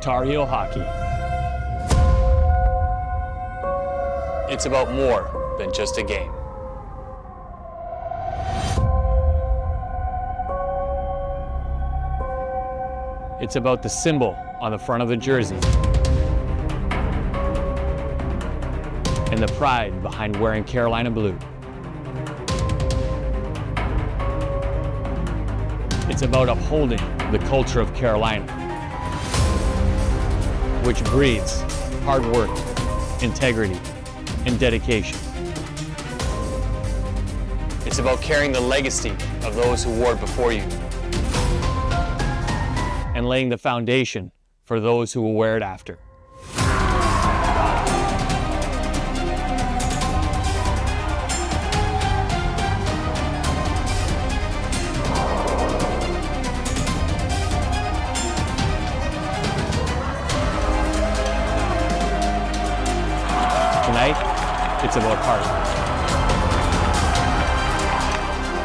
Tar Heel hockey. It's about more than just a game. It's about the symbol on the front of the jersey and the pride behind wearing Carolina blue. It's about upholding the culture of Carolina, which breeds hard work, integrity, and dedication. It's about carrying the legacy of those who wore it before you, and laying the foundation for those who will wear it after. Tonight, it's about heart.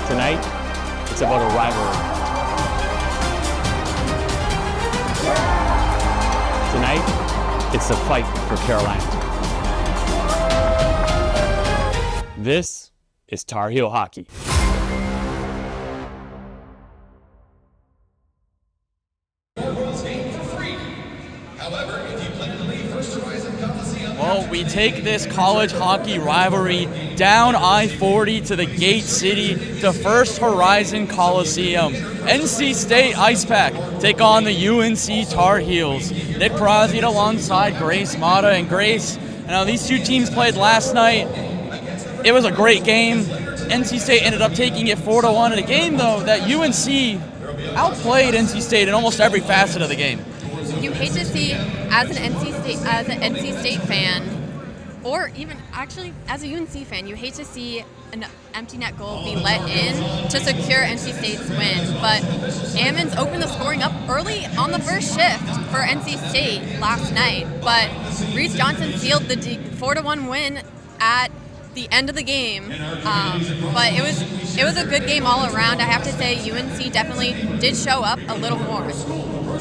Tonight, it's about a rivalry. Tonight, it's a fight for Carolina. This is Tar Heel hockey. Well, we take this college hockey rivalry down I-40 to the Gate City to First Horizon Coliseum. NC State Ice Pack take on the UNC Tar Heels. Nick Perazzi alongside Grace Mata. And Grace, these two teams played last night. It was a great game. NC State ended up taking it 4-1 in a game, though, that UNC outplayed NC State in almost every facet of the game. You hate to see, as an NC State fan, or even actually as a UNC fan, you hate to see an empty net goal be let in to secure NC State's win. But Ammons opened the scoring up early on the first shift for NC State last night. But Reese Johnson sealed the 4-1 win at the end of the game. But it was a good game all around. I have to say UNC definitely did show up a little more.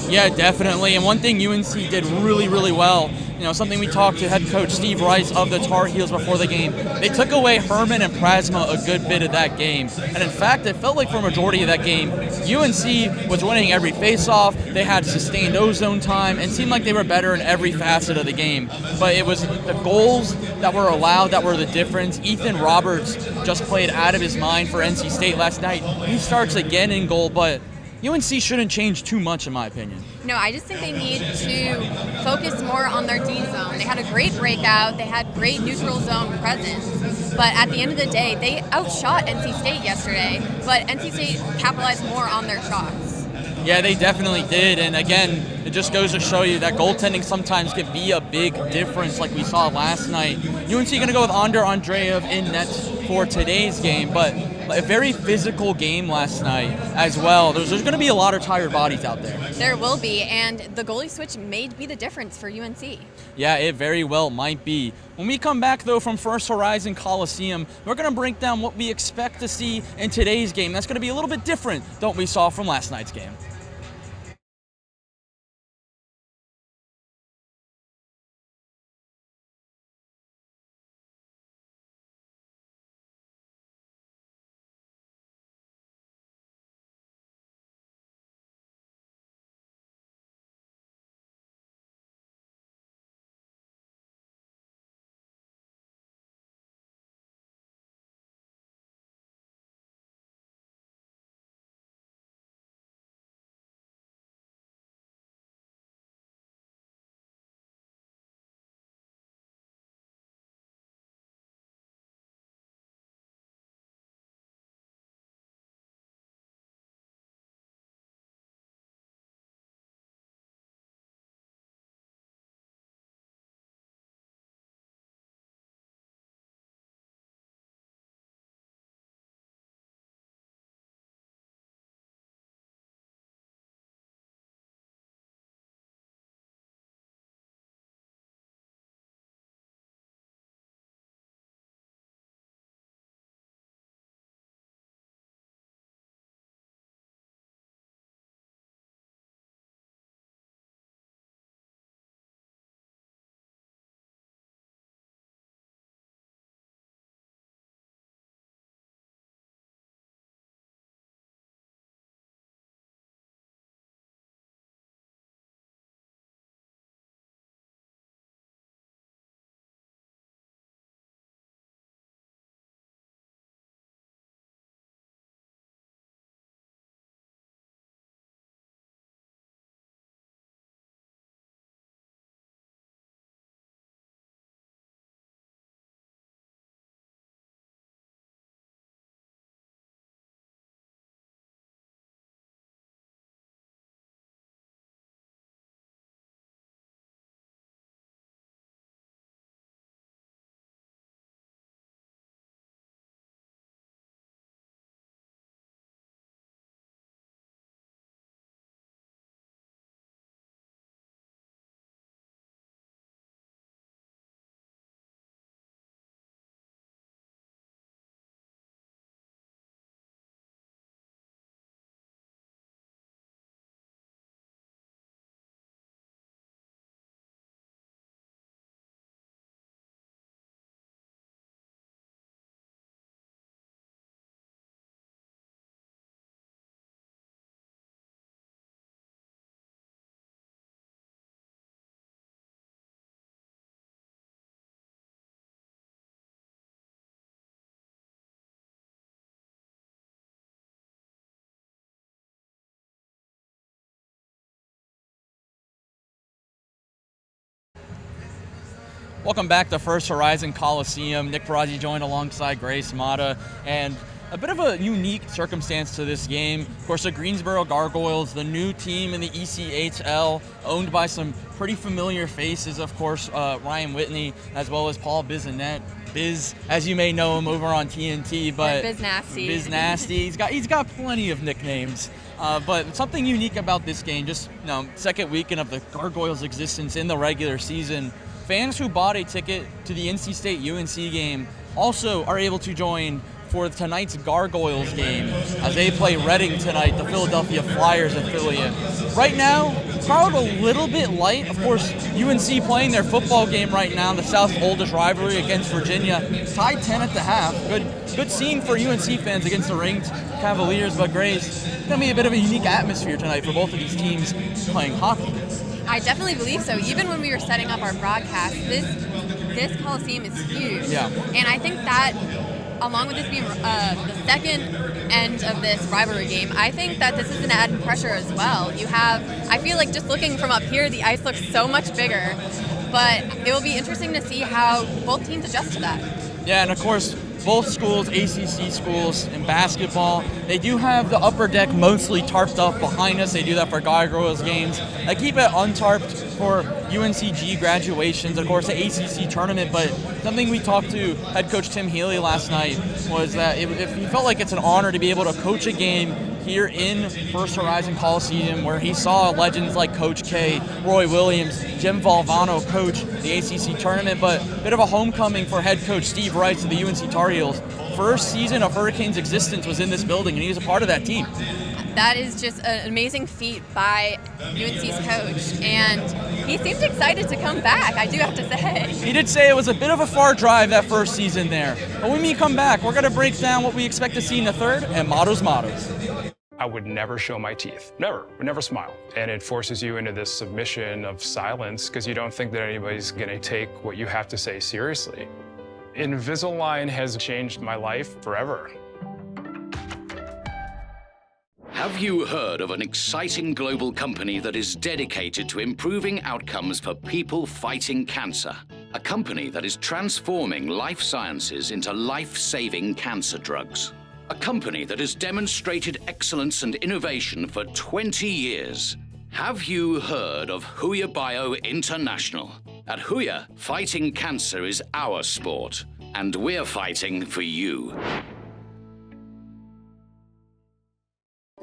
Yeah, definitely. And one thing UNC did really, really well, something we talked to head coach Steve Rice of the Tar Heels before the game, they took away Herman and Prasma a good bit of that game. And in fact, it felt like for a majority of that game, UNC was winning every faceoff. They had sustained ozone time and seemed like they were better in every facet of the game. But it was the goals that were allowed that were the difference. Ethan Roberts just played out of his mind for NC State last night. He starts again in goal, but UNC shouldn't change too much, in my opinion. No, I just think they need to focus more on their D zone. They had a great breakout. They had great neutral zone presence. But at the end of the day, they outshot NC State yesterday. But NC State capitalized more on their shots. Yeah, they definitely did. And again, it just goes to show you that goaltending sometimes can be a big difference like we saw last night. UNC going to go with Andre Andreev in net for today's game. But a very physical game last night as well. There's going to be a lot of tired bodies out there. There will be, and the goalie switch may be the difference for UNC. Yeah, it very well might be. When we come back, though, from First Horizon Coliseum, we're going to break down what we expect to see in today's game. That's going to be a little bit different than what we saw from last night's game. Welcome back to First Horizon Coliseum. Nick Perazzi joined alongside Grace Mata, and a bit of a unique circumstance to this game. Of course, the Greensboro Gargoyles, the new team in the ECHL, owned by some pretty familiar faces, of course, Ryan Whitney, as well as Paul Bizinet. Biz, as you may know him over on TNT, but Biz Nasty. Biz Nasty. He's got plenty of nicknames. But something unique about this game, just second weekend of the Gargoyles' existence in the regular season, fans who bought a ticket to the NC State UNC game also are able to join for tonight's Gargoyles game as they play Reading tonight, the Philadelphia Flyers affiliate. Right now, crowd a little bit light. Of course, UNC playing their football game right now, the South's oldest rivalry against Virginia, tied 10 at the half. Good scene for UNC fans against the ranked Cavaliers, but Grace, it's going to be a bit of a unique atmosphere tonight for both of these teams playing hockey. I definitely believe so. Even when we were setting up our broadcast, this Coliseum is huge. Yeah. And I think that, along with this being the second end of this rivalry game, I think that this is an added pressure as well. I feel like just looking from up here, the ice looks so much bigger, but it will be interesting to see how both teams adjust to that. Yeah, and of course, both schools, ACC schools, in basketball, they do have the upper deck mostly tarped up behind us. They do that for Gargoyles games. They keep it untarped for UNCG graduations, of course, the ACC tournament. But something we talked to head coach Tim Healy last night was that if he felt like it's an honor to be able to coach a game here in First Horizon Coliseum, where he saw legends like Coach K, Roy Williams, Jim Valvano coach the ACC tournament, but a bit of a homecoming for head coach Steve Rice of the UNC Tar Heels. First season of Hurricanes' existence was in this building, and he was a part of that team. That is just an amazing feat by UNC's coach, and he seemed excited to come back, I do have to say. He did say it was a bit of a far drive that first season there. But when we come back, we're going to break down what we expect to see in the third and mottos. I would never show my teeth. Would never smile. And it forces you into this submission of silence because you don't think that anybody's gonna take what you have to say seriously. Invisalign has changed my life forever. Have you heard of an exciting global company that is dedicated to improving outcomes for people fighting cancer? A company that is transforming life sciences into life-saving cancer drugs. A company that has demonstrated excellence and innovation for 20 years. Have you heard of Huya Bio International? At Huya, fighting cancer is our sport, and we're fighting for you.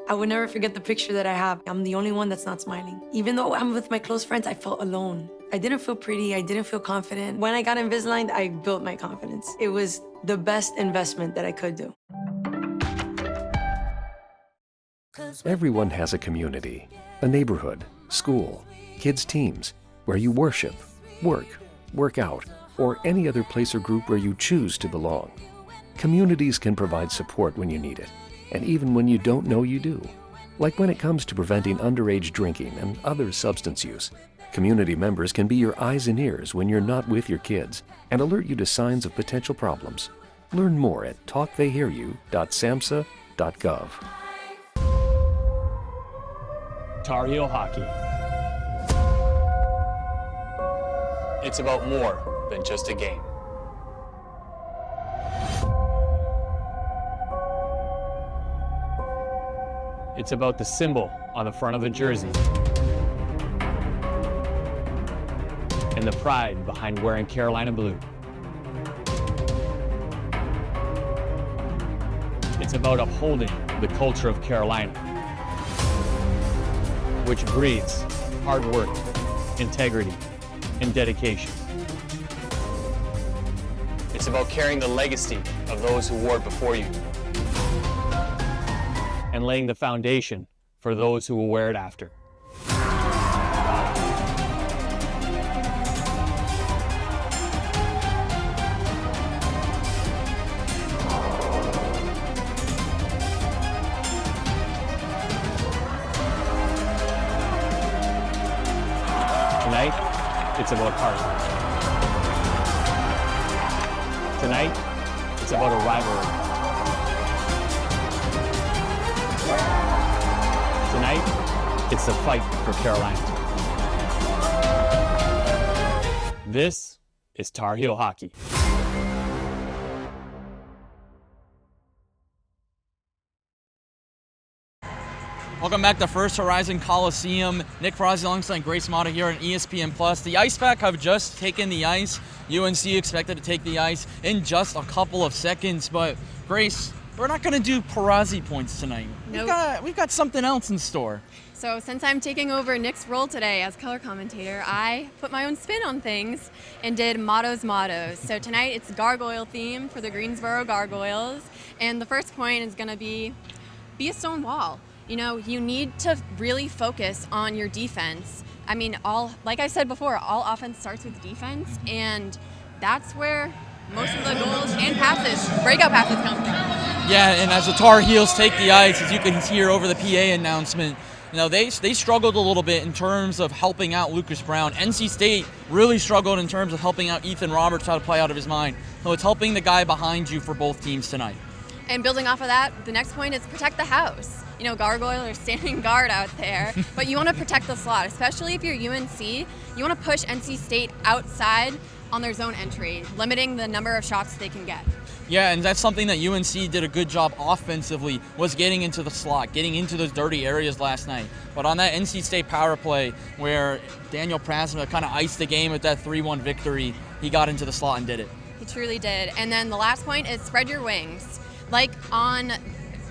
I would never forget the picture that I have. I'm the only one that's not smiling. Even though I'm with my close friends, I felt alone. I didn't feel pretty, I didn't feel confident. When I got Invisalign, I built my confidence. It was the best investment that I could do. Everyone has a community, a neighborhood, school, kids' teams, where you worship, work out, or any other place or group where you choose to belong. Communities can provide support when you need it, and even when you don't know you do. Like when it comes to preventing underage drinking and other substance use, community members can be your eyes and ears when you're not with your kids and alert you to signs of potential problems. Learn more at talktheyhearyou.samhsa.gov. Tar Heel hockey. It's about more than just a game. It's about the symbol on the front of the jersey and the pride behind wearing Carolina blue. It's about upholding the culture of Carolina, which breeds hard work, integrity, and dedication. It's about carrying the legacy of those who wore it before you. And laying the foundation for those who will wear it after. Tonight, it's about heart. Tonight, it's about a rivalry. Tonight, it's the fight for Carolina. This is Tar Heel hockey. Welcome back to First Horizon Coliseum. Nick Frozzi alongside Grace Mata here on ESPN Plus. The Ice Pack have just taken the ice. UNC expected to take the ice in just a couple of seconds, but Grace, we're not going to do Perazzi points tonight. Nope. We've got something else in store. So since I'm taking over Nick's role today as color commentator, I put my own spin on things and did mottos. So tonight it's gargoyle themed for the Greensboro Gargoyles, and the first point is going to be a stone wall. You know, you need to really focus on your defense. I mean, like I said before, all offense starts with defense, and that's where most of the goals and breakout passes come from. Yeah, and as the Tar Heels take the ice, as you can hear over the PA announcement, you know, they struggled a little bit in terms of helping out Lucas Brown. NC State really struggled in terms of helping out Ethan Roberts how to play out of his mind. So it's helping the guy behind you for both teams tonight. And building off of that, the next point is protect the house. You know, Gargoyle are standing guard out there, but you want to protect the slot, especially if you're UNC. You want to push NC State outside on their zone entry, limiting the number of shots they can get. Yeah, and that's something that UNC did a good job offensively, was getting into the slot, getting into those dirty areas last night. But on that NC State power play where Daniel Prasma kind of iced the game with that 3-1 victory, he got into the slot and did it. He truly did. And then the last point is spread your wings. Like on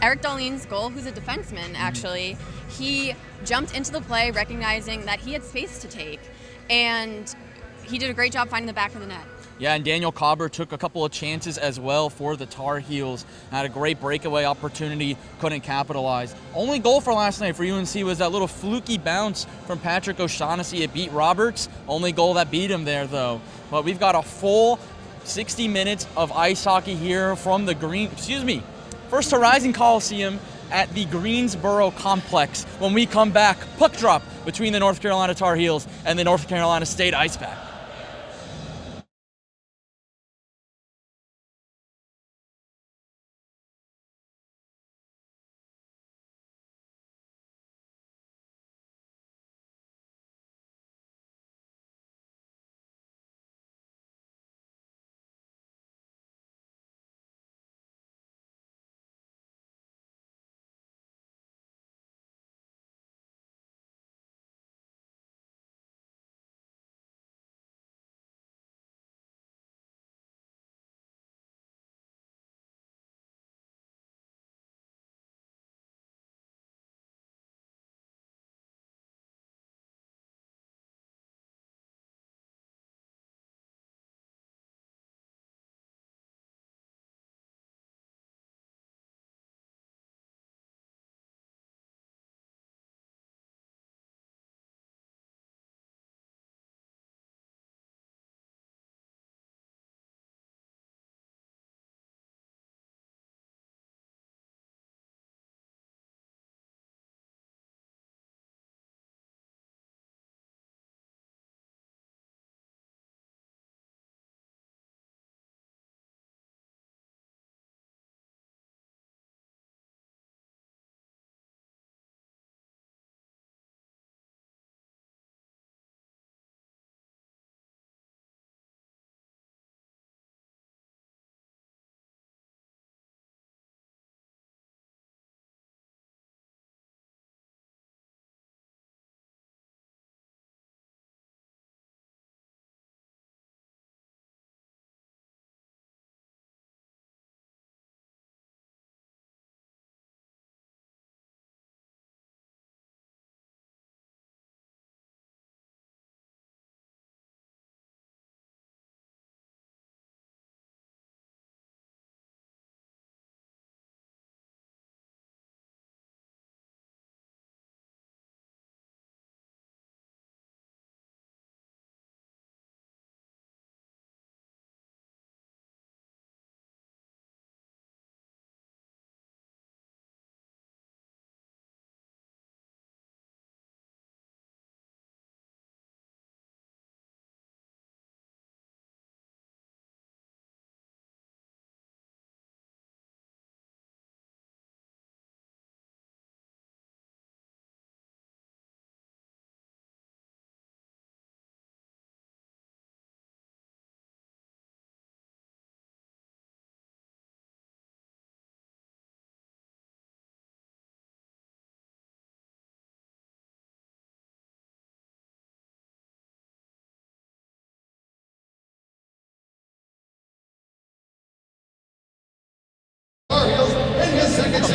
Eric Dahlin's goal, who's a defenseman actually, he jumped into the play recognizing that he had space to take, and he did a great job finding the back of the net. Yeah, and Daniel Cobber took a couple of chances as well for the Tar Heels. Had a great breakaway opportunity, couldn't capitalize. Only goal for last night for UNC was that little fluky bounce from Patrick O'Shaughnessy. It beat Roberts. Only goal that beat him there, though. But we've got a full 60 minutes of ice hockey here from the First Horizon Coliseum at the Greensboro Complex. When we come back, puck drop between the North Carolina Tar Heels and the North Carolina State Ice Pack.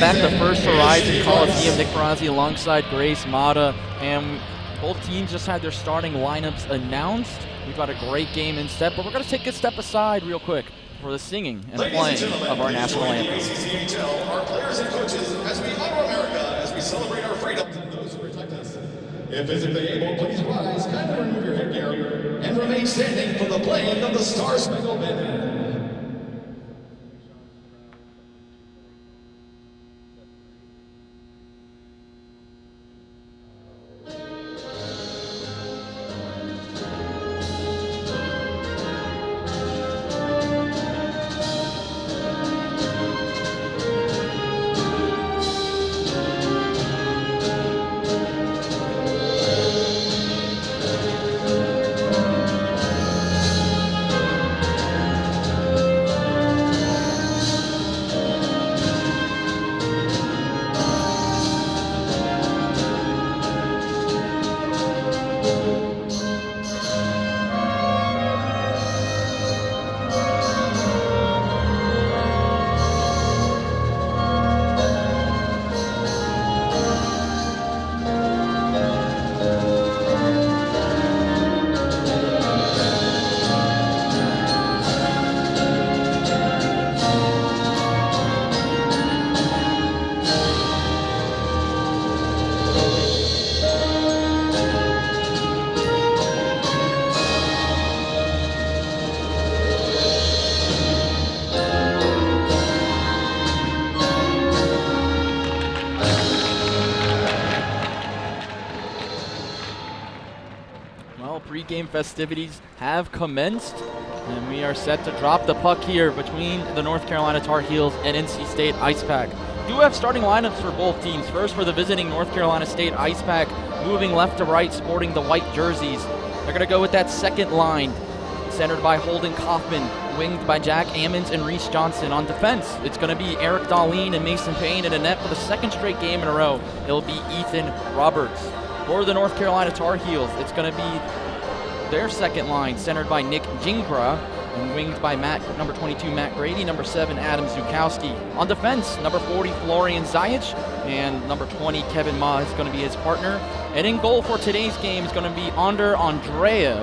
back to First Horizon Coliseum. Nick Ferrazzi alongside Grace Mata, and both teams just had their starting lineups announced. We've got a great game in step, but we're going to take a step aside real quick for the singing and playing of our national anthem. ACHA, our players and coaches, as we honor America, as we celebrate our freedoms and those who protect us. If physically able, please rise, kindly remove your headgear, and remain standing for the playing of the Star Spangled Banner. Pre-game festivities have commenced, and we are set to drop the puck here between the North Carolina Tar Heels and NC State Ice Pack. Do have starting lineups for both teams. First for the visiting North Carolina State Ice Pack, moving left to right, sporting the white jerseys. They're going to go with that second line, centered by Holden Kaufman, winged by Jack Ammons and Reese Johnson. On defense, it's going to be Eric Darlene and Mason Payne, and a net for the second straight game in a row, it'll be Ethan Roberts. For the North Carolina Tar Heels, it's going to be their second line, centered by Nick Gingras and winged by number 22, Matt Grady, number 7, Adam Zukowski. On defense, number 40, Florian Zajic, and number 20, Kevin Ma is going to be his partner. And in goal for today's game is going to be Ander Andreev,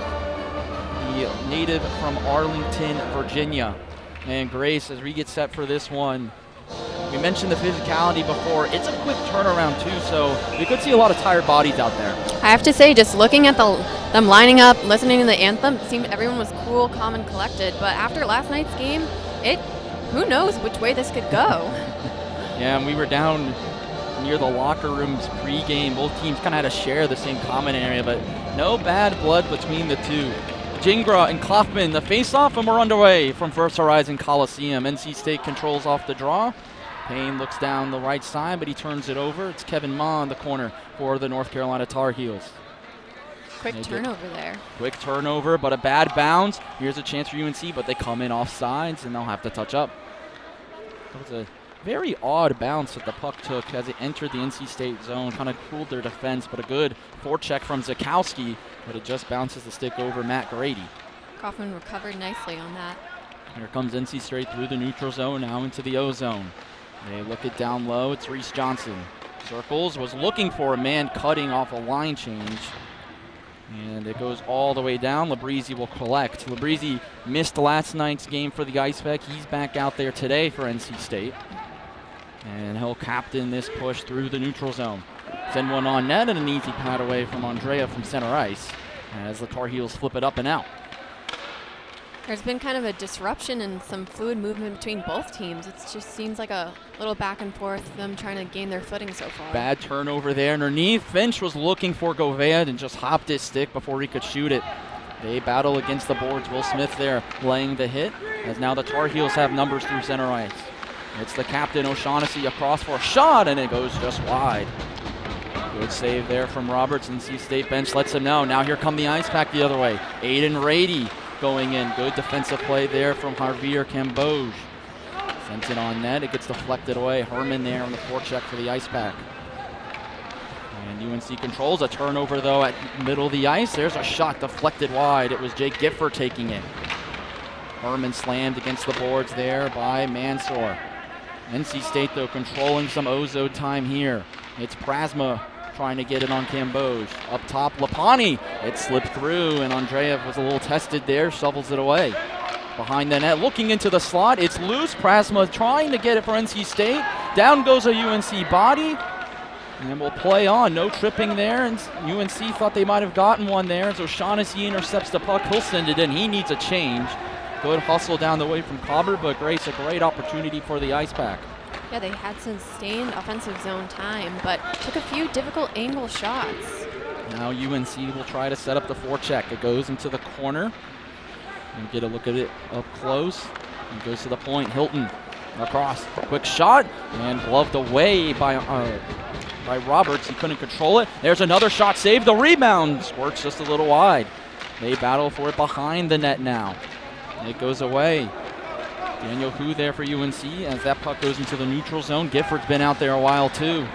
the native from Arlington, Virginia. And Grace, as we get set for this one, we mentioned the physicality before. It's a quick turnaround too, so we could see a lot of tired bodies out there. I have to say, just looking at them lining up, listening to the anthem, it seemed everyone was cool, calm, and collected. But after last night's game, who knows which way this could go. Yeah, and we were down near the locker rooms pre-game. Both teams kind of had to share the same common area, but no bad blood between the two. Gingras and Kaufman, the face-off, and we're underway from First Horizon Coliseum. NC State controls off the draw. Payne looks down the right side, but he turns it over. It's Kevin Ma in the corner for the North Carolina Tar Heels. Quick turnover there. Quick turnover, but a bad bounce. Here's a chance for UNC, but they come in off sides, and they'll have to touch up. It was a very odd bounce that the puck took as it entered the NC State zone. Kind of cooled their defense, but a good forecheck from Zukowski, but it just bounces the stick over Matt Grady. Kaufman recovered nicely on that. Here comes NC State through the neutral zone, now into the O zone. They look it down low. It's Reese Johnson. Circles, was looking for a man cutting off a line change. And it goes all the way down. Labrizzi will collect. Labrizzi missed last night's game for the Ice Pack. He's back out there today for NC State. And he'll captain this push through the neutral zone. Send one on net and an easy pad away from Andrea from center ice as the Tar Heels flip it up and out. There's been kind of a disruption and some fluid movement between both teams. It just seems like a little back and forth, them trying to gain their footing so far. Bad turnover there underneath. Finch was looking for Govea and just hopped his stick before he could shoot it. They battle against the boards. Will Smith there laying the hit, as now the Tar Heels have numbers through center ice. It's the captain, O'Shaughnessy, across for a shot, and it goes just wide. Good save there from Roberts. NC State bench lets him know. Now here come the Ice Pack the other way. Aiden Rady going in. Good defensive play there from Javier Camboge. Sends it on net. It gets deflected away. Herman there on the forecheck for the Ice Pack. And UNC controls a turnover, though, at middle of the ice. There's a shot deflected wide. It was Jake Gifford taking it. Herman slammed against the boards there by Mansour. NC State, though, controlling some Ozo time here. It's Prasma trying to get it on Camboj. Up top, Lapani. It slipped through, and Andreev was a little tested there, shovels it away. Behind the net, looking into the slot, it's loose. Prasma trying to get it for NC State. Down goes a UNC body, and we'll play on. No tripping there, and UNC thought they might have gotten one there, as O'Shaughnessy intercepts the puck. He'll send it in. He needs a change. Good hustle down the way from Cobber, but Grace, a great opportunity for the Ice Pack. Yeah, they had sustained offensive zone time, but took a few difficult angle shots. Now UNC will try to set up the forecheck. It goes into the corner. You get a look at it up close. It goes to the point. Hilton across. Quick shot, and gloved away by Roberts. He couldn't control it. There's another shot saved. The rebound squirts just a little wide. They battle for it behind the net now. It goes away. Daniel Hu there for UNC as that puck goes into the neutral zone. Gifford's been out there a while too.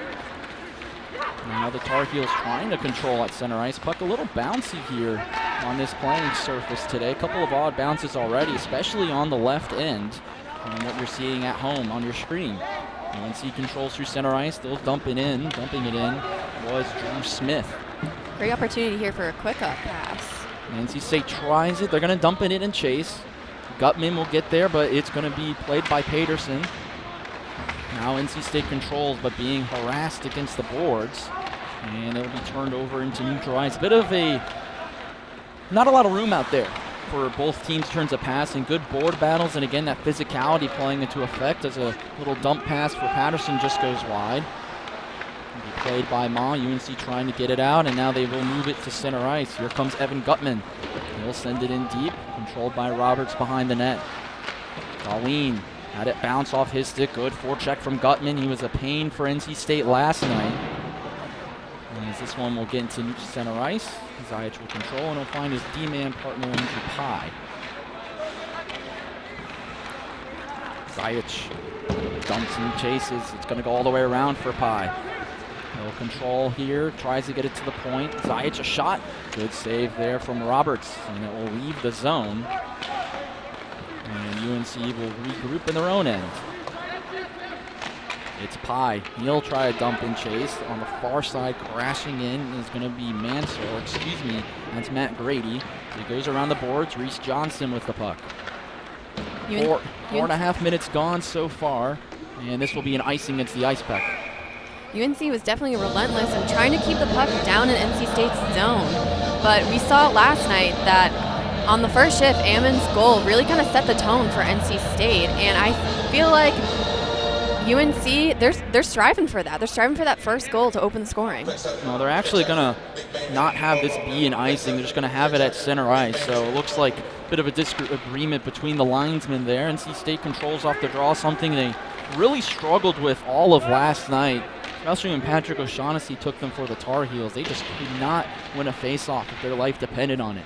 Now the Tar Heels trying to control at center ice. Puck a little bouncy here on this playing surface today. A couple of odd bounces already, especially on the left end. And what you're seeing at home on your screen. UNC controls through center ice, still dumping it in was Drew Smith. Great opportunity here for a quick up pass. NC State tries it. They're going to dump it in and chase. Gutman will get there, but it's going to be played by Paterson. Now NC State controls, but being harassed against the boards. And it'll be turned over into neutral ice. Bit of a, not a lot of room out there for both teams' turns of passing. Good board battles, and again, that physicality playing into effect as a little dump pass for Patterson just goes wide. It'll be played by Ma. UNC trying to get it out, and now they will move it to center ice. Here comes Evan Gutman. He'll send it in deep, controlled by Roberts behind the net. Darlene had it bounce off his stick. Good forecheck from Gutman. He was a pain for NC State last night. And as this one will get into center ice, Zajic will control, and he'll find his D-man partner, Andrew Pye. Zajic dumps and chases. It's going to go all the way around for Pye. He'll control here, tries to get it to the point. Zajic a shot. Good save there from Roberts, and it will leave the zone. And UNC will regroup in their own end. It's Pye. He'll try a dump and chase. On the far side, crashing in is going to be Mansour. That's Matt Grady. So he goes around the boards. Reese Johnson with the puck. 4.5 minutes gone so far, and this will be an icing against the Ice Pack. UNC was definitely relentless in trying to keep the puck down in NC State's zone. But we saw last night that on the first shift, Ammon's goal really kind of set the tone for NC State. And I feel like UNC, they're striving for that. They're striving for that first goal to open the scoring. Well, they're actually going to not have this be an icing. They're just going to have it at center ice. So it looks like a bit of a disagreement between the linesmen there. NC State controls off the draw, something they really struggled with all of last night. Especially when Patrick O'Shaughnessy took them for the Tar Heels. They just could not win a face-off if their life depended on it.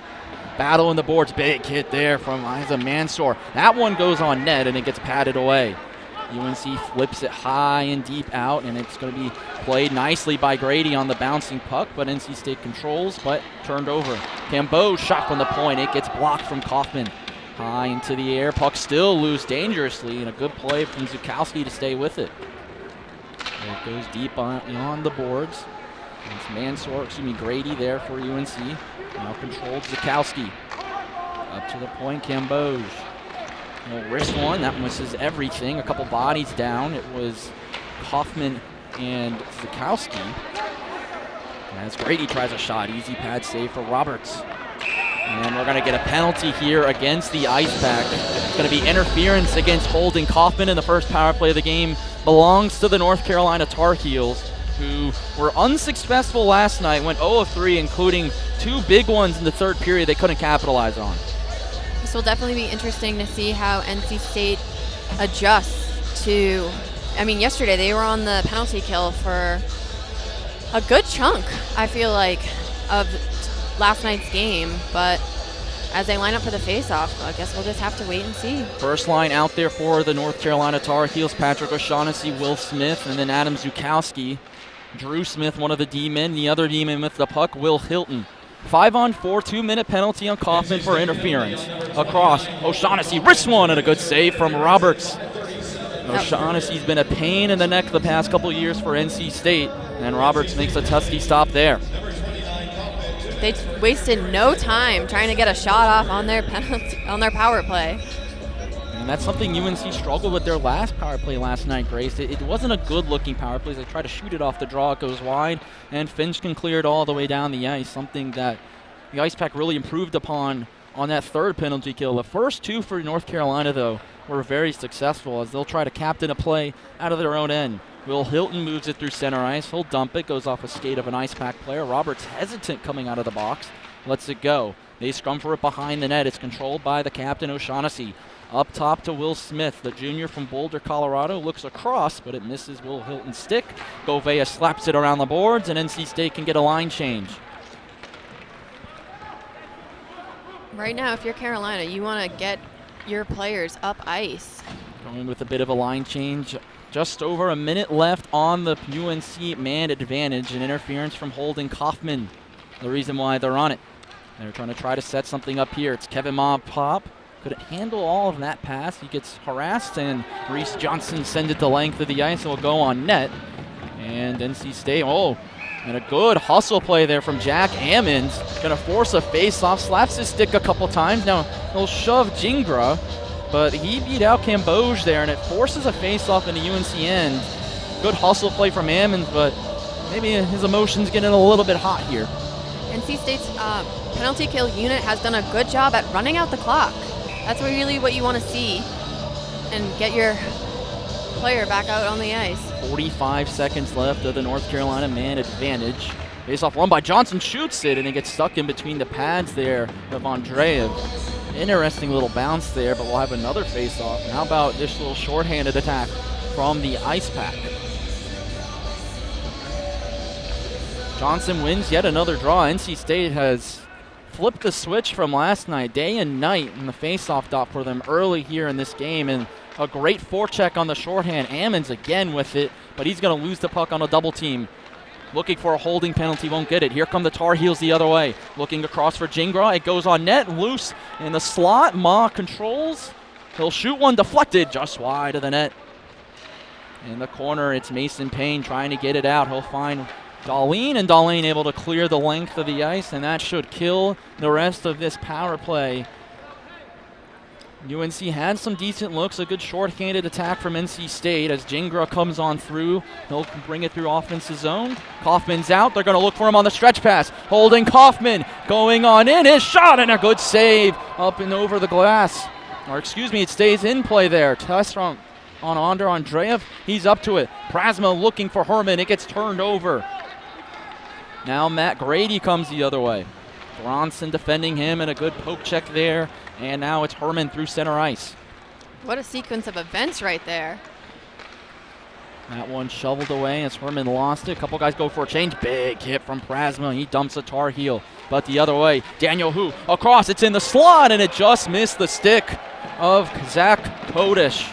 Battle in the boards. Big hit there from Isa Mansour. That one goes on net, and it gets patted away. UNC flips it high and deep out, and it's going to be played nicely by Grady on the bouncing puck, but NC State controls, but turned over. Camboj shot from the point. It gets blocked from Kaufman. High into the air. Puck still loose dangerously, and a good play from Zukowski to stay with it. It goes deep on the boards. It's Grady there for UNC. Now controlled Zukowski. Up to the point, Camboj. No wrist one, that misses everything. A couple bodies down. It was Kaufman and Zukowski. As Grady tries a shot, easy pad save for Roberts. And we're going to get a penalty here against the Ice Pack. It's going to be interference against Holden Kaufman in the first power play of the game. Belongs to the North Carolina Tar Heels, who were unsuccessful last night, went 0 of 3, including 2 big ones in the third period they couldn't capitalize on. This will definitely be interesting to see how NC State adjusts to, yesterday they were on the penalty kill for a good chunk, I feel like, of last night's game, but as they line up for the face-off, I guess we'll just have to wait and see. First line out there for the North Carolina Tar Heels, Patrick O'Shaughnessy, Will Smith, and then Adam Zukowski. Drew Smith, one of the D-men. The other D-man with the puck, Will Hilton. 5-on-4, 2-minute penalty on Kaufman for interference. Across, O'Shaughnessy, wrist one, and a good save from Roberts. O'Shaughnessy's been a pain in the neck the past couple years for NC State, and Roberts makes a tusky stop there. They wasted no time trying to get a shot off on their penalty, on their power play. And that's something UNC struggled with their last power play last night, Grace. It wasn't a good-looking power play. They try to shoot it off the draw. It goes wide, and Finch can clear it all the way down the ice, something that the Ice Pack really improved upon on that third penalty kill. The first two for North Carolina, though, were very successful as they'll try to captain a play out of their own end. Will Hilton moves it through center ice. He'll dump it, goes off a skate of an Ice Pack player. Roberts hesitant coming out of the box, lets it go. They scrum for it behind the net. It's controlled by the captain, O'Shaughnessy. Up top to Will Smith, the junior from Boulder, Colorado, looks across, but it misses Will Hilton's stick. Gouveia slaps it around the boards, and NC State can get a line change. Right now, if you're Carolina, you want to get your players up ice. Going with a bit of a line change. Just over a minute left on the UNC man advantage, and interference from Holden Kaufman. The reason why they're on it. They're trying to set something up here. It's Kevin Pop. Couldn't handle all of that pass. He gets harassed, and Reese Johnson sends it the length of the ice. It will go on net. And NC State, and a good hustle play there from Jack Ammons. Gonna force a face-off, slaps his stick a couple times. Now he'll shove Jingra, but he beat out Camboge there, and it forces a face-off in the UNC end. Good hustle play from Ammons, but maybe his emotions getting a little bit hot here. NC State's penalty kill unit has done a good job at running out the clock. That's really what you want to see, and get your player back out on the ice. 45 seconds left of the North Carolina man advantage. Face-off run by Johnson, shoots it, and it gets stuck in between the pads there of Andreev. Interesting little bounce there, but we'll have another face-off. And how about this little shorthanded attack from the Ice Pack? Johnson wins yet another draw. NC State has flipped the switch from last night, day and night, in the face-off dot for them early here in this game, and a great forecheck on the shorthand. Ammons again with it, but he's going to lose the puck on a double team. Looking for a holding penalty, won't get it. Here come the Tar Heels the other way. Looking across for Jingra. It goes on net, loose in the slot. Ma controls. He'll shoot one, deflected, just wide of the net. In the corner, it's Mason Payne trying to get it out. He'll find Darlene, and Darlene able to clear the length of the ice, and that should kill the rest of this power play. UNC had some decent looks, a good short-handed attack from NC State as Jingra comes on through. He'll bring it through offensive zone. Kaufman's out. They're going to look for him on the stretch pass. Holding Kaufman going on in. His shot, and a good save up and over the glass. Or excuse me, it stays in play there. Test on Andre Andreev. He's up to it. Prasma looking for Herman. It gets turned over. Now Matt Grady comes the other way. Bronson defending him, and a good poke check there. And now it's Herman through center ice. What a sequence of events right there. That one shoveled away as Herman lost it. A couple guys go for a change. Big hit from Prasma. He dumps a Tar Heel. But the other way, Daniel Hu across. It's in the slot, and it just missed the stick of Zach Kodish.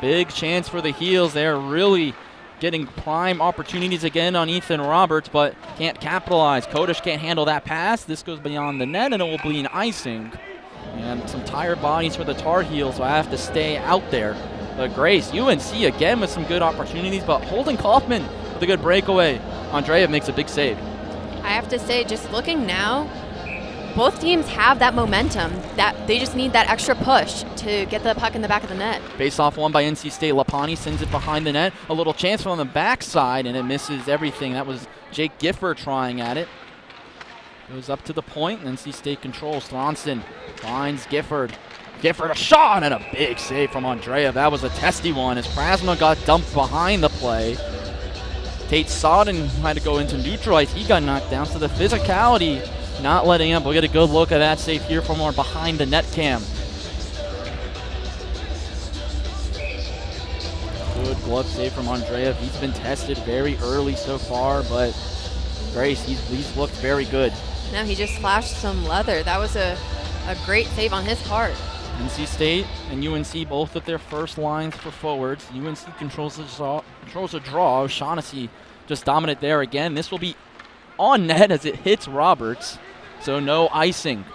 Big chance for the Heels there. Really getting prime opportunities again on Ethan Roberts, but can't capitalize. Kodish can't handle that pass. This goes beyond the net, and it will be an icing. And some tired bodies for the Tar Heels, so I have to stay out there. But Grace, UNC again with some good opportunities, but Holden Kaufman with a good breakaway. Andreev makes a big save. I have to say, just looking now, both teams have that momentum. That they just need that extra push to get the puck in the back of the net. Face-off won by NC State. Lapani sends it behind the net. A little chance from the backside, and it misses everything. That was Jake Gifford trying at it. Goes up to the point, and NC State controls. Thronson finds Gifford. Gifford a shot, and a big save from Andreev. That was a testy one as Prasma got dumped behind the play. Tate Sodden had to go into neutral ice. He got knocked down, so the physicality not letting up. We'll get a good look at that save here from our behind the net cam. Good glove save from Andreev. He's been tested very early so far, but Grace, he's looked very good. Now he just flashed some leather. That was a great save on his part. NC State and UNC both with their first lines for forwards. UNC controls a draw. O'Shaughnessy just dominant there again. This will be on net as it hits Roberts, so no icing.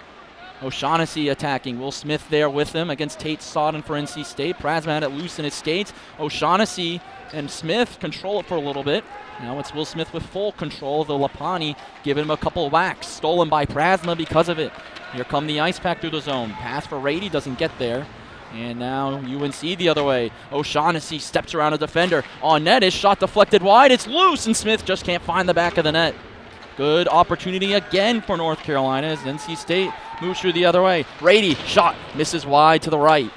O'Shaughnessy attacking. Will Smith there with him against Tate Sodden for NC State. Prasma had it loose in his skates. O'Shaughnessy and Smith control it for a little bit. Now it's Will Smith with full control, though Lapani giving him a couple of whacks. Stolen by Prasma because of it. Here come the Ice Pack through the zone. Pass for Rady, doesn't get there. And now UNC the other way. O'Shaughnessy steps around a defender. On net, his shot deflected wide. It's loose, and Smith just can't find the back of the net. Good opportunity again for North Carolina as NC State moves through the other way. Rady, shot, misses wide to the right.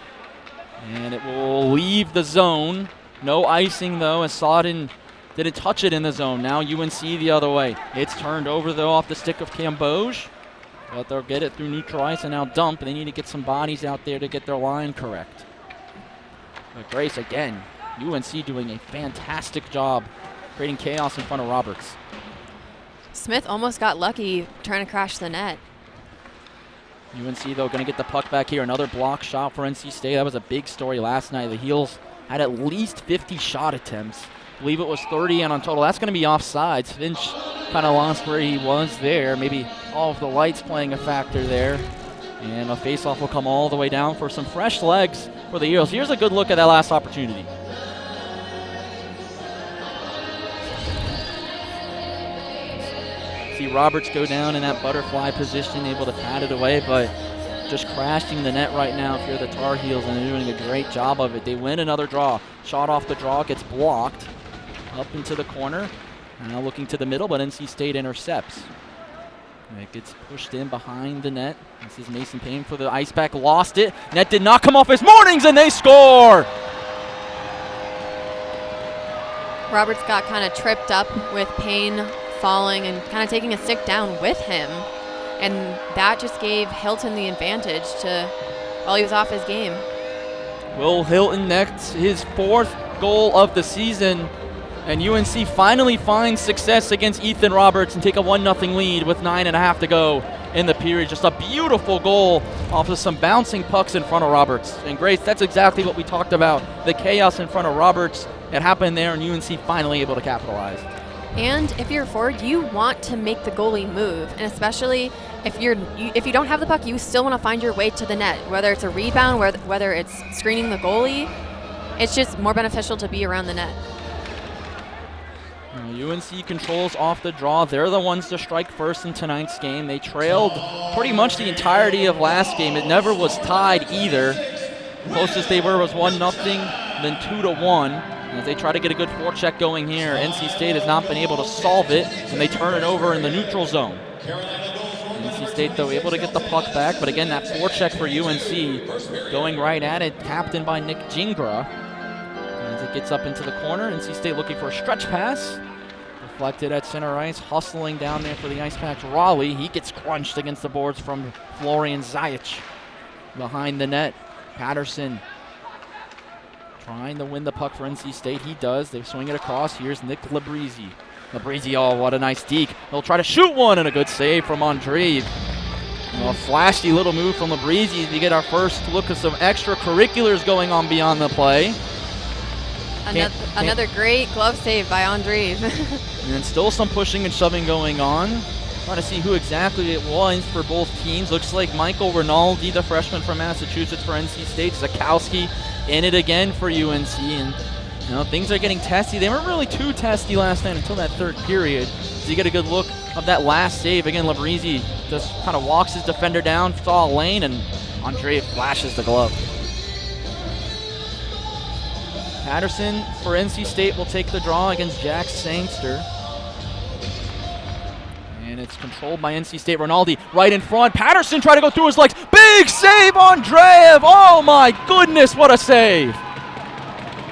And it will leave the zone. No icing, though, as Sodden didn't touch it in the zone. Now UNC the other way. It's turned over, though, off the stick of Cambodge. But they'll get it through neutral ice and now dump. They need to get some bodies out there to get their line correct. But Grace, again, UNC doing a fantastic job creating chaos in front of Roberts. Smith almost got lucky trying to crash the net. UNC, though, going to get the puck back here. Another block shot for NC State. That was a big story last night. The Heels had at least 50 shot attempts. I believe it was 30 and on total. That's going to be offsides. Finch kind of lost where he was there. Maybe all of the lights playing a factor there. And a faceoff will come all the way down for some fresh legs for the Heels. Here's a good look at that last opportunity. See Roberts go down in that butterfly position, able to pat it away, but just crashing the net right now if you're the Tar Heels, and they're doing a great job of it. They win another draw. Shot off the draw, gets blocked. Up into the corner. Now looking to the middle, but NC State intercepts. And it gets pushed in behind the net. This is Mason Payne for the Ice Pack. Lost it. Net did not come off his Mornings, and they score! Roberts got kind of tripped up with Payne falling and kind of taking a stick down with him. And that just gave Hilton the advantage while he was off his game. Will Hilton next his 4th goal of the season. And UNC finally finds success against Ethan Roberts and take a 1-0 lead with 9.5 to go in the period. Just a beautiful goal off of some bouncing pucks in front of Roberts. And Grace, that's exactly what we talked about. The chaos in front of Roberts. It happened there, and UNC finally able to capitalize. And if you're a forward, you want to make the goalie move. And especially if you don't have the puck, you still want to find your way to the net. Whether it's a rebound, whether it's screening the goalie, it's just more beneficial to be around the net. UNC controls off the draw. They're the ones to strike first in tonight's game. They trailed pretty much the entirety of last game. It never was tied either. Closest they were was 1-0, then 2-1. As they try to get a good forecheck going here, NC State has not been able to solve it, and they turn it over in the neutral zone. NC State, though, able to get the puck back, but again, that forecheck for UNC going right at it, captained by Nick Gingras. As it gets up into the corner, NC State looking for a stretch pass. Deflected at center ice, hustling down there for the Ice Pack's Raleigh. He gets crunched against the boards from Florian Zajic. Behind the net, Patterson trying to win the puck for NC State. He does. They swing it across. Here's Nick Labrizzi. Labrizzi, oh, what a nice deke. He'll try to shoot one, and a good save from Andreev. A flashy little move from Labrizzi to get our first look at some extracurriculars going on beyond the play. Another great glove save by Andreev. And still some pushing and shoving going on. Trying to see who exactly it was for both teams. Looks like Michael Rinaldi, the freshman from Massachusetts for NC State. Zakowski in it again for UNC. And things are getting testy. They weren't really too testy last night until that third period. So you get a good look of that last save. Again, Labrizzi just kind of walks his defender down, saw a lane, and Andreev flashes the glove. Patterson for NC State will take the draw against Jack Sangster. And it's controlled by NC State. Rinaldi right in front. Patterson trying to go through his legs. Big save, Andreev. Oh my goodness, what a save.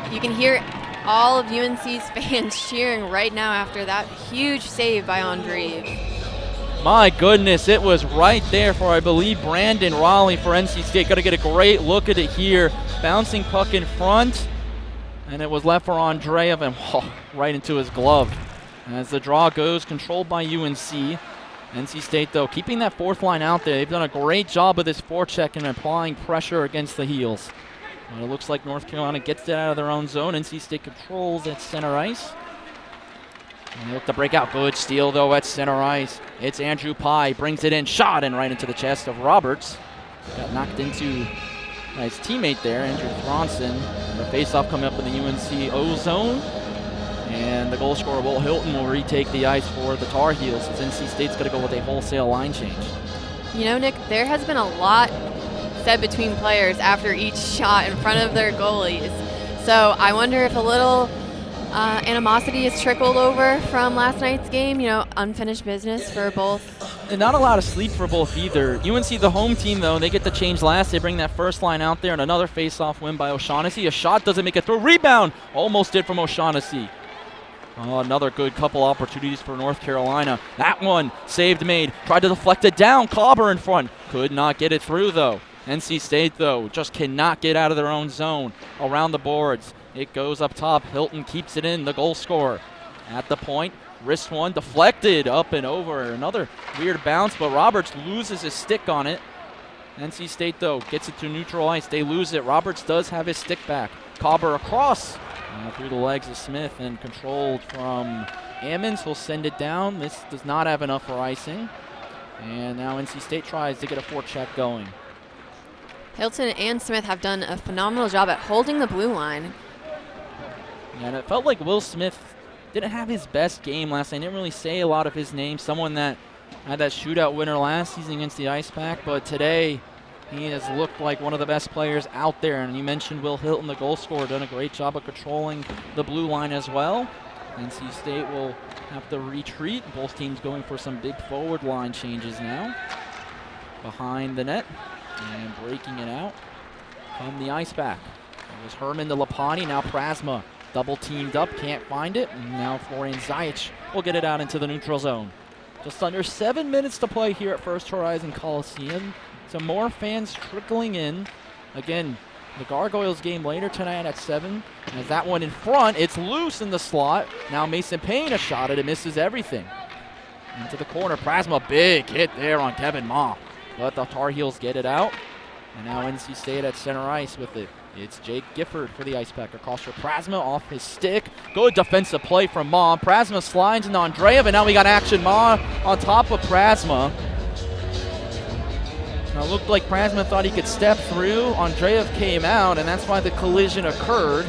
You can hear all of UNC's fans cheering right now after that huge save by Andreev. My goodness, it was right there for, I believe, Brandon Raleigh for NC State. Got to get a great look at it here. Bouncing puck in front. And it was left for Andreev, and right into his glove. As the draw goes, controlled by UNC. NC State, though, keeping that fourth line out there. They've done a great job of this forecheck and applying pressure against the Heels. But it looks like North Carolina gets it out of their own zone. NC State controls at center ice. And they look to break out. Good steal, though, at center ice. It's Andrew Pye. Brings it in. Shot and right into the chest of Roberts. Got knocked into his teammate there, Andrew Thronson. The faceoff coming up in the UNC O zone. And the goal scorer, Will Hilton, will retake the ice for the Tar Heels as NC State's going to go with a wholesale line change. You know, Nick, there has been a lot said between players after each shot in front of their goalies. So I wonder if a little animosity has trickled over from last night's game. You know, unfinished business for both. And not a lot of sleep for both either. UNC, the home team, though, they get the change last. They bring that first line out there, and another face-off win by O'Shaughnessy. A shot doesn't make it through. Rebound almost did from O'Shaughnessy. Oh, another good couple opportunities for North Carolina. That one saved made. Tried to deflect it down. Cobber in front. Could not get it through, though. NC State, though, just cannot get out of their own zone. Around the boards. It goes up top. Hilton keeps it in, the goal scorer. At the point, wrist one, deflected up and over. Another weird bounce, but Roberts loses his stick on it. NC State, though, gets it to neutral ice. They lose it. Roberts does have his stick back. Cobber across. Through the legs of Smith and controlled from Ammons. He'll send it down. This does not have enough for icing. And now NC State tries to get a forecheck going. Hilton and Smith have done a phenomenal job at holding the blue line. And it felt like Will Smith didn't have his best game last night. Didn't really say a lot of his name. Someone that had that shootout winner last season against the Ice Pack. But today, he has looked like one of the best players out there. And you mentioned Will Hilton, the goal scorer, done a great job of controlling the blue line as well. NC State will have to retreat. Both teams going for some big forward line changes now. Behind the net and breaking it out from the Ice Pack. It was Herman to Lapani, now Prasma double teamed up, can't find it. And now Florian Zajic will get it out into the neutral zone. Just under 7 minutes to play here at First Horizon Coliseum. Some more fans trickling in. Again, the Gargoyles game later tonight at 7. As that one in front, it's loose in the slot. Now Mason Payne a shot at it, misses everything. Into the corner, Prasma, big hit there on Kevin Ma. But the Tar Heels get it out. And now NC State at center ice with it. It's Jake Gifford for the Ice Pack. Across for Prasma, off his stick. Good defensive play from Ma. Prasma slides into Andreev, and now we got action. Ma on top of Prasma. Now, it looked like Prasma thought he could step through. Andreev came out, and that's why the collision occurred.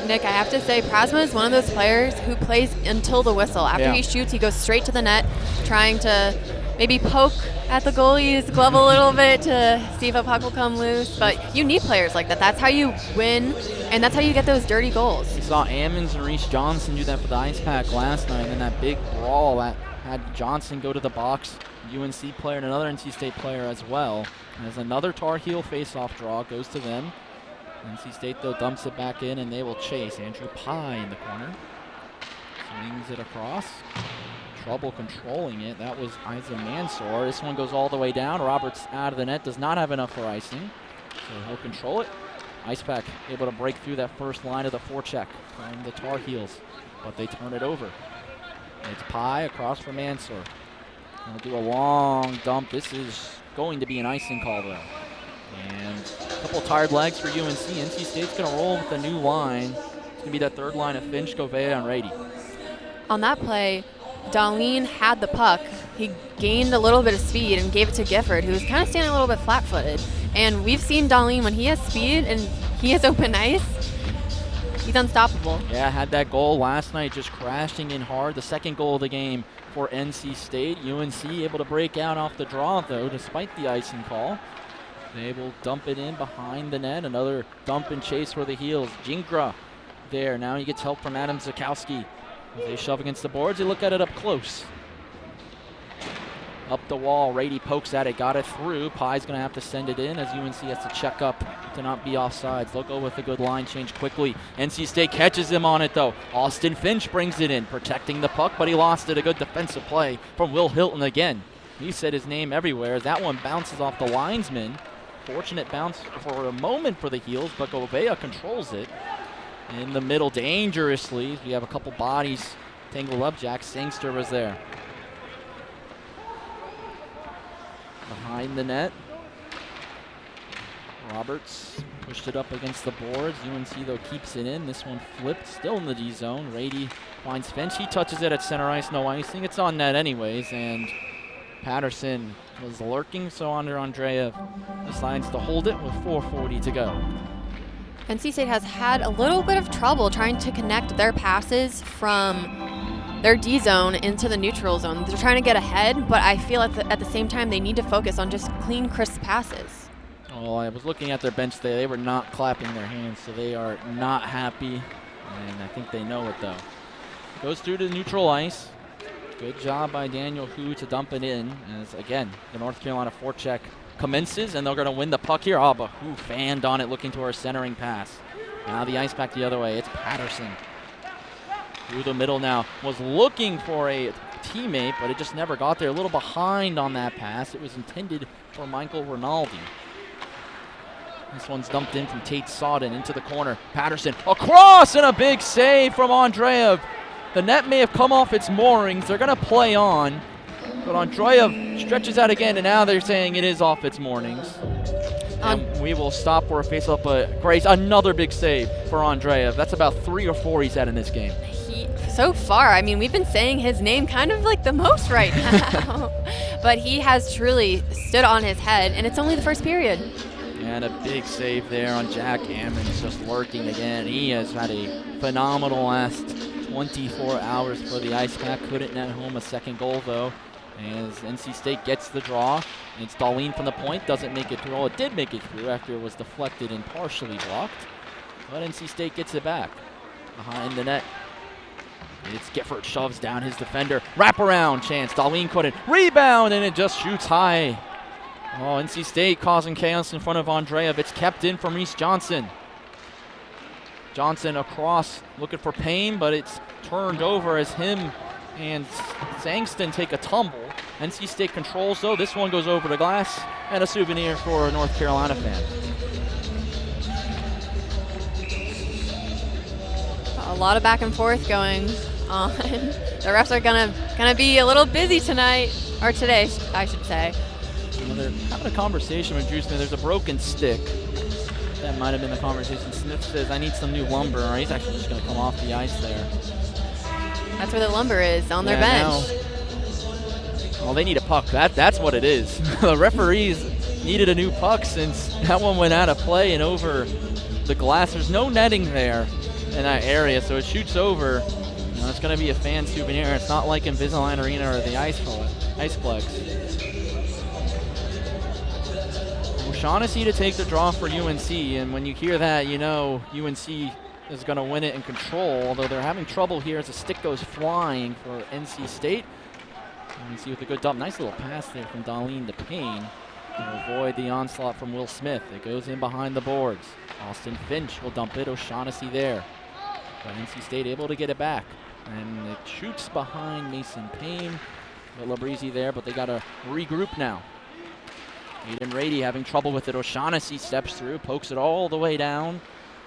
Nick, I have to say, Prasma is one of those players who plays until the whistle. After he shoots, he goes straight to the net, trying to maybe poke at the goalie's glove a little bit to see if a puck will come loose. But you need players like that. That's how you win, and that's how you get those dirty goals. We saw Ammons and Reese Johnson do that for the Ice Pack last night, and that big brawl that had Johnson go to the box. UNC player and another NC State player as well. And as another Tar Heel face-off draw goes to them. NC State, though, dumps it back in, and they will chase. Andrew Pye in the corner. Swings it across. Trouble controlling it. That was Isa Mansour. This one goes all the way down. Roberts out of the net. Does not have enough for icing. So he'll control it. Ice Pack able to break through that first line of the forecheck from the Tar Heels. But they turn it over. It's Pye across for Mansour. He'll do a long dump. This is going to be an icing call, though. And a couple tired legs for UNC. NC State's going to roll with the new line. It's going to be that third line of Finch, Govea, and Rady. On that play, Darlene had the puck. He gained a little bit of speed and gave it to Gifford, who was kind of standing a little bit flat-footed. And we've seen Darlene, when he has speed and he has open ice, he's unstoppable. Yeah, had that goal last night, just crashing in hard. The second goal of the game for NC State. UNC able to break out off the draw, though, despite the icing call. They will dump it in behind the net. Another dump and chase for the Heels. Jingra there. Now he gets help from Adam Zakowski. As they shove against the boards, they look at it up close. Up the wall, Rady pokes at it, got it through. Pye's going to have to send it in as UNC has to check up to not be offsides. They'll go with a good line change quickly. NC State catches him on it, though. Austin Finch brings it in, protecting the puck, but he lost it. A good defensive play from Will Hilton again. He said his name everywhere as that one bounces off the linesman. Fortunate bounce for a moment for the Heels, but Govea controls it. In the middle, dangerously. We have a couple bodies tangled up. Jack Sangster was there. Behind the net. Roberts pushed it up against the boards. UNC, though, keeps it in. This one flipped, still in the D zone. Rady finds Finch. He touches it at center ice, no icing. It's on net anyways, and Patterson was lurking, so Andreev decides to hold it with 4:40 to go. NC State has had a little bit of trouble trying to connect their passes from their D zone into the neutral zone. They're trying to get ahead, but I feel at the same time they need to focus on just clean, crisp passes. Well, I was looking at their bench today. They were not clapping their hands, so they are not happy, and I think they know it, though. Goes through to neutral ice. Good job by Daniel Hu to dump it in, as, again, the North Carolina forecheck commences, and they're going to win the puck here. Oh, but Hu fanned on it, looking to our centering pass. Now the ice back the other way. It's Patterson. Through the middle now. Was looking for a teammate, but it just never got there. A little behind on that pass. It was intended for Michael Rinaldi. This one's dumped in from Tate Sodden into the corner. Patterson across, and a big save from Andreev. The net may have come off its moorings. They're going to play on, but Andreev stretches out again, and now they're saying it is off its moorings. And we will stop for a face-up, but Grace, another big save for Andreev. That's about 3 or 4 he's had in this game. So far, I mean, we've been saying his name kind of like the most right now, but he has truly stood on his head, and it's only the first period. And a big save there on Jack Ammons, just lurking again. He has had a phenomenal last 24 hours for the Ice Pack. Couldn't net home a second goal, though, as NC State gets the draw. It's Darlene from the point, doesn't make it through. Well, it did make it through after it was deflected and partially blocked, but NC State gets it back behind the net. It's Gifford, shoves down his defender. Wraparound chance, Darlene couldn't. Rebound, and it just shoots high. Oh, NC State causing chaos in front of Andreev. It's kept in from Reese Johnson. Johnson across, looking for Payne, but it's turned over as him and Sangston take a tumble. NC State controls, though. This one goes over the glass, and a souvenir for a North Carolina fan. A lot of back and forth going on. The refs are gonna be a little busy tonight, or today, I should say. Well, they're having a conversation with Drew Smith. There's a broken stick. That might have been the conversation. Smith says, I need some new lumber, or he's actually just going to come off the ice there. That's where the lumber is, on their bench. Well, they need a puck. That's what it is. The referees needed a new puck since that one went out of play and over the glass. There's no netting there in that area, so it shoots over. You know, it's going to be a fan souvenir. It's not like Invisalign Arena or the Iceplex. O'Shaughnessy to take the draw for UNC, and when you hear that, you know UNC is going to win it in control, although they're having trouble here as the stick goes flying for NC State. UNC with a good dump. Nice little pass there from Darlene to Payne to avoid the onslaught from Will Smith. It goes in behind the boards. Austin Finch will dump it. O'Shaughnessy there. But NC State able to get it back. And it shoots behind Mason Payne. Labrizzi there, but they got to regroup now. Aiden Rady having trouble with it. O'Shaughnessy steps through, pokes it all the way down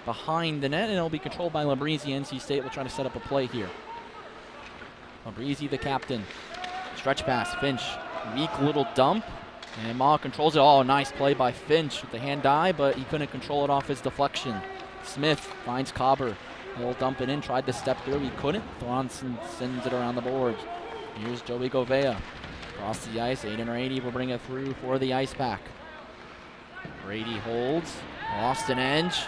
behind the net, and it'll be controlled by Labrizzi. NC State will try to set up a play here. Labrizzi, the captain. Stretch pass, Finch. Weak little dump, and Ma controls it. Oh, nice play by Finch with the hand eye, but he couldn't control it off his deflection. Smith finds Cobber. He'll dump it in, tried to step through, he couldn't. Thronson sends it around the boards. Here's Joey Govea. Across the ice, Aiden Rady will bring it through for the Ice Pack. Rady holds, lost an edge.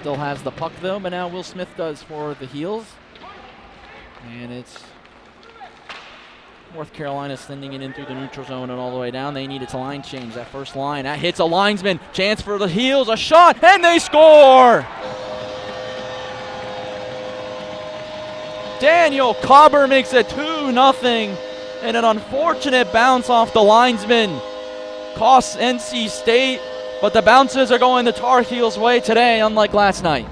Still has the puck though, but now Will Smith does for the Heels. And it's North Carolina sending it in through the neutral zone and all the way down. They need it to line change. That first line, that hits a linesman. Chance for the Heels, a shot, and they score! Daniel Cobber makes it 2-0. And an unfortunate bounce off the linesman costs NC State, but the bounces are going the Tar Heels' way today, unlike last night.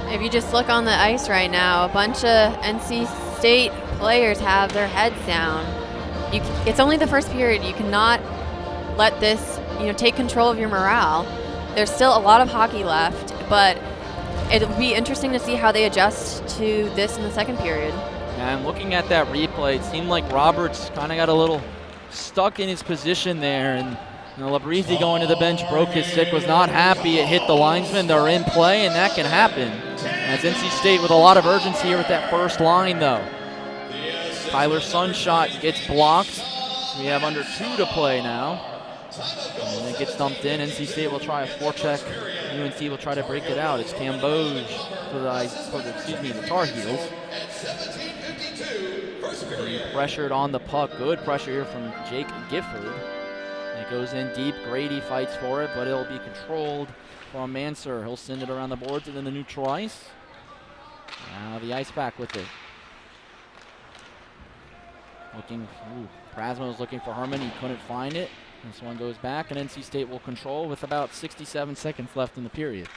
If you just look on the ice right now, a bunch of NC State players have their heads down. It's only the first period. You cannot let this, take control of your morale. There's still a lot of hockey left, but it'll be interesting to see how they adjust to this in the second period. And looking at that replay, it seemed like Roberts kind of got a little stuck in his position there, and And Labrizi going to the bench, broke his stick, was not happy. It hit the linesman. They're in play, and that can happen. As NC State with a lot of urgency here with that first line, though. Kyler's Sun shot gets blocked. So we have under 2 to play now. And it gets dumped in. NC State will try a forecheck. UNC will try to break it out. It's Cambodge for the Tar Heels. Being pressured on the puck. Good pressure here from Jake Gifford. It goes in deep. Grady fights for it, but it'll be controlled from Manser. He'll send it around the boards and then the neutral ice. Now the ice back with it. Prasma was looking for Herman. He couldn't find it. This one goes back, and NC State will control with about 67 seconds left in the period.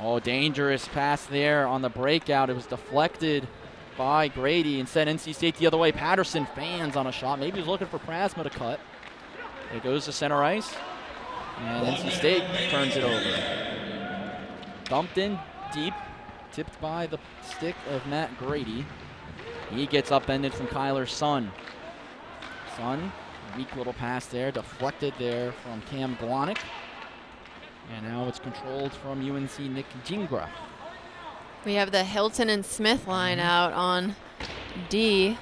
Oh, dangerous pass there on the breakout. It was deflected by Grady. Instead, NC State the other way. Patterson fans on a shot. Maybe he was looking for Prasma to cut. It goes to center ice, and NC State turns it over. Dumped in deep, tipped by the stick of Matt Grady. He gets upended from Kyler Sun. Sun, weak little pass there, deflected there from Cam Glonick. And now it's controlled from UNC Nick Gingras. We have the Hilton and Smith line out on D.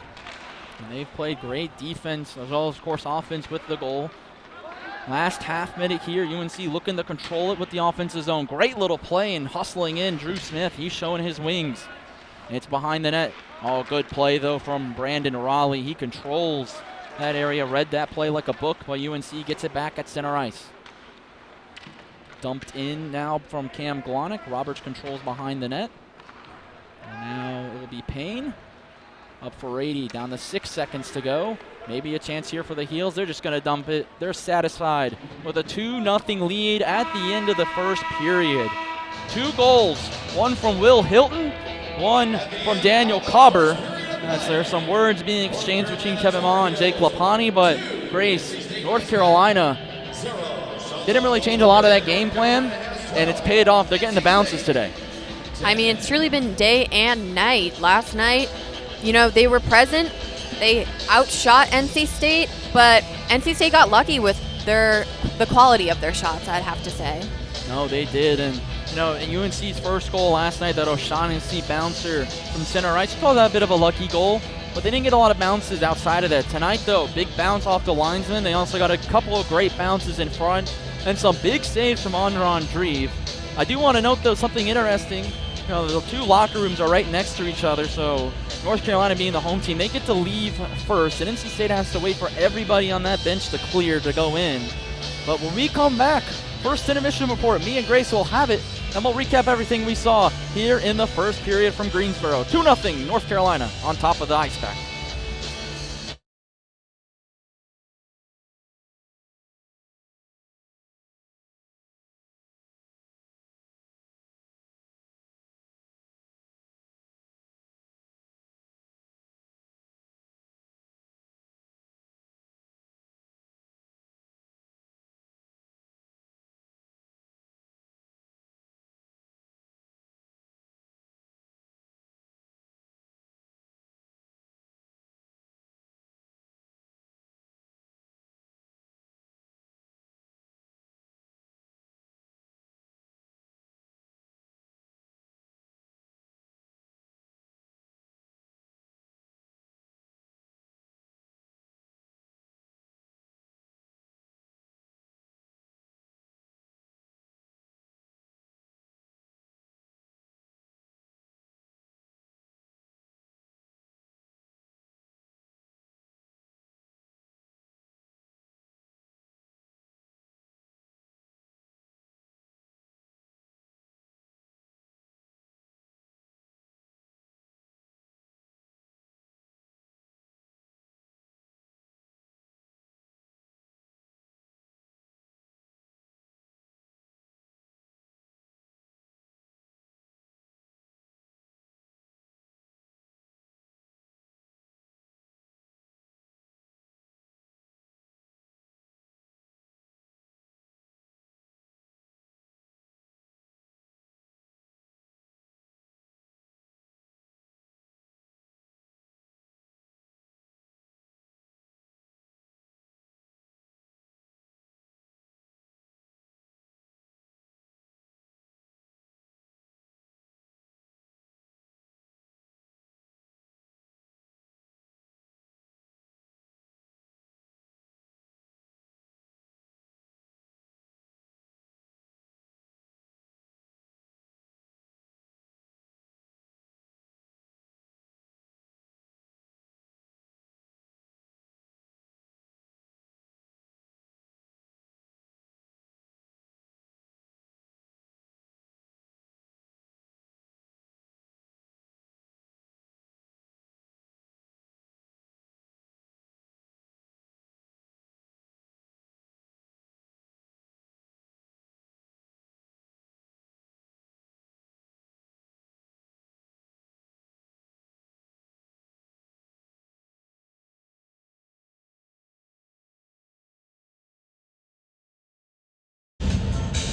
And they've played great defense as well as, of course, offense with the goal. Last half minute here, UNC looking to control it with the offensive zone. Great little play and hustling in Drew Smith. He's showing his wings. It's behind the net. Oh, good play, though, from Brandon Raleigh. He controls that area, read that play like a book, but UNC gets it back at center ice. Dumped in now from Cam Glonick. Roberts controls behind the net. And now it will be Payne. Up for 80, down to 6 seconds to go. Maybe a chance here for the Heels. They're just going to dump it. They're satisfied with a 2-0 lead at the end of the first period. 2 goals, one from Will Hilton, one from Daniel Cobber. As there's some words being exchanged between Kevin Ma and Jake Lapani, but Grace, North Carolina didn't really change a lot of that game plan, and it's paid off. They're getting the bounces today. I mean, it's really been day and night. Last night, you know, they were present. They outshot NC State, but NC State got lucky with the quality of their shots, I'd have to say. No, they did, and you know, in UNC's first goal last night, that O'Shaughnessy bouncer from center ice, you call that a bit of a lucky goal, but they didn't get a lot of bounces outside of that. Tonight, though, big bounce off the linesman. They also got a couple of great bounces in front and some big saves from Andron Dreve. I do want to note, though, something interesting. You know, the 2 locker rooms are right next to each other, so North Carolina being the home team, they get to leave first, and NC State has to wait for everybody on that bench to clear to go in. But when we come back, first intermission report, me and Grace will have it, and we'll recap everything we saw here in the first period from Greensboro. 2-0 North Carolina on top of the ice pack.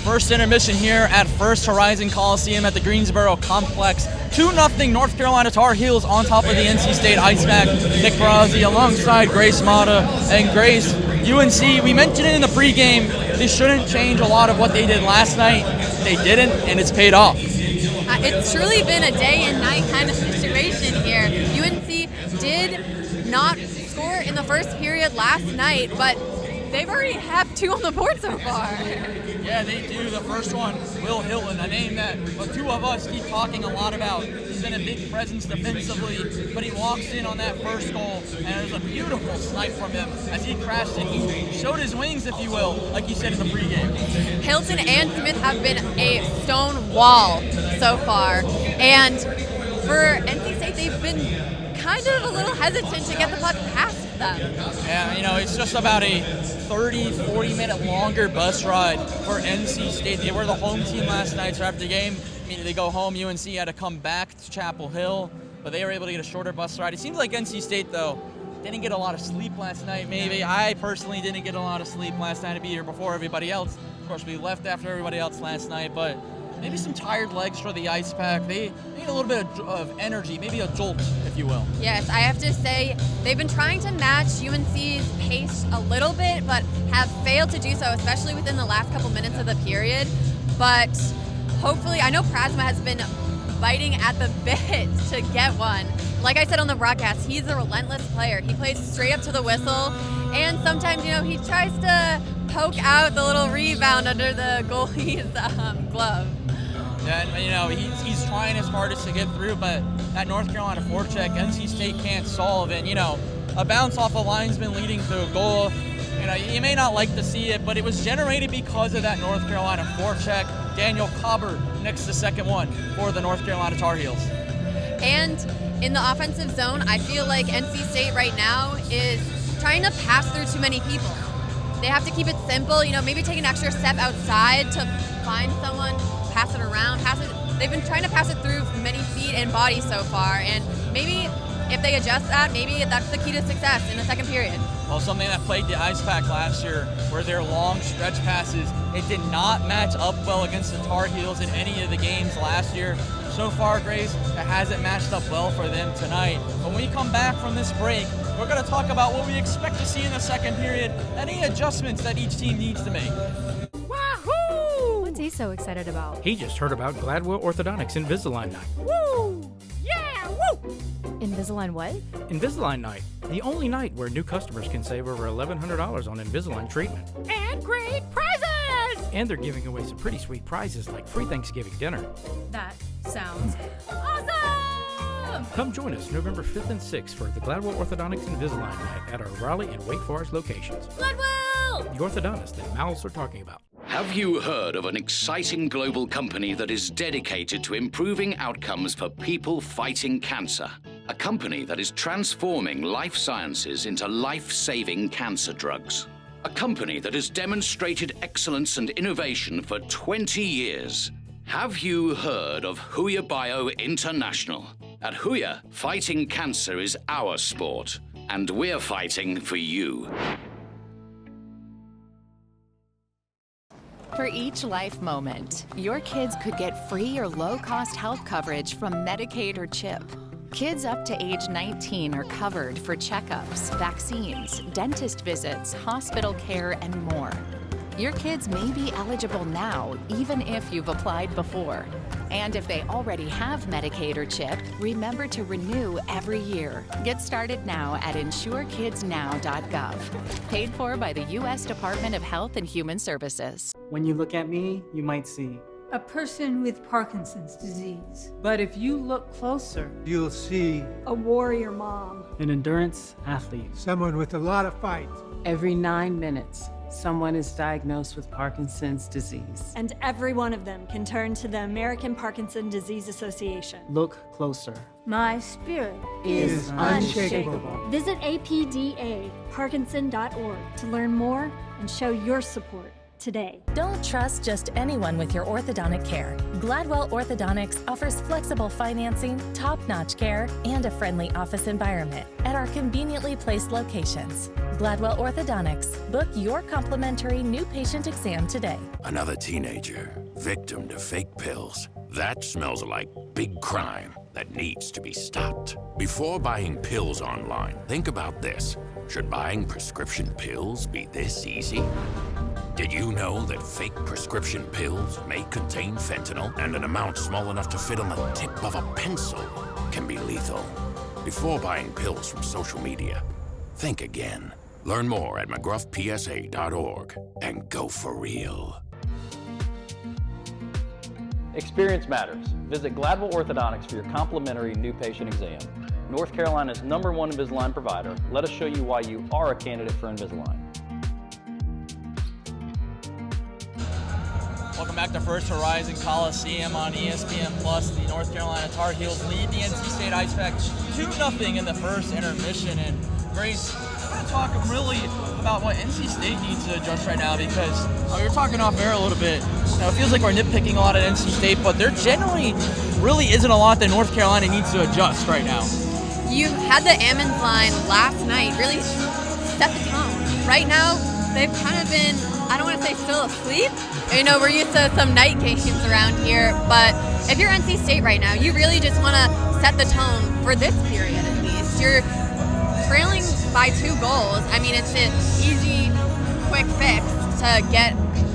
First intermission here at First Horizon Coliseum at the Greensboro Complex. 2-0 North Carolina Tar Heels on top of the NC State Ice Pack. Nick Brazzi alongside Grace Mata. And Grace, UNC, we mentioned it in the pregame, they shouldn't change a lot of what they did last night. They didn't, and it's paid off. It's truly been a day and night kind of situation here. UNC did not score in the first period last night, but they've already have 2 on the board so far. Yeah, they do. The first one, Will Hilton, a name that the two of us keep talking a lot about. He's been a big presence defensively, but he walks in on that first goal, and it was a beautiful snipe from him as he crashed it. He showed his wings, if you will, like you said in the pregame. Hilton and Smith have been a stone wall so far, and for NC State, they've been kind of a little hesitant to get the puck past them. Yeah, you know, it's just about a 40-minute longer bus ride for NC State. They were the home team last night, so after the game, they go home. UNC had to come back to Chapel Hill, but they were able to get a shorter bus ride. It seems like NC State, though, didn't get a lot of sleep last night, maybe. I personally didn't get a lot of sleep last night to be here before everybody else. Of course, we left after everybody else last night, but maybe some tired legs for the Ice Pack. They need a little bit of energy, maybe a jolt, if you will. Yes, I have to say they've been trying to match UNC's pace a little bit, but have failed to do so, especially within the last couple minutes of the period. But hopefully, I know Prasma has been biting at the bit to get one. Like I said on the broadcast, he's a relentless player. He plays straight up to the whistle, and sometimes, he tries to poke out the little rebound under the goalie's glove. Yeah, and, he's trying his hardest to get through, but that North Carolina forecheck, NC State can't solve it. A bounce off a linesman leading to a goal. You may not like to see it, but it was generated because of that North Carolina forecheck. Daniel Cobber next to second one for the North Carolina Tar Heels. And in the offensive zone, I feel like NC State right now is trying to pass through too many people. They have to keep it simple, maybe take an extra step outside to find someone, pass it around, They've been trying to pass it through many feet and bodies so far, and maybe if they adjust that, maybe that's the key to success in the second period. Well, something that plagued the Ice Pack last year were their long stretch passes. It did not match up well against the Tar Heels in any of the games last year. So far, Grace, it hasn't matched up well for them tonight. When we come back from this break, we're going to talk about what we expect to see in the second period, any adjustments that each team needs to make. Wahoo! What's he so excited about? He just heard about Gladwell Orthodontics Invisalign Night. Woo! Yeah! Woo! Invisalign what? Invisalign Night, the only night where new customers can save over $1,100 on Invisalign treatment. And great prizes! And they're giving away some pretty sweet prizes like free Thanksgiving dinner. That sounds awesome! Come join us November 5th and 6th for the Gladwell Orthodontics Invisalign Night at our Raleigh and Wake Forest locations. Gladwell! The orthodontist that mouths are talking about. Have you heard of an exciting global company that is dedicated to improving outcomes for people fighting cancer? A company that is transforming life sciences into life-saving cancer drugs. A company that has demonstrated excellence and innovation for 20 years. Have you heard of Huya Bio International? At Huya, fighting cancer is our sport, and we're fighting for you. For each life moment, your kids could get free or low-cost health coverage from Medicaid or CHIP. Kids up to age 19 are covered for checkups, vaccines, dentist visits, hospital care, and more. Your kids may be eligible now, even if you've applied before. And if they already have Medicaid or CHIP, remember to renew every year. Get started now at insurekidsnow.gov. Paid for by the U.S. Department of Health and Human Services. When you look at me, you might see a person with Parkinson's disease. But if you look closer, you'll see a warrior mom, an endurance athlete, someone with a lot of fight. Every 9 minutes, someone is diagnosed with Parkinson's disease. And every one of them can turn to the American Parkinson's Disease Association. Look closer. My spirit is unshakable. Visit apdaparkinson.org to learn more and show your support. today. Don't trust just anyone with your orthodontic care. Gladwell Orthodontics offers flexible financing, top-notch care, and a friendly office environment at our conveniently placed locations. Gladwell Orthodontics. Book your complimentary new patient exam today. Another teenager, victim to fake pills. That smells like big crime that needs to be stopped. Before buying pills online, think about this. Should buying prescription pills be this easy? Did you know that fake prescription pills may contain fentanyl, and an amount small enough to fit on the tip of a pencil can be lethal? Before buying pills from social media, think again. Learn more at mcgruffpsa.org and go for real. Experience matters. Visit Gladwell Orthodontics for your complimentary new patient exam. North Carolina's #1 Invisalign provider. Let us show you why you are a candidate for Invisalign. Welcome back to First Horizon Coliseum on ESPN+. The North Carolina Tar Heels lead the NC State Icepack 2-0 in the first intermission. And Grace, I want to talk really about what NC State needs to adjust right now, because we were talking off air a little bit. It feels like we're nitpicking a lot at NC State, but there generally really isn't a lot that North Carolina needs to adjust right now. You had the Ammons line last night really set the tone. Right now, they've kind of been, I don't want to say still asleep. You know, we're used to some night games around here, but if you're NC State right now, you really just want to set the tone for this period at least. You're trailing by 2 goals. I mean, it's an easy, quick fix to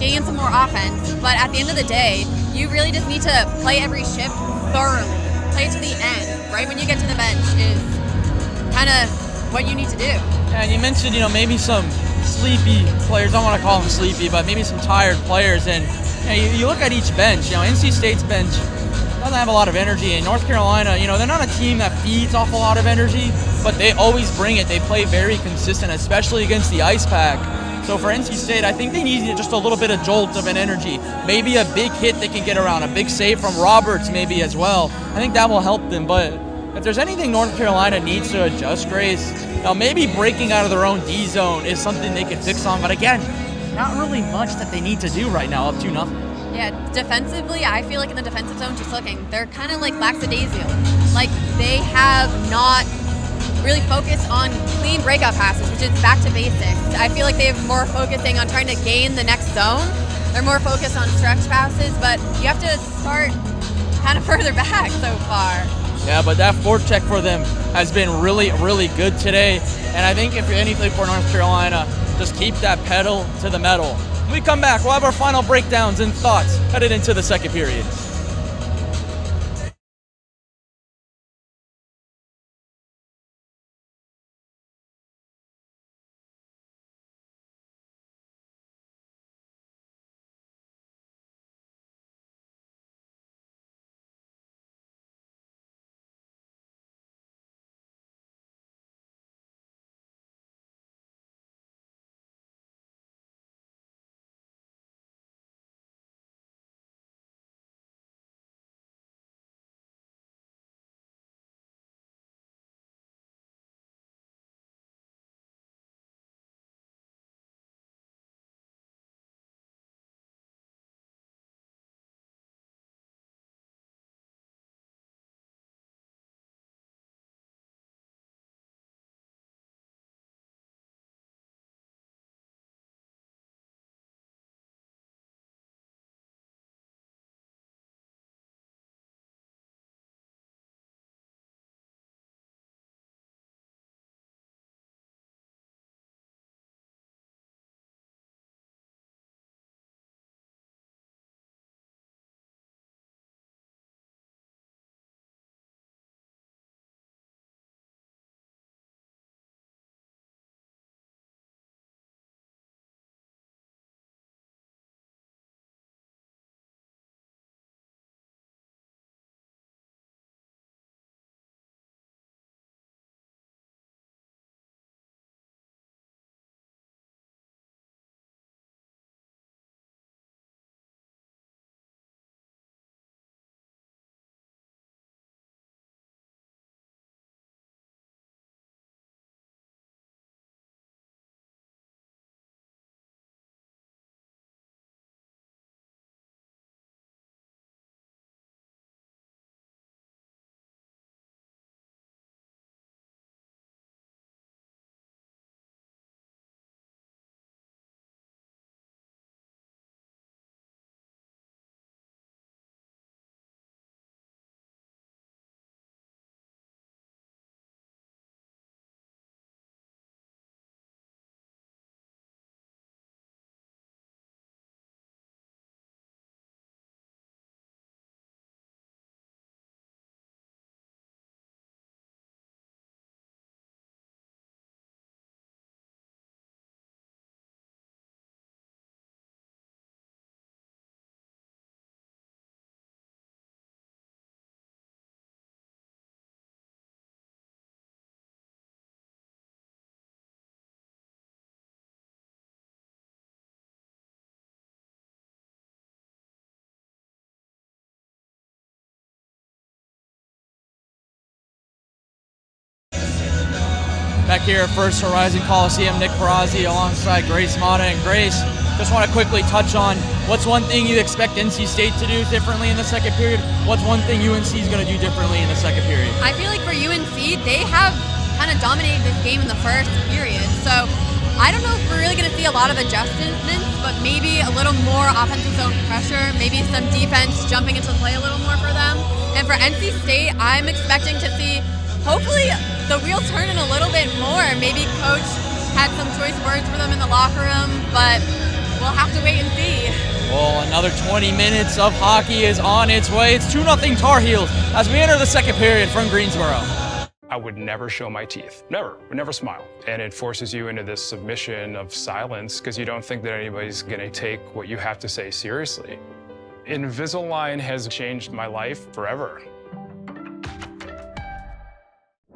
gain some more offense, but at the end of the day, you really just need to play every shift thoroughly. Play it to the end. Right when you get to the bench is kind of what you need to do. Yeah, and you mentioned, maybe some sleepy players. I don't want to call them sleepy, but maybe some tired players. And you look at each bench. NC State's bench doesn't have a lot of energy. And North Carolina, they're not a team that feeds off a lot of energy, but they always bring it. They play very consistent, especially against the Ice Pack. So for NC State, I think they need just a little bit of jolt of an energy. Maybe a big hit they can get around, a big save from Roberts maybe as well. I think that will help them. But if there's anything North Carolina needs to adjust, Grace, maybe breaking out of their own D zone is something they can fix on. But again, not really much that they need to do right now, up 2-0. Yeah, defensively, I feel like in the defensive zone, just looking, they're kind of like lackadaisical. Like, they have not really focused on clean breakout passes, which is back to basics. I feel like they're more focusing on trying to gain the next zone. They're more focused on stretch passes, but you have to start kind of further back so far. Yeah, but that forecheck for them has been really, really good today. And I think if you're anything for North Carolina, just keep that pedal to the metal. When we come back, we'll have our final breakdowns and thoughts headed into the second period. Back here at First Horizon Coliseum, Nick Perazzi alongside Grace Mata. And Grace, just want to quickly touch on what's one thing you expect NC State to do differently in the second period? What's one thing UNC is going to do differently in the second period? I feel like for UNC, they have kind of dominated this game in the first period. So I don't know if we're really going to see a lot of adjustments, but maybe a little more offensive zone pressure, maybe some defense jumping into play a little more for them. And for NC State, I'm expecting to see hopefully the wheels turning a little bit more. Maybe coach had some choice words for them in the locker room, but we'll have to wait and see. Well, another 20 minutes of hockey is on its way. It's 2-0 Tar Heels as we enter the second period from Greensboro. I would never show my teeth. Never. Would never smile. And it forces you into this submission of silence because you don't think that anybody's going to take what you have to say seriously. Invisalign has changed my life forever.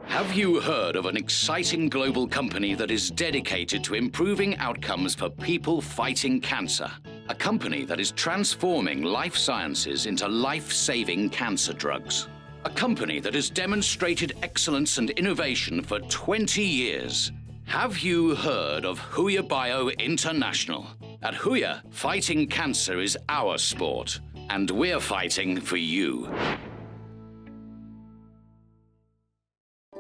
Have you heard of an exciting global company that is dedicated to improving outcomes for people fighting cancer? A company that is transforming life sciences into life-saving cancer drugs. A company that has demonstrated excellence and innovation for 20 years. Have you heard of Huya Bio International? At Huya, fighting cancer is our sport, and we're fighting for you.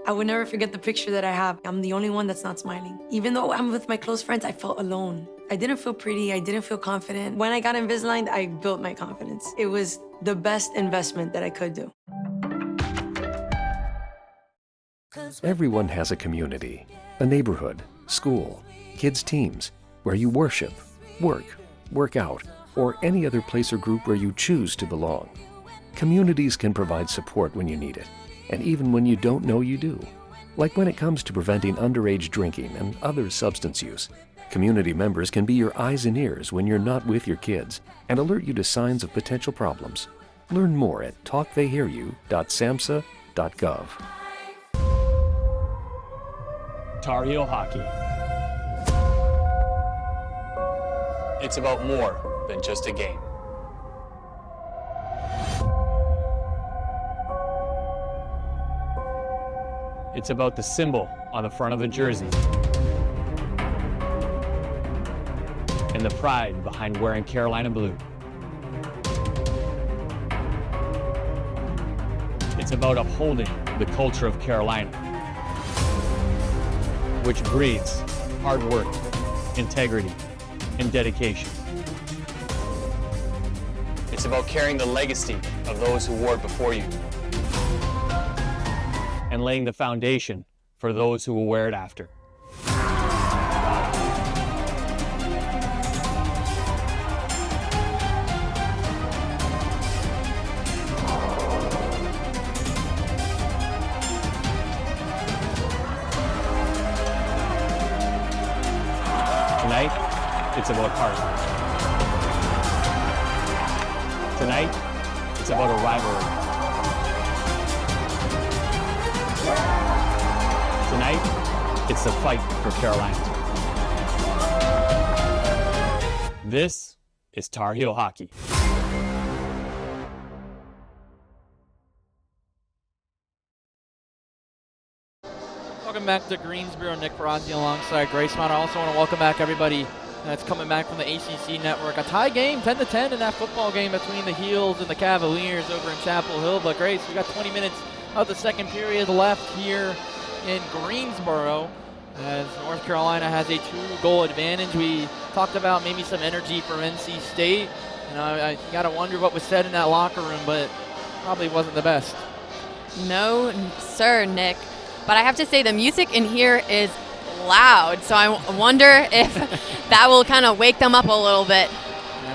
I would never forget the picture that I have. I'm the only one that's not smiling. Even though I'm with my close friends, I felt alone. I didn't feel pretty, I didn't feel confident. When I got Invisalign, I built my confidence. It was the best investment that I could do. Everyone has a community, a neighborhood, school, kids' teams, where you worship, work out, or any other place or group where you choose to belong. Communities can provide support when you need it, and even when you don't know you do. Like when it comes to preventing underage drinking and other substance use, community members can be your eyes and ears when you're not with your kids and alert you to signs of potential problems. Learn more at talktheyhearyou.samhsa.gov. Tar Heel hockey. It's about more than just a game. It's about the symbol on the front of the jersey and the pride behind wearing Carolina blue. It's about upholding the culture of Carolina, which breeds hard work, integrity, and dedication. It's about carrying the legacy of those who wore it before you. And laying the foundation for those who will wear it after. Tonight, it's about heart. Tonight, it's about a rivalry. Tonight, it's the fight for Carolina. This is Tar Heel hockey. Welcome back to Greensboro. Nick Perazzi alongside Grace Mata. I also want to welcome back everybody that's coming back from the ACC network. A tie game, 10-10 in that football game between the Heels and the Cavaliers over in Chapel Hill. But Grace, we got 20 minutes of the second period left here in Greensboro as North Carolina has a 2-goal advantage. We talked about maybe some energy for NC State. I got to wonder what was said in that locker room, but probably wasn't the best. No, sir, Nick. But I have to say the music in here is loud, so I wonder if that will kind of wake them up a little bit.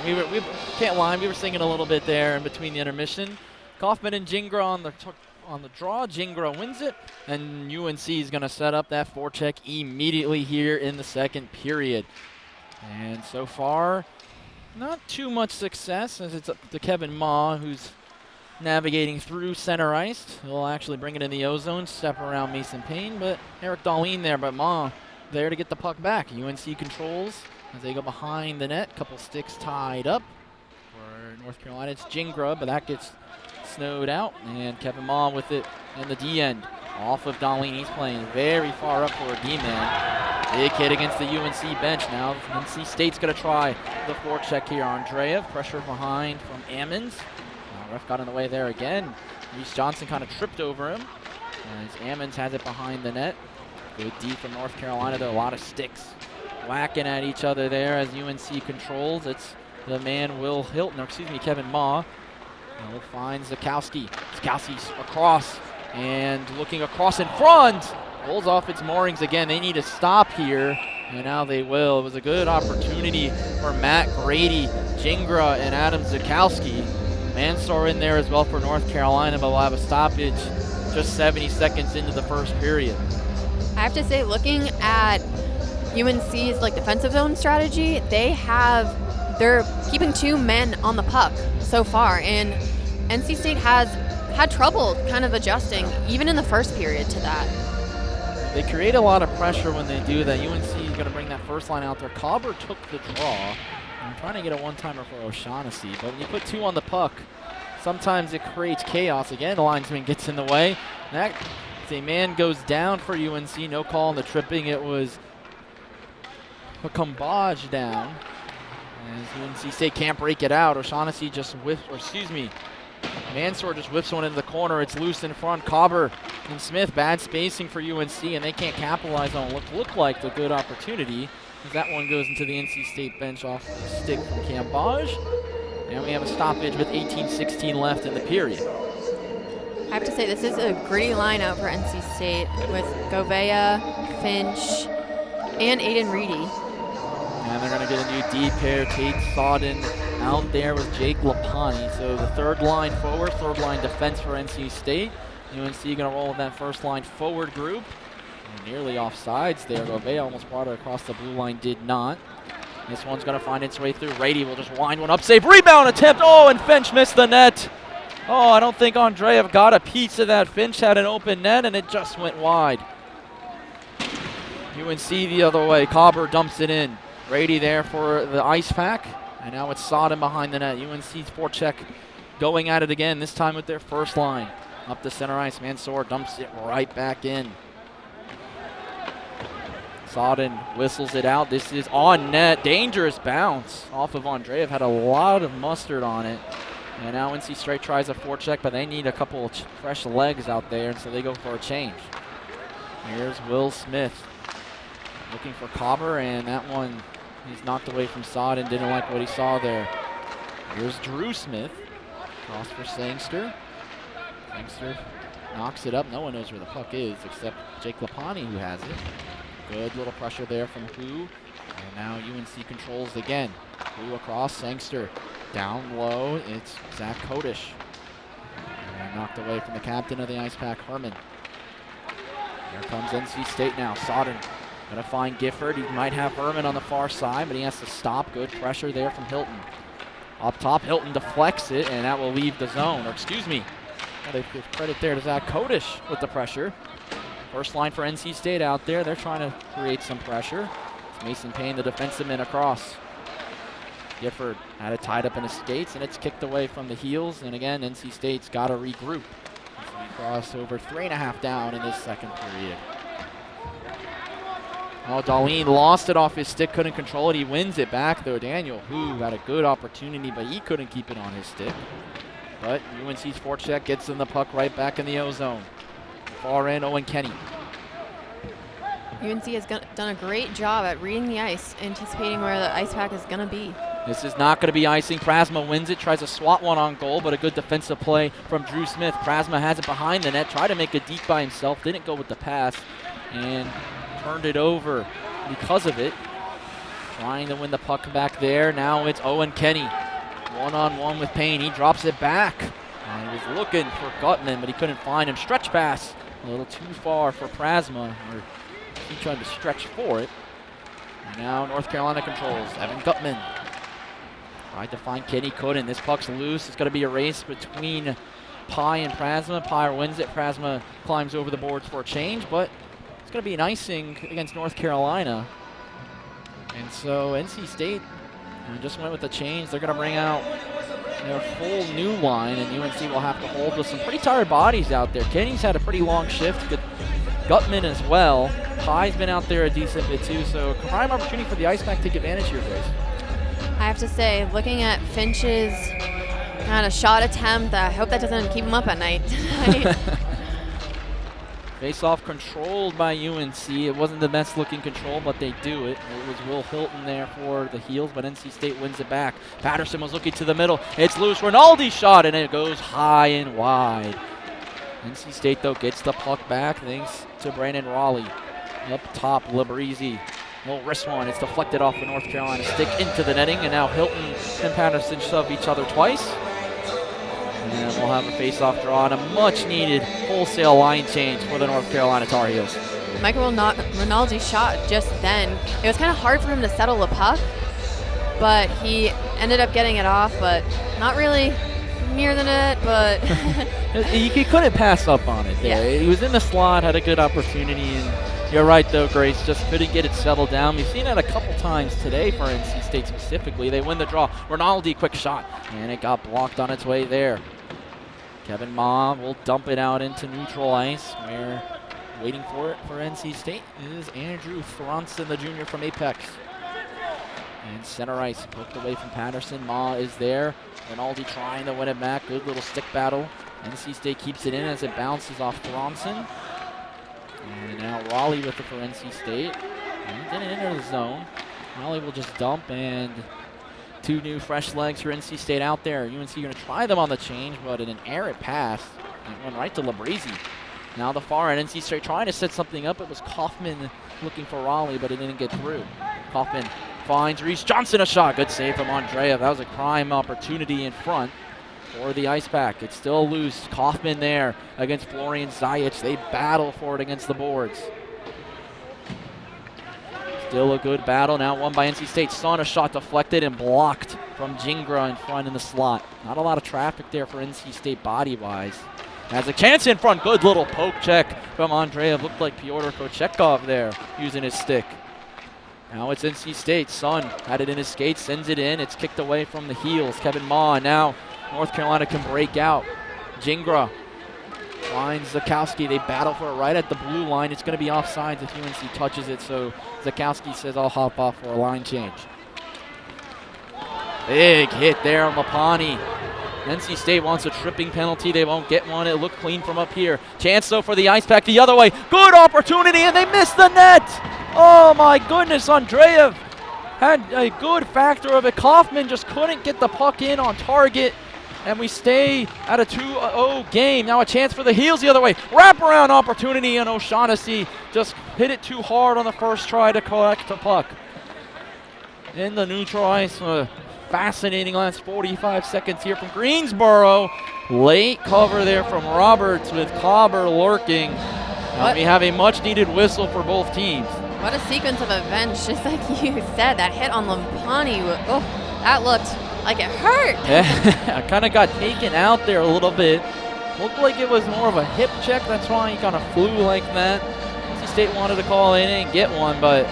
Yeah, we can't lie, we were singing a little bit there in between the intermission. Kaufman and Gingras on the draw. Gingras wins it, and UNC is going to set up that forecheck immediately here in the second period. And so far, not too much success as it's up to Kevin Ma, who's navigating through center ice. He'll actually bring it in the O-zone, step around Mason Payne, but Eric Darlene there, but Ma there to get the puck back. UNC controls as they go behind the net. Couple sticks tied up for North Carolina. It's Gingras, but that gets snowed out, and Kevin Ma with it in the D end. Off of Darlene, he's playing very far up for a D-man. Big hit against the UNC bench now. NC State's going to try the forecheck here. Andreev, pressure behind from Ammons. Ref got in the way there again. Reese Johnson kind of tripped over him. As Ammons has it behind the net. Good D from North Carolina. There are a lot of sticks whacking at each other there as UNC controls. It's the man Kevin Ma. Will finds Zakowski. Zakowski's across and looking across in front. Rolls off its moorings again. They need to stop here, and now they will. It was a good opportunity for Matt Grady, Jingra, and Adam Zakowski. Mansour in there as well for North Carolina, but we'll have a stoppage just 70 seconds into the first period. I have to say, looking at UNC's defensive zone strategy, they're keeping 2 men on the puck so far, and NC State has had trouble kind of adjusting, even in the first period, to that. They create a lot of pressure when they do that. UNC is going to bring that first line out there. Cobber took the draw. I'm trying to get a one-timer for O'Shaughnessy, but when you put 2 on the puck, sometimes it creates chaos. Again, the linesman gets in the way. That a man goes down for UNC. No call on the tripping. It was a Combage down. As UNC State can't break it out. O'Shaughnessy just Mansour just whips one into the corner. It's loose in front. Cobber and Smith, bad spacing for UNC, and they can't capitalize on what looked like the good opportunity. That one goes into the NC State bench off the stick from Cambage. And we have a stoppage with 18:16 left in the period. I have to say, this is a gritty lineup for NC State with Govea, Finch, and Aiden Reedy. And they're going to get a new D pair. Tate Sodden out there with Jake Lapani. So the third line forward, third line defense for NC State. UNC going to roll with that first line forward group. Nearly off sides there. Govea almost brought it across the blue line, did not. This one's going to find its way through. Rady will just wind one up. Save, rebound attempt. Oh, and Finch missed the net. Oh, I don't think Andreev got a piece of that. Finch had an open net, and it just went wide. UNC the other way. Cobber dumps it in. Rady there for the ice pack. And now it's Sodden behind the net. UNC's forecheck going at it again, this time with their first line. Up the center ice. Mansour dumps it right back in. Sodden whistles it out. This is on net. Dangerous bounce off of Andreev. Had a lot of mustard on it. And now NC State tries a forecheck, but they need a couple of fresh legs out there, and so they go for a change. Here's Will Smith looking for Cobber, and that one he's knocked away from Sodden. Didn't like what he saw there. Here's Drew Smith. Cross for Sangster. Sangster knocks it up. No one knows where the puck is except Jake Lapani, who has it. Good little pressure there from Hu. And now UNC controls again. Hu across, Sangster down low. It's Zach Kodish. And knocked away from the captain of the Ice Pack, Herman. Here comes NC State now. Sodden gonna find Gifford. He might have Herman on the far side, but he has to stop. Good pressure there from Hilton. Up top, Hilton deflects it, and that will leave the zone. Or excuse me, they give credit there to Zach Kodish with the pressure. First line for NC State out there. They're trying to create some pressure. It's Mason Payne, the defensive man, across. Gifford had it tied up in his skates, and it's kicked away from the heels. And again, NC State's got to regroup. As we cross over 3.5 down in this second period. Oh, Darlene lost it off his stick, couldn't control it. He wins it back, though. Daniel Hu had a good opportunity, but he couldn't keep it on his stick. But UNC's forecheck gets in the puck right back in the O-zone. Far end, Owen Kenny. UNC has done a great job at reading the ice, anticipating where the ice pack is going to be. This is not going to be icing. Prasma wins it, tries to swat one on goal, but a good defensive play from Drew Smith. Prasma has it behind the net, tried to make it deep by himself, didn't go with the pass, and turned it over because of it. Trying to win the puck back there. Now it's Owen Kenny. One-on-one with Payne. He drops it back. And he was looking for Gutman, but he couldn't find him. Stretch pass. A little too far for Prasma. Or he tried to stretch for it. And now North Carolina controls. Evan Gutman tried to find Kenny, couldn't. This puck's loose. It's going to be a race between Pye and Prasma. Pye wins it. Prasma climbs over the boards for a change, but it's going to be an icing against North Carolina. And so NC State just went with the change. They're going to bring out their full new line, and UNC will have to hold with some pretty tired bodies out there. Kenny's had a pretty long shift. Gutman as well. Pye's been out there a decent bit too, so prime opportunity for the Ice Pack to take advantage here, Grace. I have to say, looking at Finch's kind of shot attempt, I hope that doesn't keep him up at night. Face-off controlled by UNC. It wasn't the best looking control, but they do it. It was Will Hilton there for the Heels, but NC State wins it back. Patterson was looking to the middle. It's loose. Rinaldi's shot, and it goes high and wide. NC State, though, gets the puck back thanks to Brandon Raleigh. Up top, Labrizzi. Little wrist one. It's deflected off the North Carolina stick into the netting, and now Hilton and Patterson shove each other twice. And we'll have a face-off draw and a much-needed wholesale line change for the North Carolina Tar Heels. Michael Rinaldi's shot just then, it was kind of hard for him to settle the puck, but he ended up getting it off, but not really near the net, but... he couldn't pass up on it there. Yeah. He was in the slot, had a good opportunity, and you're right, though, Grace, just couldn't get it settled down. We've seen it a couple times today for NC State specifically. They win the draw. Rinaldi, quick shot, and it got blocked on its way there. Kevin Ma will dump it out into neutral ice, where waiting for it for NC State is Andrew Thronson, the junior from Apex. And center ice, poked away from Patterson. Ma is there. Rinaldi trying to win it back. Good little stick battle. NC State keeps it in as it bounces off Thronson. And now Raleigh with it for NC State. And he didn't enter the zone. Raleigh will just dump, and two new fresh legs for NC State out there. UNC going to try them on the change, but in an errant pass, it went right to Labrizzi. Now the far end, NC State trying to set something up. It was Kaufman looking for Raleigh, but it didn't get through. Kaufman finds Reese Johnson a shot. Good save from Andreev. That was a prime opportunity in front for the Ice Pack. It's still loose. Kaufman there against Florian Zajic. They battle for it against the boards. Still a good battle. Now won by NC State. Son, a shot deflected and blocked from Jingra in front in the slot. Not a lot of traffic there for NC State body-wise. Has a chance in front. Good little poke check from Andreev. Looked like Pyotr Kochetkov there using his stick. Now it's NC State. Son had it in his skates, sends it in. It's kicked away from the Heels. Kevin Ma. Now North Carolina can break out. Jingra finds Zakowski. They battle for it right at the blue line. It's going to be offsides if UNC touches it, so Zakowski says, I'll hop off for a line change. Big hit there on Lapani. NC State wants a tripping penalty. They won't get one. It looked clean from up here. Chance, though, for the Ice Pack the other way. Good opportunity, and they missed the net. Oh, my goodness. Andreev had a good factor of it. Kaufman just couldn't get the puck in on target. And we stay at a 2-0 game. Now a chance for the Heels the other way. Wraparound opportunity, and O'Shaughnessy just hit it too hard on the first try to collect the puck. In the neutral ice, fascinating last 45 seconds here from Greensboro. Late cover there from Roberts with Clobber lurking. We have a much-needed whistle for both teams. What a sequence of events, just like you said. That hit on Lampani, oh, that looked like it hurt. Yeah, I kind of got taken out there a little bit. Looked like it was more of a hip check. That's why he kind of flew like that. NC State wanted to call in and get one, but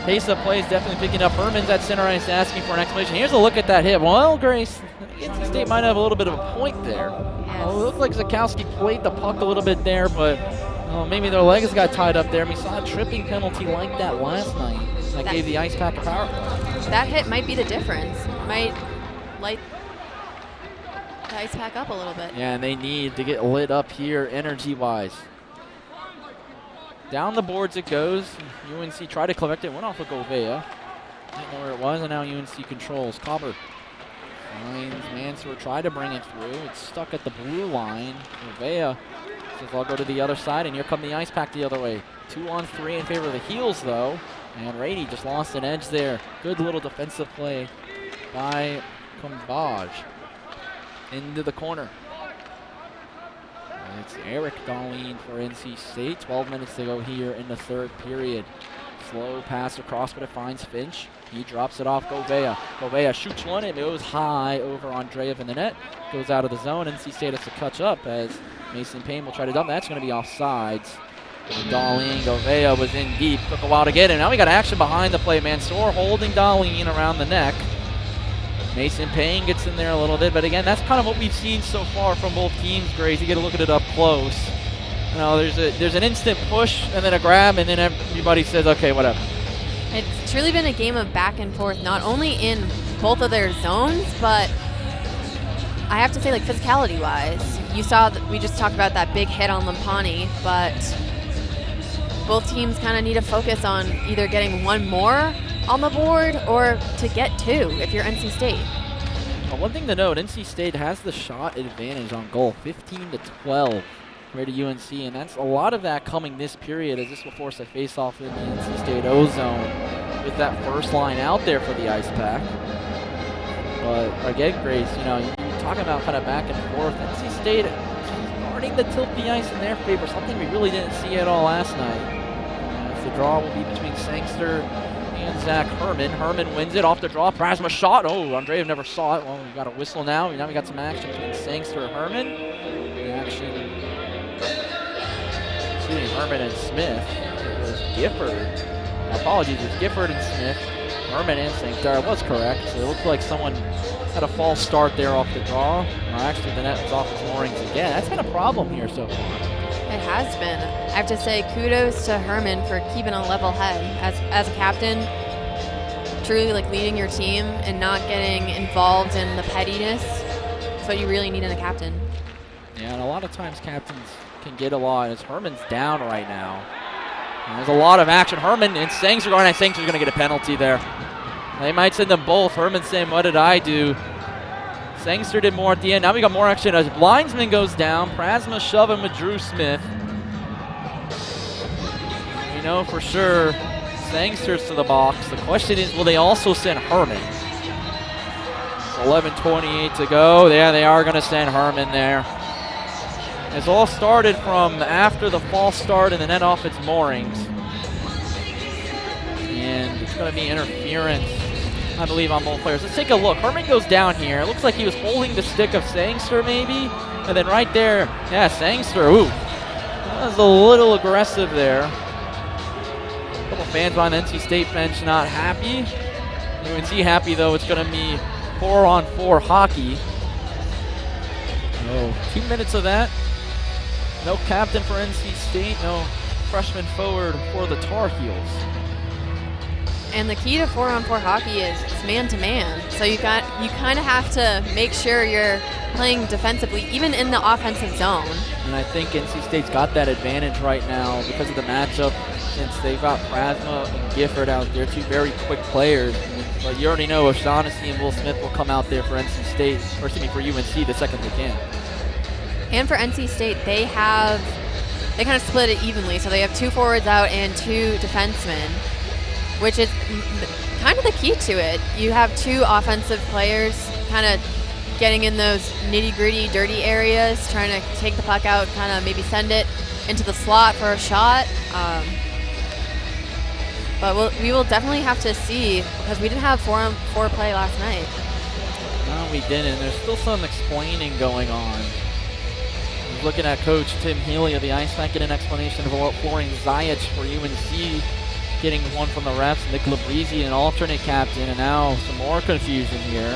pace of play is definitely picking up. Herman's at center ice asking for an explanation. Here's a look at that hit. Well, Grace, NC State might have a little bit of a point there. It looked like Zakowski played the puck a little bit there, but maybe their legs got tied up there. And we saw a tripping penalty like that last night. That gave the Ice Pack a power play. That hit might be the difference. Might light the Ice Pack up a little bit. Yeah, and they need to get lit up here energy-wise. Down the boards it goes. UNC tried to collect it. Went off of Gouveia. Didn't know where it was, and now UNC controls. Cobber finds Mansour. Tried to bring it through. It's stuck at the blue line. Gouveia says, I'll go to the other side, and here come the Ice Pack the other way. 2-on-3 in favor of the Heels, though. And Rady just lost an edge there. Good little defensive play by Kumbaj. Into the corner. And it's Eric Darlene for NC State. 12 minutes to go here in the third period. Slow pass across, but it finds Finch. He drops it off Gouveia. Gouveia shoots one. It goes high over Andreev in the net. Goes out of the zone. NC State has to catch up as Mason Payne will try to dump. That's going to be offsides. Darlene, Gouveia was in deep. Took a while to get him. Now we got action behind the play. Mansour holding Darlene around the neck. Mason Payne gets in there a little bit, but again, that's kind of what we've seen so far from both teams, Grace. You get to look at it up close. You know, there's an instant push and then a grab, and then everybody says, okay, whatever. It's truly been a game of back and forth, not only in both of their zones, but I have to say, like, physicality-wise. You saw that we just talked about that big hit on Lampani, but both teams kind of need to focus on either getting one more on the board or to get two if you're NC State. Well, one thing to note, NC State has the shot advantage on goal, 15-12 compared to UNC, and that's a lot of that coming this period, as this will force a face-off in the NC State O-zone with that first line out there for the Ice Pack. But again, Grace, you know, you're talking about kind of back and forth. NC State starting to tilt the ice in their favor, something we really didn't see at all last night. The draw will be between Sangster and Zach Herman. Herman wins it off the draw. Prasma shot. Oh, Andreev never saw it. Well, we got a whistle now. Now we got some action between Sangster and Herman. Action between Herman and Smith. It was Gifford. Apologies, it was Gifford and Smith. Herman and Sangster. I was correct. So it looked like someone had a false start there off the draw. Actually, the net was off its moorings again. That's been a problem here so far. It has been. I have to say kudos to Herman for keeping a level head as a captain, truly like leading your team and not getting involved in the pettiness. That's what you really need in a captain. Yeah, and a lot of times captains can get a lot. As Herman's down right now. And there's a lot of action. Herman and Sangster going, and Sangster's going to get a penalty there. They might send them both. Herman saying, what did I do? Sangster did more at the end. Now we got more action as Blindsman goes down. Prasma shoving with Drew Smith. We know for sure Sangster's to the box. The question is, will they also send Herman? 11:28 to go. Yeah, they are going to send Herman there. It's all started from after the false start and the net off its moorings. And it's going to be interference, I believe, on both players. Let's take a look. Herman goes down here. It looks like he was holding the stick of Sangster maybe. And then right there, yeah, Sangster, ooh. That was a little aggressive there. A couple fans on the NC State bench not happy. UNC happy though. It's going to be 4-on-4 hockey. Oh, 2 minutes of that. No captain for NC State. No freshman forward for the Tar Heels. And the key to 4-on-4 hockey is it's man-to-man. So you kind of have to make sure you're playing defensively, even in the offensive zone. And I think NC State's got that advantage right now because of the matchup, since they've got Prasma and Gifford out there, two very quick players. But you already know O'Shaughnessy and Will Smith will come out there for NC State, or excuse me, for UNC the second they can. And for NC State, they kind of split it evenly. So they have 2 forwards out and 2 defensemen, which is kind of the key to it. You have 2 offensive players kind of getting in those nitty-gritty, dirty areas, trying to take the puck out, kind of maybe send it into the slot for a shot. But we will definitely have to see, because we didn't have 4-on-4 play last night. No, we didn't. There's still some explaining going on. Looking at Coach Tim Healy of the Ice Pack, get an explanation of Florian Zajic for UNC, getting one from the refs. Nick Labrizi, an alternate captain, and now some more confusion here.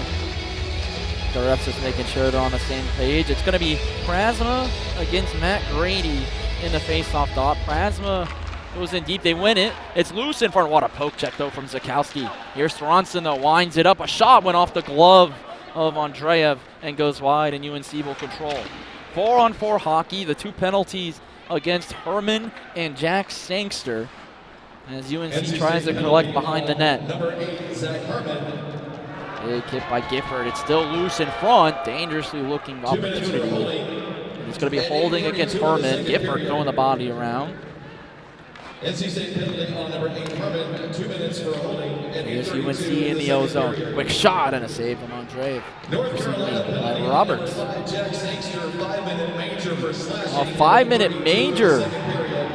The refs just making sure they're on the same page. It's going to be Prasma against Matt Grady in the face-off dot. Prasma goes in deep. They win it. It's loose in front. What a poke check, though, from Zakowski. Here's Thronson, though, winds it up. A shot went off the glove of Andreev and goes wide, and UNC will control. 4-on-4 hockey, the 2 penalties against Herman and Jack Sangster as UNC tries to collect behind the net. Big hit by Gifford. It's still loose in front. Dangerously looking opportunity. It's going to be holding against Herman. Gifford throwing the body around. NC State penalty on number 8, Herman, 2 minutes for holding. Here's UNC in the O-zone. Quick shot and a save from Andreev. Roberts. A 5-minute major.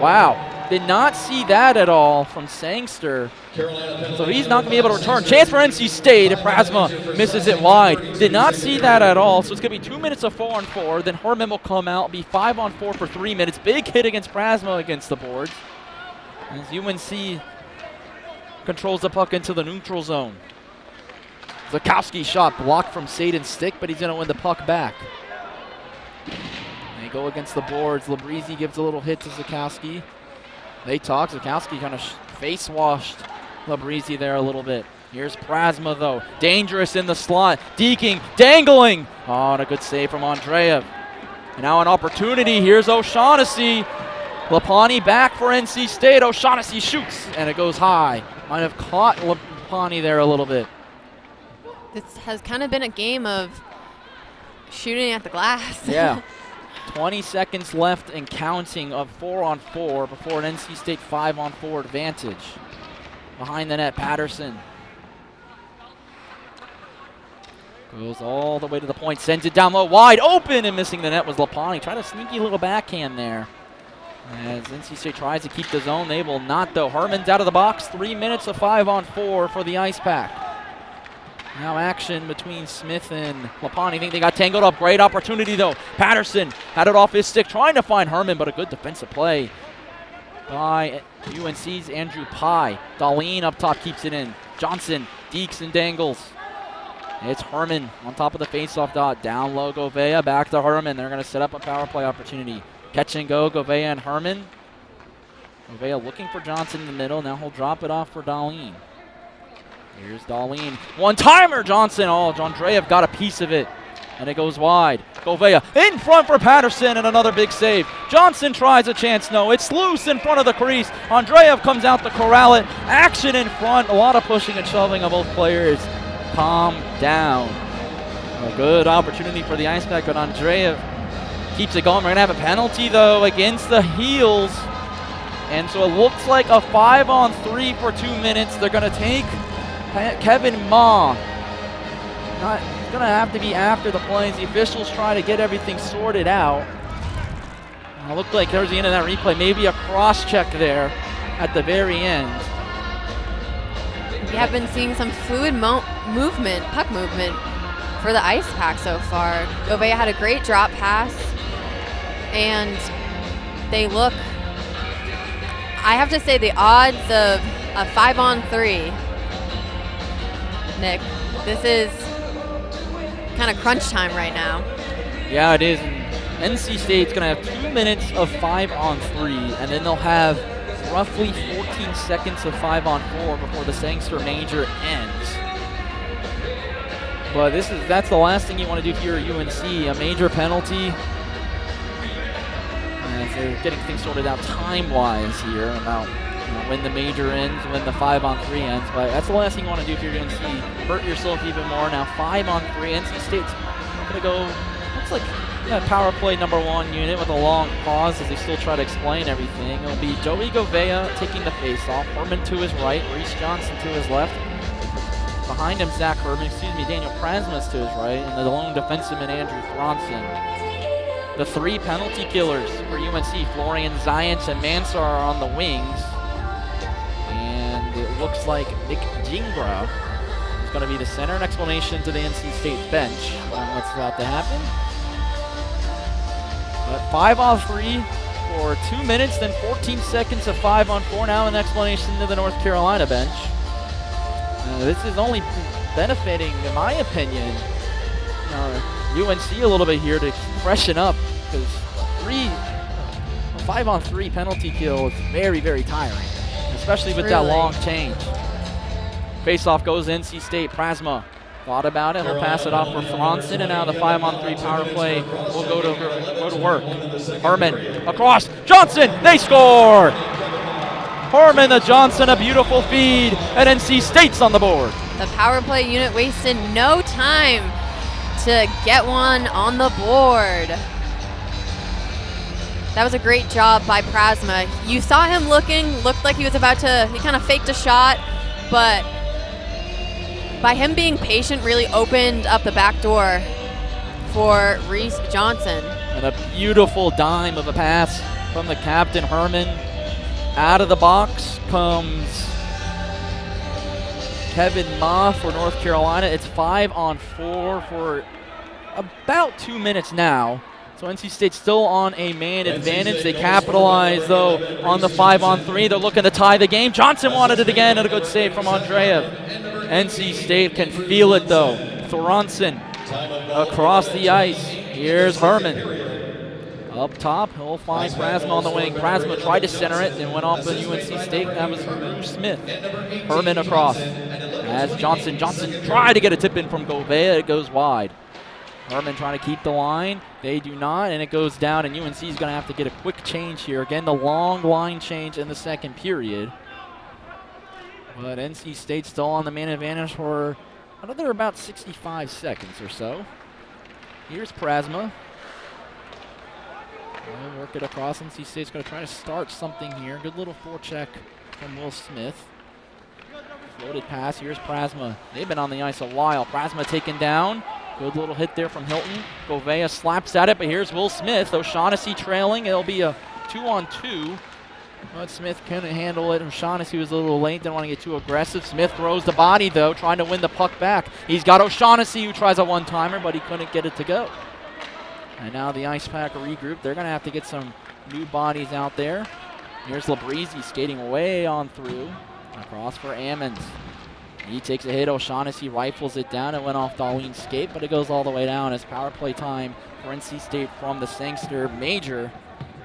Wow. Did not see that at all from Sangster. So he's not going to be able to return. Chance for NC State. Prasma misses it wide. Did not see that at all. So it's going to be 2 minutes of 4-on-4. Then Herman will come out, be 5-on-4 for 3 minutes. Big hit against Prasma against the boards. As UNC controls the puck into the neutral zone. Zakowski shot blocked from Saden's stick, but he's going to win the puck back. They go against the boards. Labrizzi gives a little hit to Zakowski. They talk. Zakowski kind of face-washed Labrizzi there a little bit. Here's Prasma, though. Dangerous in the slot. Deking, dangling. Oh, and a good save from Andreev. And now an opportunity. Here's O'Shaughnessy. Lapani back for NC State. O'Shaughnessy shoots, and it goes high. Might have caught Lapani there a little bit. This has kind of been a game of shooting at the glass. Yeah. 20 seconds left and counting of 4-on-4 before an NC State 5-on-4 advantage. Behind the net, Patterson. Goes all the way to the point, sends it down low, wide open, and missing the net was Lapani. Tried a sneaky little backhand there. As NC State tries to keep the zone, they will not, though. Herman's out of the box. 3 minutes of 5-on-4 for the Ice Pack. Now action between Smith and Lapani. I think they got tangled up. Great opportunity, though. Patterson had it off his stick, trying to find Herman, but a good defensive play by UNC's Andrew Pye. Darlene up top keeps it in. Johnson, Deeks, and dangles. It's Herman on top of the faceoff dot. Down low, Govea, back to Herman. They're going to set up a power play opportunity. Catch and go, Govea and Herman. Govea looking for Johnson in the middle. Now he'll drop it off for Darlene. Here's Darlene. One-timer, Johnson. Oh, Andreev got a piece of it, and it goes wide. Govea in front for Patterson, and another big save. Johnson tries a chance. No, it's loose in front of the crease. Andreev comes out to corral it. Action in front. A lot of pushing and shoving of both players. Calm down. A good opportunity for the Ice Pack, but Andreev keeps it going. We're going to have a penalty, though, against the Heels. And so it looks like a 5-on-3 for 2 minutes. They're going to take Kevin Ma. It's going to have to be after the plays. The officials try to get everything sorted out. It looked like towards the end of that replay, maybe a cross-check there at the very end. We have been seeing some fluid movement, puck movement for the Ice Pack so far. Govea had a great drop pass, and they look, I have to say, the odds of a 5-on-3, Nick, this is kind of crunch time right now. Yeah, it is. And NC State's going to have 2 minutes of 5-on-3, and then they'll have roughly 14 seconds of 5-on-4 before the Sangster Major ends. But that's the last thing you want to do if you're UNC. A major penalty. As they're getting things sorted out time-wise here about when the major ends, when the 5-on-3 ends. But that's the last thing you want to do if you're UNC. Hurt yourself even more. Now 5-on-3. NC State's going to go, looks like power play number 1 unit with a long pause as they still try to explain everything. It'll be Joey Govea taking the face-off. Herman to his right. Reese Johnson to his left. Behind him, Daniel Prasmas to his right. And the lone defenseman, Andrew Thronson. The 3 penalty killers for UNC, Florian Zayance and Mansar are on the wings. And it looks like Nick Jingra is going to be the center. An explanation to the NC State bench on what's about to happen. But 5-on-3 for 2 minutes, then 14 seconds of 5-on-4. Now an explanation to the North Carolina bench. This is only benefiting, in my opinion, UNC a little bit here to freshen up, because a 5-on-3 penalty kill is very, very tiring, especially with that long change. Face-off goes NC State. Prasma thought about it. He'll pass it off for Franson, and now the 5-on-3 power play will go to work. Herman across. Johnson, they score! Herman to Johnson, a beautiful feed, and NC State's on the board. The power play unit wasted no time to get one on the board. That was a great job by Prasma. You saw him looked like he was about to, he kind of faked a shot, but by him being patient really opened up the back door for Reese Johnson. And a beautiful dime of a pass from the captain, Herman. Out of the box comes Kevin Ma for North Carolina. It's 5-on-4 for about 2 minutes now. So NC State's still on a man advantage. They capitalize, though, on the 5-on-3. They're looking to tie the game. Johnson wanted it again, and a good save from Andreev. NC State can feel it though. Thoronson across the ice. Here's Herman. Up top, he'll find Prasma on the wing. Prasma tried to center it and went off the UNC State. That was Drew Smith. Herman across. As Johnson tried to get a tip in from Gouveia. It goes wide. Herman trying to keep the line. They do not, and it goes down, and UNC is going to have to get a quick change here. Again, the long line change in the second period. But NC State still on the man advantage for another about 65 seconds or so. Here's Prasma. We'll work it across. NC State's going to try to start something here. Good little forecheck from Will Smith. Floated pass. Here's Prasma. They've been on the ice a while. Prasma taken down. Good little hit there from Hilton. Gouveia slaps at it, but here's Will Smith. O'Shaughnessy trailing. It'll be a 2-on-2. But Smith couldn't handle it. O'Shaughnessy was a little late. Didn't want to get too aggressive. Smith throws the body, though, trying to win the puck back. He's got O'Shaughnessy, who tries a one-timer, but he couldn't get it to go. And now the Ice Pack regroup. They're going to have to get some new bodies out there. Here's Labrizzi skating way on through. Across for Ammons. He takes a hit. O'Shaughnessy rifles it down. It went off Darlene's skate, but it goes all the way down as power play time for NC State from the Sangster Major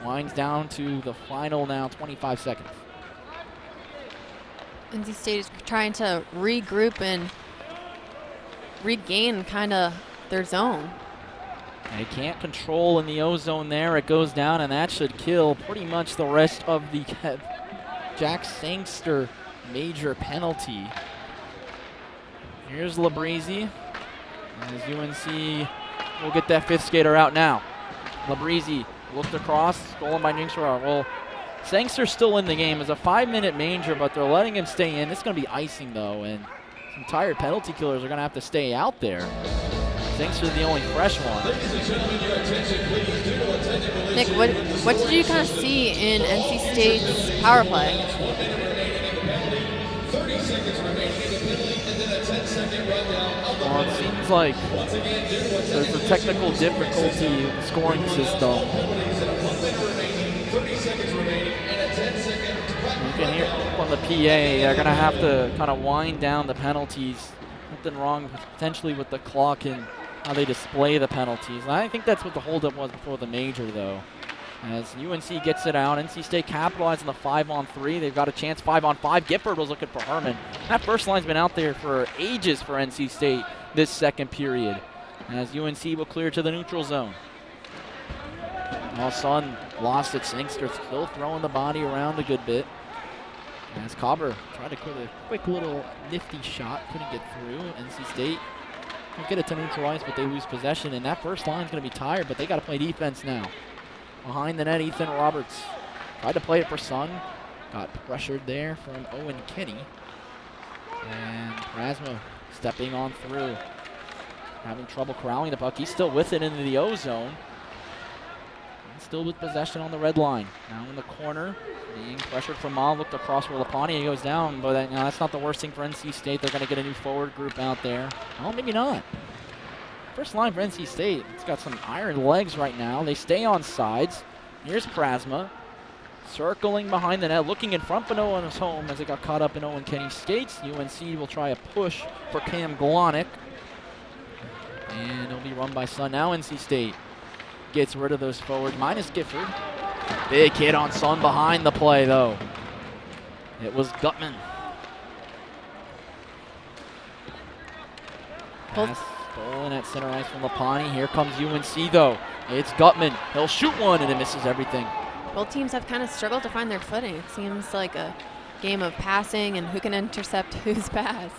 winds down to the final now 25 seconds. NC State is trying to regroup and regain kind of their zone. They can't control in the O-zone there. It goes down, and that should kill pretty much the rest of the Jack Sangster Major penalty. Here's Labrizzi. As UNC will get that fifth skater out now. Labrizzi looked across, stolen by Jinxera. Well, Sangster's still in the game. It's a 5-minute Major, but they're letting him stay in. It's going to be icing, though, and some tired penalty killers are going to have to stay out there. Sangster's the only fresh one. Nick, what did you kind of see in NC State's power play? 30 seconds remaining in the penalty, and then a 10-second rundown. Well, it seems like there's a technical difficulty in the scoring system. 30 seconds remaining, and a 10-second. You can hear from the PA, they're going to have to kind of wind down the penalties. Something wrong potentially with the clock and how they display the penalties. I think that's what the holdup was before the Major, though. As UNC gets it out, NC State capitalizing the 5-on-3. They've got a chance 5-on-5. Gifford was looking for Herman. That first line's been out there for ages for NC State this second period. As UNC will clear to the neutral zone. All Sun lost at Sangster, still throwing the body around a good bit. As Cobber tried to put a quick little nifty shot, couldn't get through. NC State will get it to neutral ice, but they lose possession. And that first line's going to be tired, but they got to play defense now. Behind the net, Ethan Roberts tried to play it for Sun. Got pressured there from Owen Kenny. And Prasma stepping on through. Having trouble corralling the puck. He's still with it into the O-zone. Still with possession on the red line. Now in the corner, being pressured from Mal. Looked across for Lapani. He goes down, but that's not the worst thing for NC State. They're going to get a new forward group out there. Oh, maybe not. First line for NC State. It's got some iron legs right now. They stay on sides. Here's Prasma. Circling behind the net, looking in front, but no one is home as it got caught up in Owen Kenny's skates. UNC will try a push for Cam Glonick. And it'll be run by Sun. Now NC State gets rid of those forwards, minus Gifford. Big hit on Sun behind the play, though. It was Gutman. Pass stolen at center ice from Lapani. Here comes UNC, though. It's Gutman. He'll shoot one, and it misses everything. Both teams have kind of struggled to find their footing. It seems like a game of passing and who can intercept whose pass.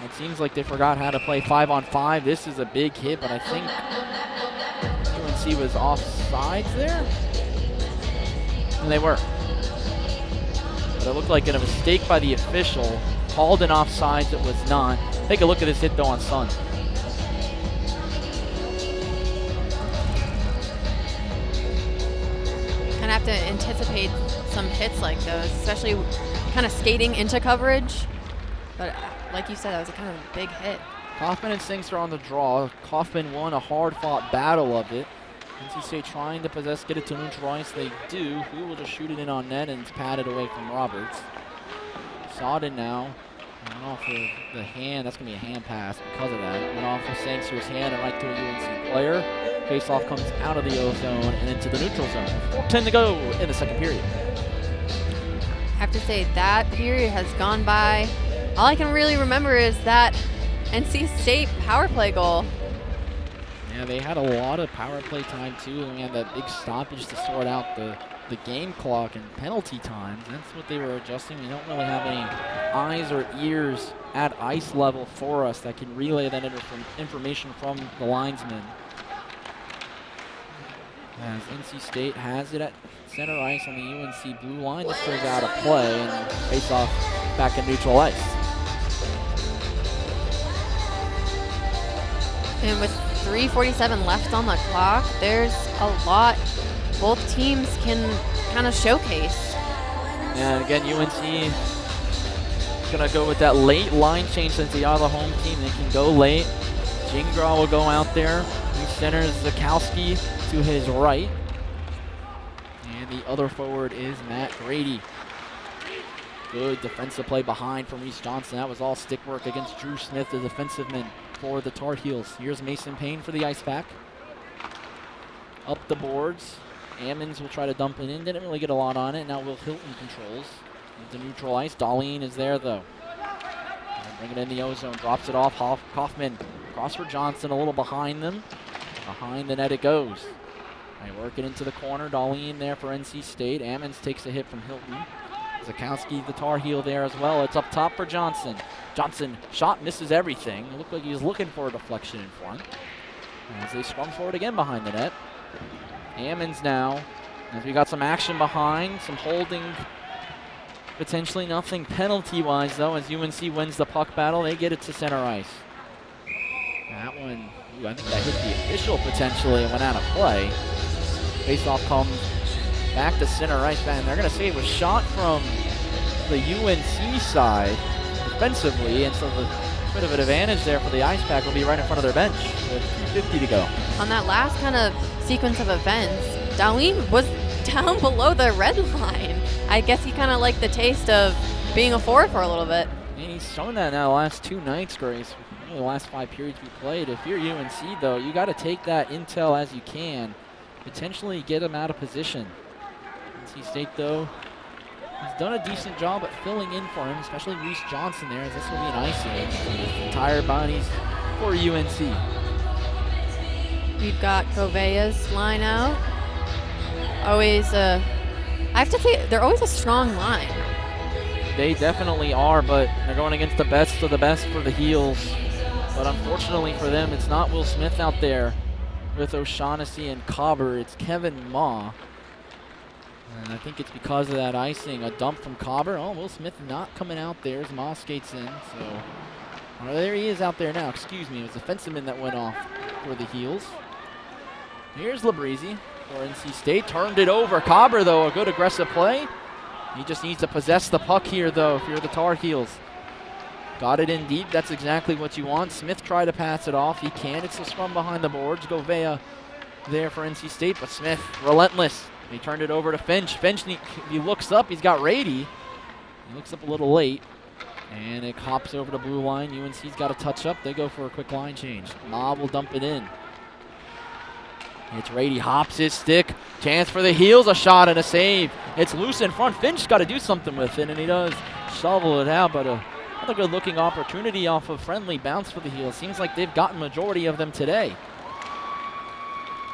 It seems like they forgot how to play 5-on-5. This is a big hit, but I think UNC was offsides there. And they were. But it looked like a mistake by the official. Called an offsides, it was not. Take a look at this hit, though, on Sun. Kind of have to anticipate some hits like those, especially kind of skating into coverage. But like you said, that was a kind of a big hit. Kaufman and Sangster on the draw. Kaufman won a hard-fought battle of it. NC State trying to possess, get it to neutral ice. They do. Who will just shoot it in on net, and it's patted away from Roberts. Sodden now Went off of the hand. That's going to be a hand pass because of that. Went off of Sangster's hand and right to a UNC player. Face-off comes out of the O-zone and into the neutral zone. 4:10 to go in the second period. I have to say that period has gone by. All I can really remember is that NC State power play goal. Yeah, they had a lot of power play time too, and we had that big stoppage to sort out the game clock and penalty times. That's what they were adjusting. We don't really have any eyes or ears at ice level for us that can relay that information from the linesmen. As NC State has it at center ice on the UNC blue line. This goes out of play and face off back in neutral ice. And with 3:47 left on the clock, there's a lot both teams can kind of showcase. And again, UNC gonna go with that late line change since they are the home team. They can go late. Gingras will go out there. He centers Zakowski to his right. And the other forward is Matt Grady. Good defensive play behind from Reese Johnson. That was all stick work against Drew Smith, the defensive man for the Tar Heels. Here's Mason Payne for the Ice Pack. Up the boards. Ammons will try to dump it in. Didn't really get a lot on it. Now Will Hilton controls the neutral ice. Darlene is there though. Bring it in the O-zone. Drops it off. Kaufman cross for Johnson. A little behind them. Behind the net it goes. They work it into the corner. Darlene there for NC State. Ammons takes a hit from Hilton. Zakowski, the Tar Heel there as well. It's up top for Johnson. Johnson shot misses everything. It looked like he was looking for a deflection in front. As they scrum forward again behind the net. Ammons now, as we got some action behind, some holding, potentially nothing penalty-wise though, as UNC wins the puck battle. They get it to center ice. That one, I think that hit the official potentially and went out of play. Face-off comes back to center ice, and they're going to say it was shot from the UNC side defensively, and so the bit of an advantage there for the Ice Pack will be right in front of their bench with 2:50 to go. On that last kind of sequence of events, Darlene was down below the red line. I guess he kind of liked the taste of being a forward for a little bit. And he's shown that now the last 2 nights, Grace. Really the last 5 periods we played. If you're UNC, though, you got to take that intel as you can. Potentially get him out of position. NC State, though, has done a decent job at filling in for him, especially Reese Johnson there, as this will be an icing for his entire bodies for UNC. We've got Govea's line out. Always, I have to say, they're always a strong line. They definitely are, but they're going against the best of the best for the Heels. But unfortunately for them, it's not Will Smith out there with O'Shaughnessy and Cobber. It's Kevin Ma. And I think it's because of that icing. A dump from Cobber. Oh, Will Smith not coming out there as Ma skates in. So, oh, there he is out there now. Excuse me. It was the defenseman that went off for the Heels. Here's Labrizzi for NC State. Turned it over. Cobber, though, a good aggressive play. He just needs to possess the puck here, though, if you're the Tar Heels. Got it in deep. That's exactly what you want. Smith tried to pass it off. He can. It's a scrum behind the boards. Govea there for NC State, but Smith, relentless. He turned it over to Finch. Finch, he looks up. He's got Rady. He looks up a little late. And it hops over to blue line. UNC's got a touch up. They go for a quick line change. Mob will dump it in. It's Rady, hops his stick. Chance for the Heels, a shot and a save. It's loose in front. Finch's got to do something with it, and he does shovel it out, but another good-looking opportunity off of friendly bounce for the Heels. Seems like they've gotten majority of them today.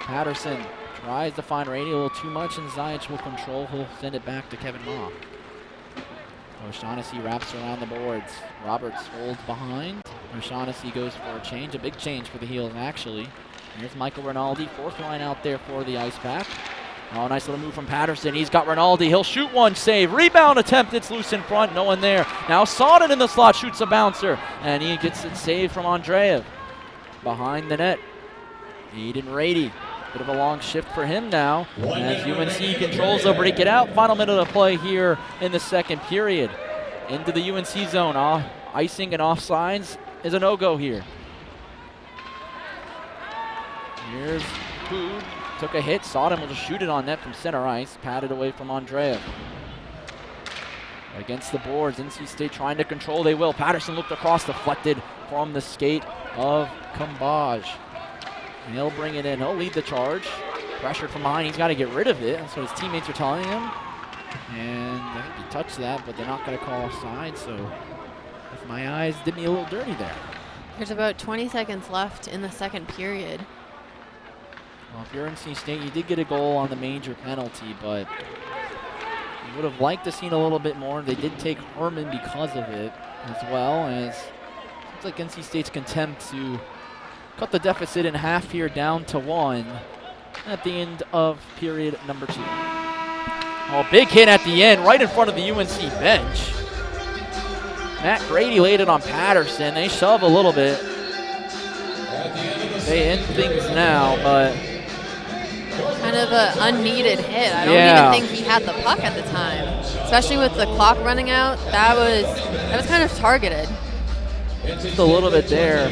Patterson tries to find Rady a little too much, and Zajic will control. He'll send it back to Kevin Ma. O'Shaughnessy wraps around the boards. Roberts holds behind. O'Shaughnessy goes for a change, a big change for the Heels, actually. Here's Michael Rinaldi, fourth line out there for the Ice Pack. Oh, nice little move from Patterson. He's got Rinaldi. He'll shoot one, save. Rebound attempt. It's loose in front. No one there. Now Sodden in the slot shoots a bouncer. And he gets it saved from Andreev. Behind the net, Aiden Rady. Bit of a long shift for him now. As UNC controls, they'll break it out. Final minute of play here in the second period. Into the UNC zone. Icing and offsides is a no-go here. Here's Hood. Took a hit. Sodden will just shoot it on net from center ice. Patted away from Andreev. against the boards. NC State trying to control. They will. Patterson looked across, deflected from the skate of Kambaj. He'll bring it in. He'll lead the charge. Pressured from behind. He's got to get rid of it. That's what his teammates are telling him. And I think he touched that, but they're not going to call offside. So if my eyes did me a little dirty there. There's about 20 seconds left in the second period. Well, if you're NC State, you did get a goal on the major penalty, but you would have liked to seen a little bit more. They did take Herman because of it, as well as seems like NC State's content to cut the deficit in half here down to 1 at the end of period number 2. Oh, big hit at the end, right in front of the UNC bench. Matt Grady laid it on Patterson. They shove a little bit. They end things now, but Kind of an unneeded hit. I don't even think he had the puck at the time, especially with the clock running out. That was kind of targeted. Just a little bit there.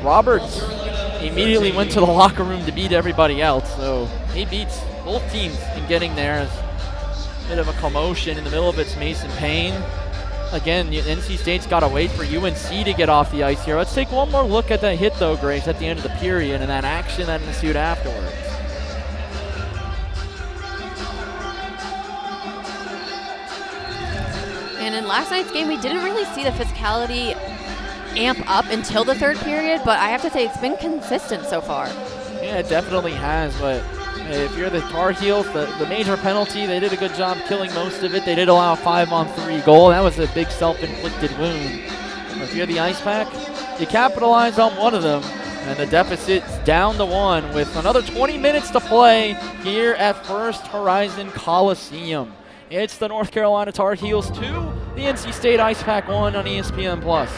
Roberts immediately went to the locker room to beat everybody else, so he beats both teams in getting there. A bit of a commotion in the middle of it's Mason Payne. Again, NC State's got to wait for UNC to get off the ice here. Let's take one more look at that hit, though, Grace, at the end of the period and that action that ensued afterwards. And in last night's game, we didn't really see the physicality amp up until the third period, but I have to say it's been consistent so far. Yeah, it definitely has, but if you're the Tar Heels, the major penalty, they did a good job killing most of it. They did allow a 5-on-3 goal. That was a big self-inflicted wound. But if you're the Ice Pack, you capitalize on one of them, and the deficit's down to 1 with another 20 minutes to play here at First Horizon Coliseum. It's the North Carolina Tar Heels 2, the NC State Ice Pack 1 on ESPN+.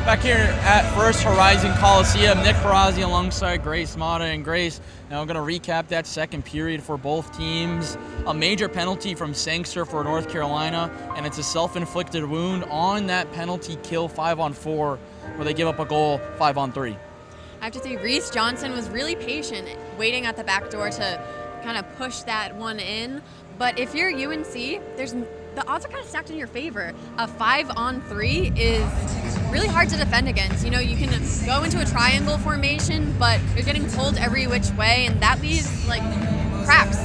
Back here at First Horizon Coliseum, Nick Perazzi alongside Grace Mata. And Grace, now I'm going to recap that second period for both teams. A major penalty from Sangster for North Carolina, and it's a self-inflicted wound on that penalty kill 5-on-4, where they give up a goal 5-on-3. I have to say, Reese Johnson was really patient, waiting at the back door to kind of push that one in. But if you're UNC, the odds are kind of stacked in your favor. A 5-on-3 is really hard to defend against. You know, you can go into a triangle formation, but you're getting pulled every which way, and that leaves like cracks.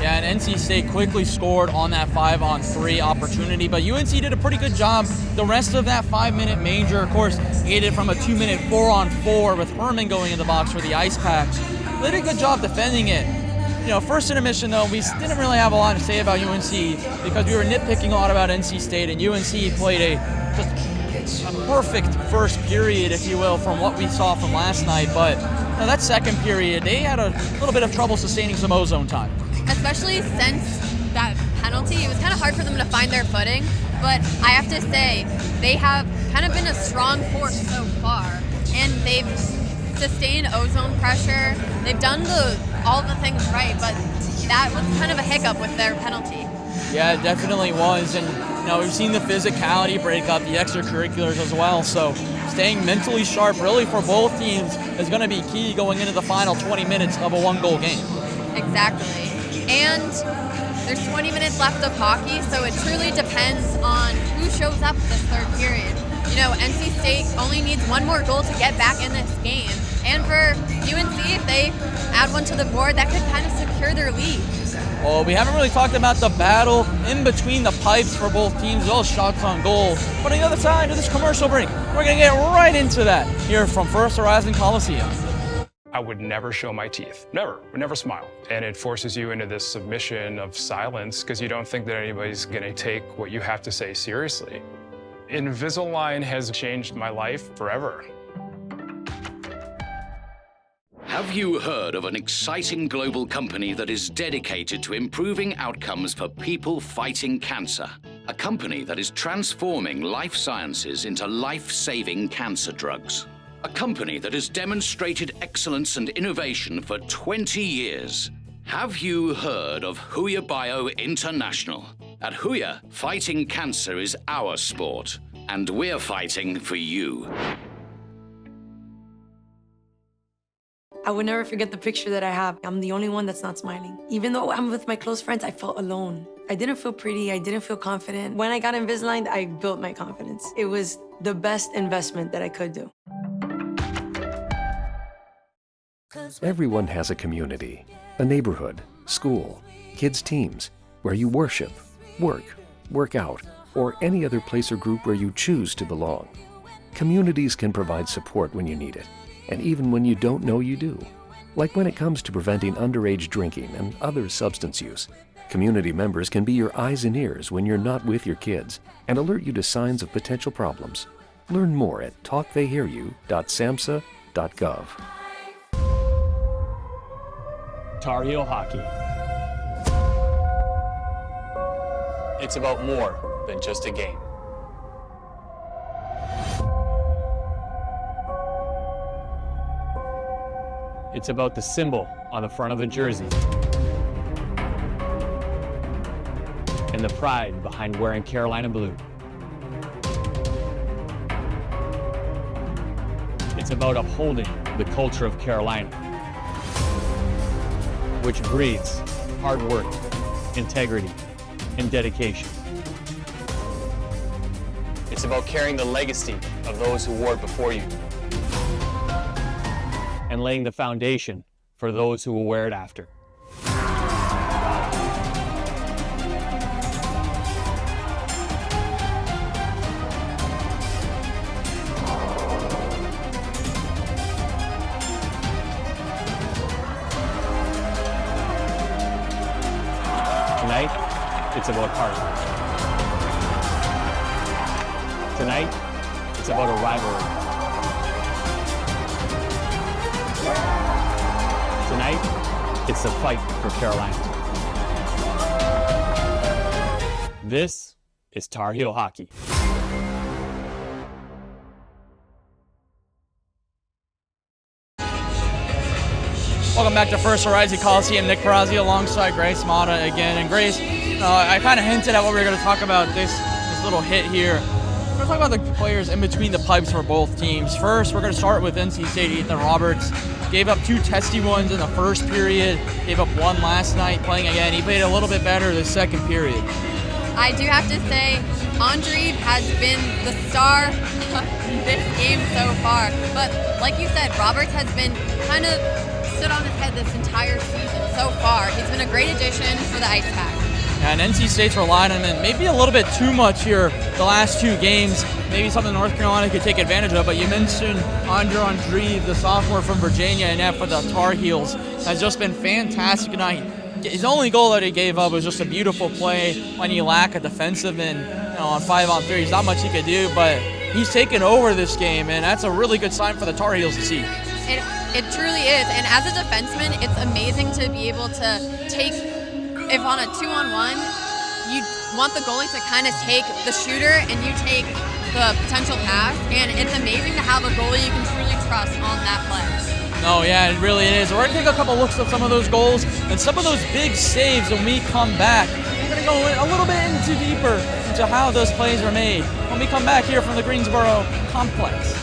Yeah, and NC State quickly scored on that 5-on-3 opportunity, but UNC did a pretty good job. The rest of that 5-minute major, of course, aided from a 2-minute 4-on-4 with Herman going in the box for the Ice Packs. They did a good job defending it. You know, first intermission, though, we didn't really have a lot to say about UNC because we were nitpicking a lot about NC State, and UNC played just a perfect first period, if you will, from what we saw from last night. But you know, that second period, they had a little bit of trouble sustaining some ozone time. Especially since that penalty, it was kind of hard for them to find their footing. But I have to say, they have kind of been a strong force so far, and they've sustained ozone pressure. They've done all the things right, but that was kind of a hiccup with their penalty. Yeah, it definitely was. And you know, we've seen the physicality break up, the extracurriculars as well. So staying mentally sharp really for both teams is going to be key going into the final 20 minutes of a one-goal game. Exactly. And there's 20 minutes left of hockey, so it truly depends on who shows up this third period. You know, NC State only needs one more goal to get back in this game. And for UNC, if they add one to the board, that could kind of secure their lead. Well, we haven't really talked about the battle in between the pipes for both teams, all shots on goal. But on the other side of this commercial break, we're going to get right into that here from First Horizon Coliseum. I would never show my teeth. Would never smile. And it forces you into this submission of silence because you don't think that anybody's going to take what you have to say seriously. Invisalign has changed my life forever. Have you heard of an exciting global company that is dedicated to improving outcomes for people fighting cancer? A company that is transforming life sciences into life-saving cancer drugs. A company that has demonstrated excellence and innovation for 20 years. Have you heard of Huya Bio International? At Huya, fighting cancer is our sport, and we're fighting for you. I would never forget the picture that I have. I'm the only one that's not smiling. Even though I'm with my close friends, I felt alone. I didn't feel pretty, I didn't feel confident. When I got Invisalign, I built my confidence. It was the best investment that I could do. Everyone has a community, a neighborhood, school, kids' teams, where you worship, work out, or any other place or group where you choose to belong. Communities can provide support when you need it, and even when you don't know you do. Like when it comes to preventing underage drinking and other substance use. Community members can be your eyes and ears when you're not with your kids and alert you to signs of potential problems. Learn more at talktheyhearyou.samhsa.gov. Tar Heel hockey. It's about more than just a game. It's about the symbol on the front of the jersey and the pride behind wearing Carolina blue. It's about upholding the culture of Carolina, which breeds hard work, integrity, and dedication. It's about carrying the legacy of those who wore it before you and laying the foundation for those who will wear it after. Tonight, it's about heart. Tonight, it's about a rivalry. Tonight, it's the fight for Carolina. This is Tar Heel hockey. Welcome back to First Horizon Coliseum. Nick Perazzi alongside Grace Mata again. And Grace, I kind of hinted at what we were going to talk about this little hit here. We're going to talk about the players in between the pipes for both teams. First, we're going to start with NC State. Ethan Roberts gave up 2 testy ones in the first period, gave up 1 last night playing again. He played a little bit better the second period. I do have to say, Andre has been the star of this game so far. But like you said, Roberts has been kind of stood on his head this entire season so far. He's been a great addition for the Ice Pack. And NC State's relied on him maybe a little bit too much here the last 2 games. Maybe something North Carolina could take advantage of. But you mentioned Andre, the sophomore from Virginia and F with the Tar Heels, has just been fantastic tonight. His only goal that he gave up was just a beautiful play when you lack a defensive end. On 5-on-3. There's not much he could do, but he's taken over this game, and that's a really good sign for the Tar Heels to see. It truly is. And as a defenseman, it's amazing to be able to take, if on a 2-on-1, you want the goalie to kind of take the shooter and you take the potential pass, and it's amazing to have a goalie you can truly trust on that play. No, yeah, it really is. We're going to take a couple looks at some of those goals and some of those big saves when we come back. We're going to go a little bit deeper into how those plays were made when we come back here from the Greensboro complex.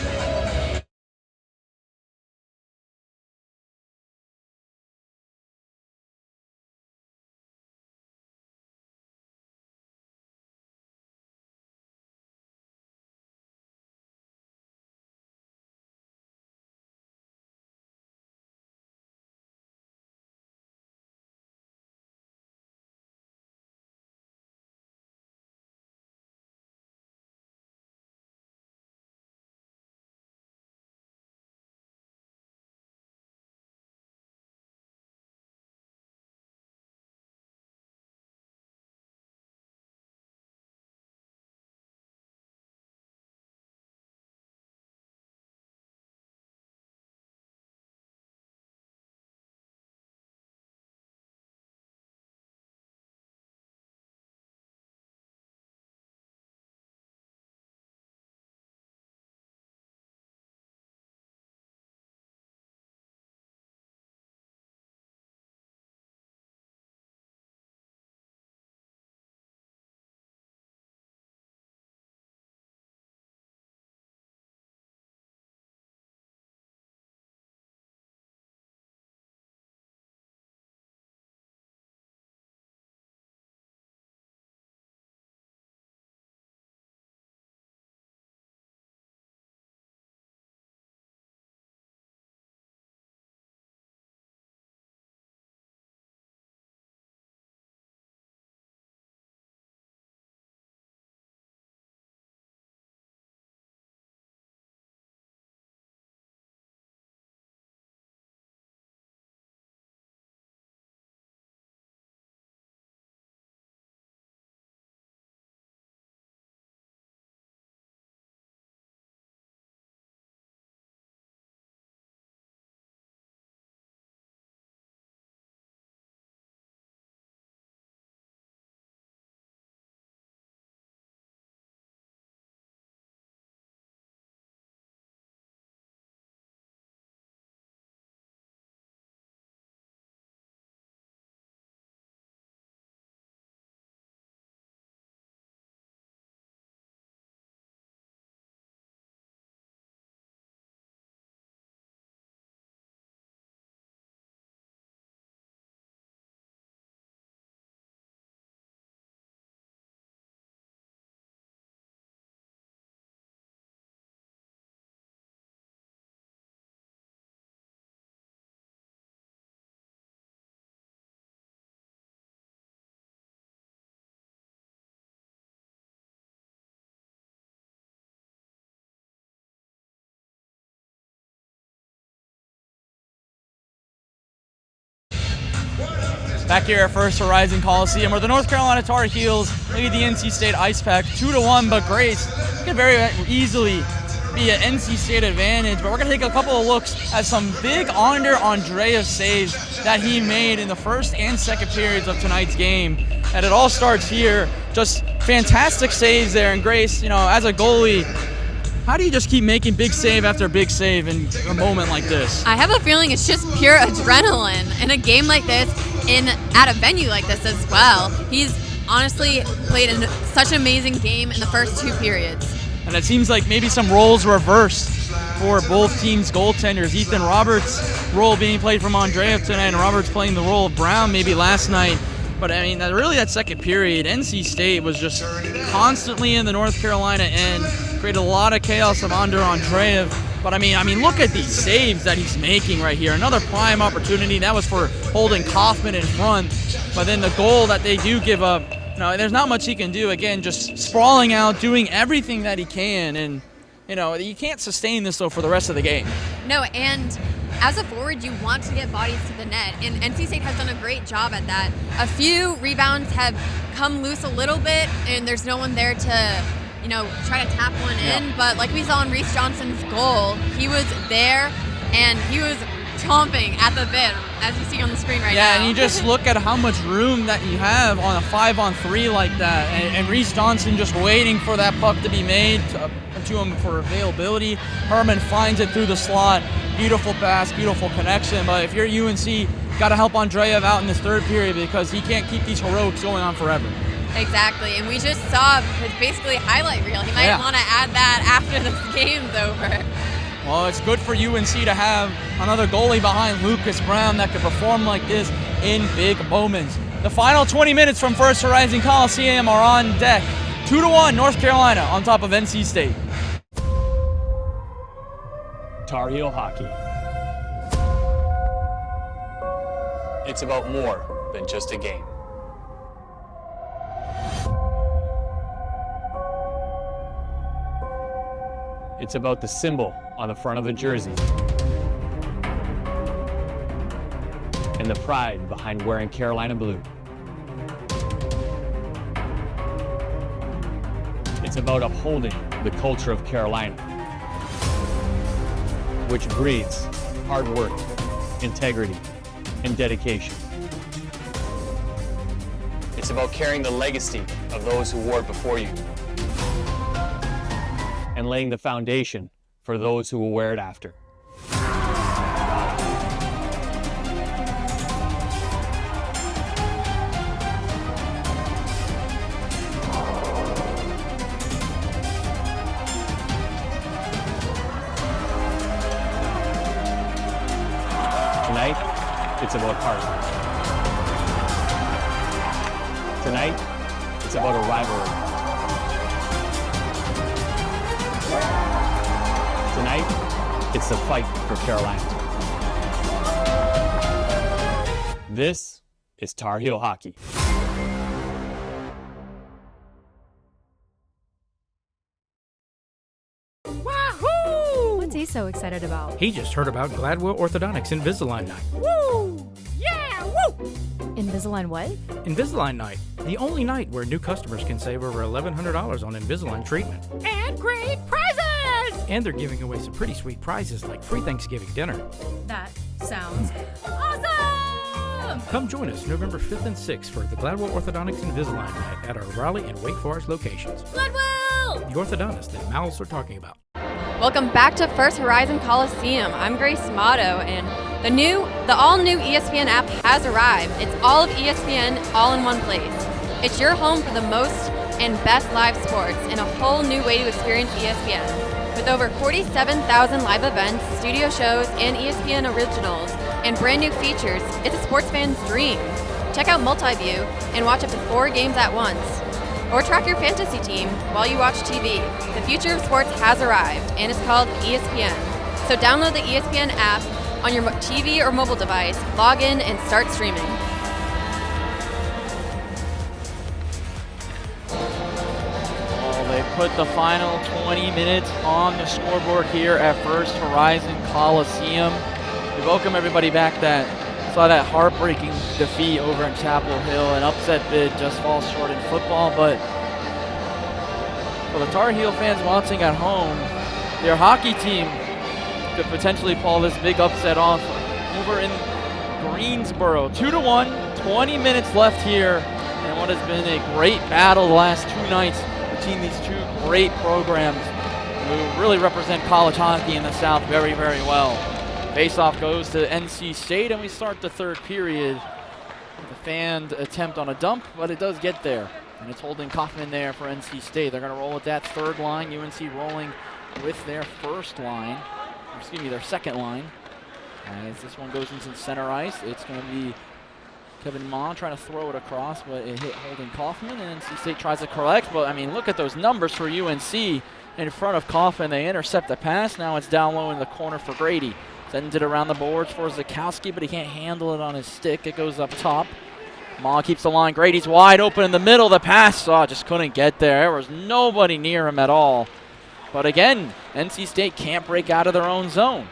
Back here at First Horizon Coliseum, where the North Carolina Tar Heels lead the NC State Ice Pack 2-1, but Grace could very easily be an NC State advantage. But we're going to take a couple of looks at some big Andrea saves that he made in the first and second periods of tonight's game. And it all starts here. Just fantastic saves there. And Grace, as a goalie, How do you just keep making big save after big save in a moment like this? I have a feeling it's just pure adrenaline in a game like this, at a venue like this as well. He's honestly played such an amazing game in the first 2 periods. And it seems like maybe some roles reversed for both teams' goaltenders. Ethan Roberts' role being played from Andreev tonight, and Roberts playing the role of Brown maybe last night. But I mean, really that second period, NC State was just constantly in the North Carolina end, created a lot of chaos of under Andreev. But I mean, look at these saves that he's making right here. Another prime opportunity. That was for holding Kaufman in front. But then the goal that they do give up, there's not much he can do. Again, just sprawling out, doing everything that he can. And, you can't sustain this, though, for the rest of the game. No, and as a forward, you want to get bodies to the net, and NC State has done a great job at that. A few rebounds have come loose a little bit, and there's no one there to try to tap one in. But like we saw in Reese Johnson's goal, he was there, and he was chomping at the bit, as you see on the screen right now. Yeah, and you just look at how much room that you have on a 5-on-3 like that, and Reese Johnson just waiting for that puck to be made to him for availability. Herman finds it through the slot. Beautiful pass, beautiful connection. But if you're UNC, got to help Andreev out in this third period because he can't keep these heroics going on forever. Exactly, and we just saw his basically highlight reel. He might want to add that after this game's over. Well, it's good for UNC to have another goalie behind Lucas Brown that could perform like this in big moments. The final 20 minutes from First Horizon Coliseum are on deck. 2-1 North Carolina on top of NC State. Tar Heel hockey. It's about more than just a game. It's about the symbol on the front of the jersey and the pride behind wearing Carolina blue. It's about upholding the culture of Carolina, which breeds hard work, integrity, and dedication. It's about carrying the legacy of those who wore it before you and laying the foundation for those who will wear it after. Tonight, it's about heart. Tonight, it's about a rivalry. Tonight, it's the fight for Carolina. This is Tar Heel hockey. Wahoo! What's he so excited about? He just heard about Gladwell Orthodontics Invisalign Night. Woo! Yeah! Woo! Invisalign what? Invisalign Night, the only night where new customers can save over $1,100 on Invisalign treatment. And great prizes! And they're giving away some pretty sweet prizes like free Thanksgiving dinner. That sounds awesome! Come join us November 5th and 6th for the Gladwell Orthodontics Invisalign Night at our Raleigh and Wake Forest locations. Gladwell! The orthodontist that mouths are talking about. Welcome back to First Horizon Coliseum. I'm Grace Motto, and the all-new ESPN app has arrived. It's all of ESPN all in one place. It's your home for the most and best live sports and a whole new way to experience ESPN. With over 47,000 live events, studio shows, and ESPN originals, and brand new features, it's a sports fan's dream. Check out Multiview and watch up to 4 games at once. Or track your fantasy team while you watch TV. The future of sports has arrived, and it's called ESPN. So download the ESPN app on your TV or mobile device, log in, and start streaming. They put the final 20 minutes on the scoreboard here at First Horizon Coliseum. We welcome everybody back that saw that heartbreaking defeat over in Chapel Hill. An upset bid just falls short in football, but for the Tar Heel fans watching at home, their hockey team could potentially pull this big upset off over in Greensboro. 2-1, 20 minutes left here, and what has been a great battle the last 2 nights between these two great programs. who really represent college hockey in the South very, very well. Faceoff goes to NC State, and we start the third period. The fanned attempt on a dump, but it does get there. And it's holding Kaufman there for NC State. They're going to roll with that third line. UNC rolling with their first line. Excuse me, their second line. As this one goes into center ice, it's going to be Kevin Ma trying to throw it across, but it hit holding Kaufman, and NC State tries to collect. But, I mean, look at those numbers for UNC in front of Kaufman. They intercept the pass. Now it's down low in the corner for Grady. Sends it around the boards for Zakowski, but he can't handle it on his stick. It goes up top. Ma keeps the line. Grady's wide open in the middle. The pass just couldn't get there. There was nobody near him at all. But again, NC State can't break out of their own zone.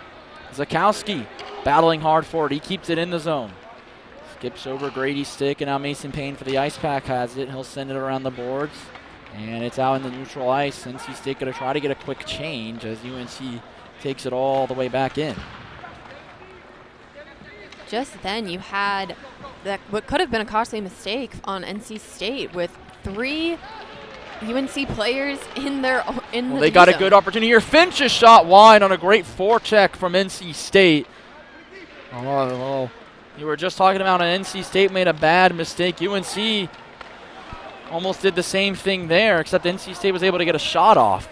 Zakowski battling hard for it. He keeps it in the zone. Skips over Grady's stick, and now Mason Payne for the ice pack has it. He'll send it around the boards, and it's out in the neutral ice. NC State going to try to get a quick change as UNC takes it all the way back in. Just then you had what could have been a costly mistake on NC State with 3 UNC players in the They got a good opportunity here. Finch's shot wide on a great forecheck from NC State. Oh, you were just talking about an NC State made a bad mistake. UNC almost did the same thing there, except NC State was able to get a shot off.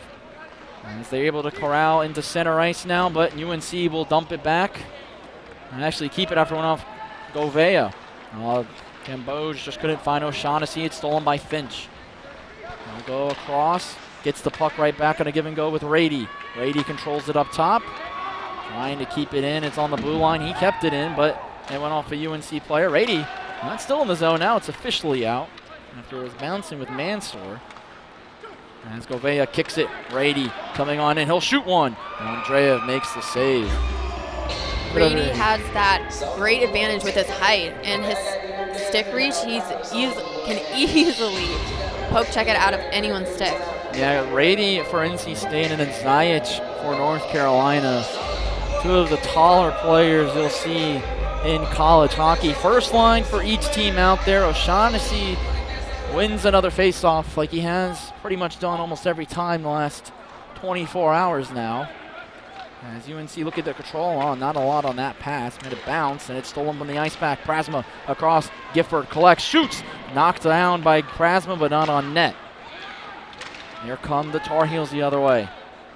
As they're able to corral into center ice now, but UNC will dump it back and actually keep it after one off Govea. Gamboge just couldn't find O'Shaughnessy. It's stolen by Finch. He'll go across, gets the puck right back on a give and go with Rady. Rady controls it up top, trying to keep it in. It's on the blue line. He kept it in, but it went off a UNC player. Rady, not still in the zone now. It's officially out after it was bouncing with Mansour. As Govea kicks it, Rady coming on in. He'll shoot one. Andreev makes the save. Rady has that great advantage with his height and his stick reach. He can easily poke check it out of anyone's stick. Yeah, Rady for NC State and then Zajic for North Carolina. 2 of the taller players you'll see in college hockey. First line for each team out there. O'Shaughnessy wins another faceoff like he has pretty much done almost every time the last 24 hours now. As UNC look at their control, not a lot on that pass. Made a bounce, and it's stolen from the ice pack. Prasma across, Gifford collects, shoots. Knocked down by Prasma, but not on net. Here come the Tar Heels the other way.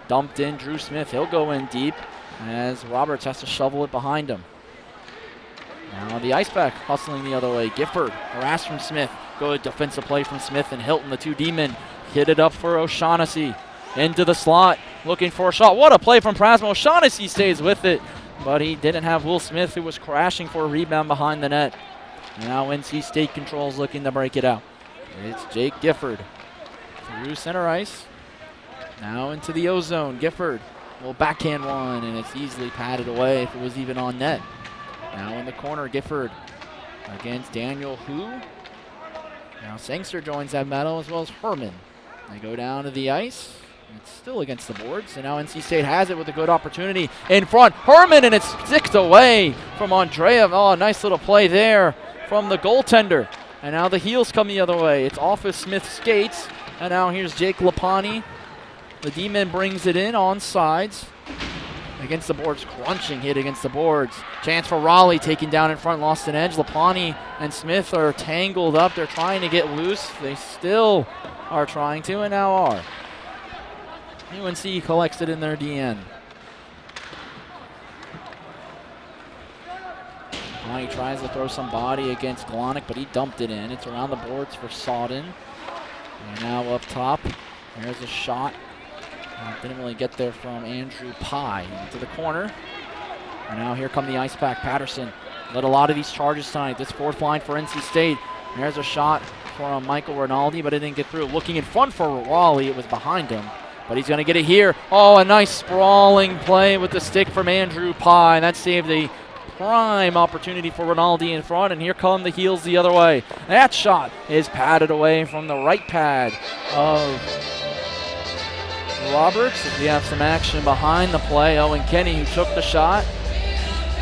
Dumped in, Drew Smith. He'll go in deep as Roberts has to shovel it behind him. Now the ice pack hustling the other way. Gifford harassed from Smith. Good defensive play from Smith and Hilton, the 2 D-men. Hit it up for O'Shaughnessy. Into the slot, looking for a shot. What a play from Prasma. O'Shaughnessy stays with it, but he didn't have Will Smith, who was crashing for a rebound behind the net. Now NC State controls looking to break it out. It's Jake Gifford through center ice. Now into the O-zone. Gifford will backhand one, and it's easily padded away if it was even on net. Now in the corner, Gifford against Daniel Hu. Now Sangster joins that battle as well as Herman. They go down to the ice. It's still against the boards, and now NC State has it with a good opportunity in front. Herman, and it's sticked away from Andreev. Oh, a nice little play there from the goaltender. And now the Heels come the other way. It's off of Smith's skates, and now here's Jake Lapani. The D-man brings it in on sides. Against the boards, crunching hit against the boards. Chance for Raleigh, taken down in front, lost an edge. Lapani and Smith are tangled up. They're trying to get loose. They still are trying to, and now are. UNC collects it in their DN. He tries to throw some body against Glonick, but he dumped it in. It's around the boards for Sawden. And now up top, there's a shot. Didn't really get there from Andrew Pye. Into the corner. And now here come the ice pack. Patterson led a lot of these charges tonight. This 4th line for NC State. There's a shot from Michael Rinaldi, but it didn't get through. Looking in front for Raleigh. It was behind him. But he's going to get it here. Oh, a nice sprawling play with the stick from Andrew Pye. That saved a prime opportunity for Rinaldi in front. And here come the Heels the other way. That shot is padded away from the right pad of Roberts. We have some action behind the play. Owen Kenny, who took the shot.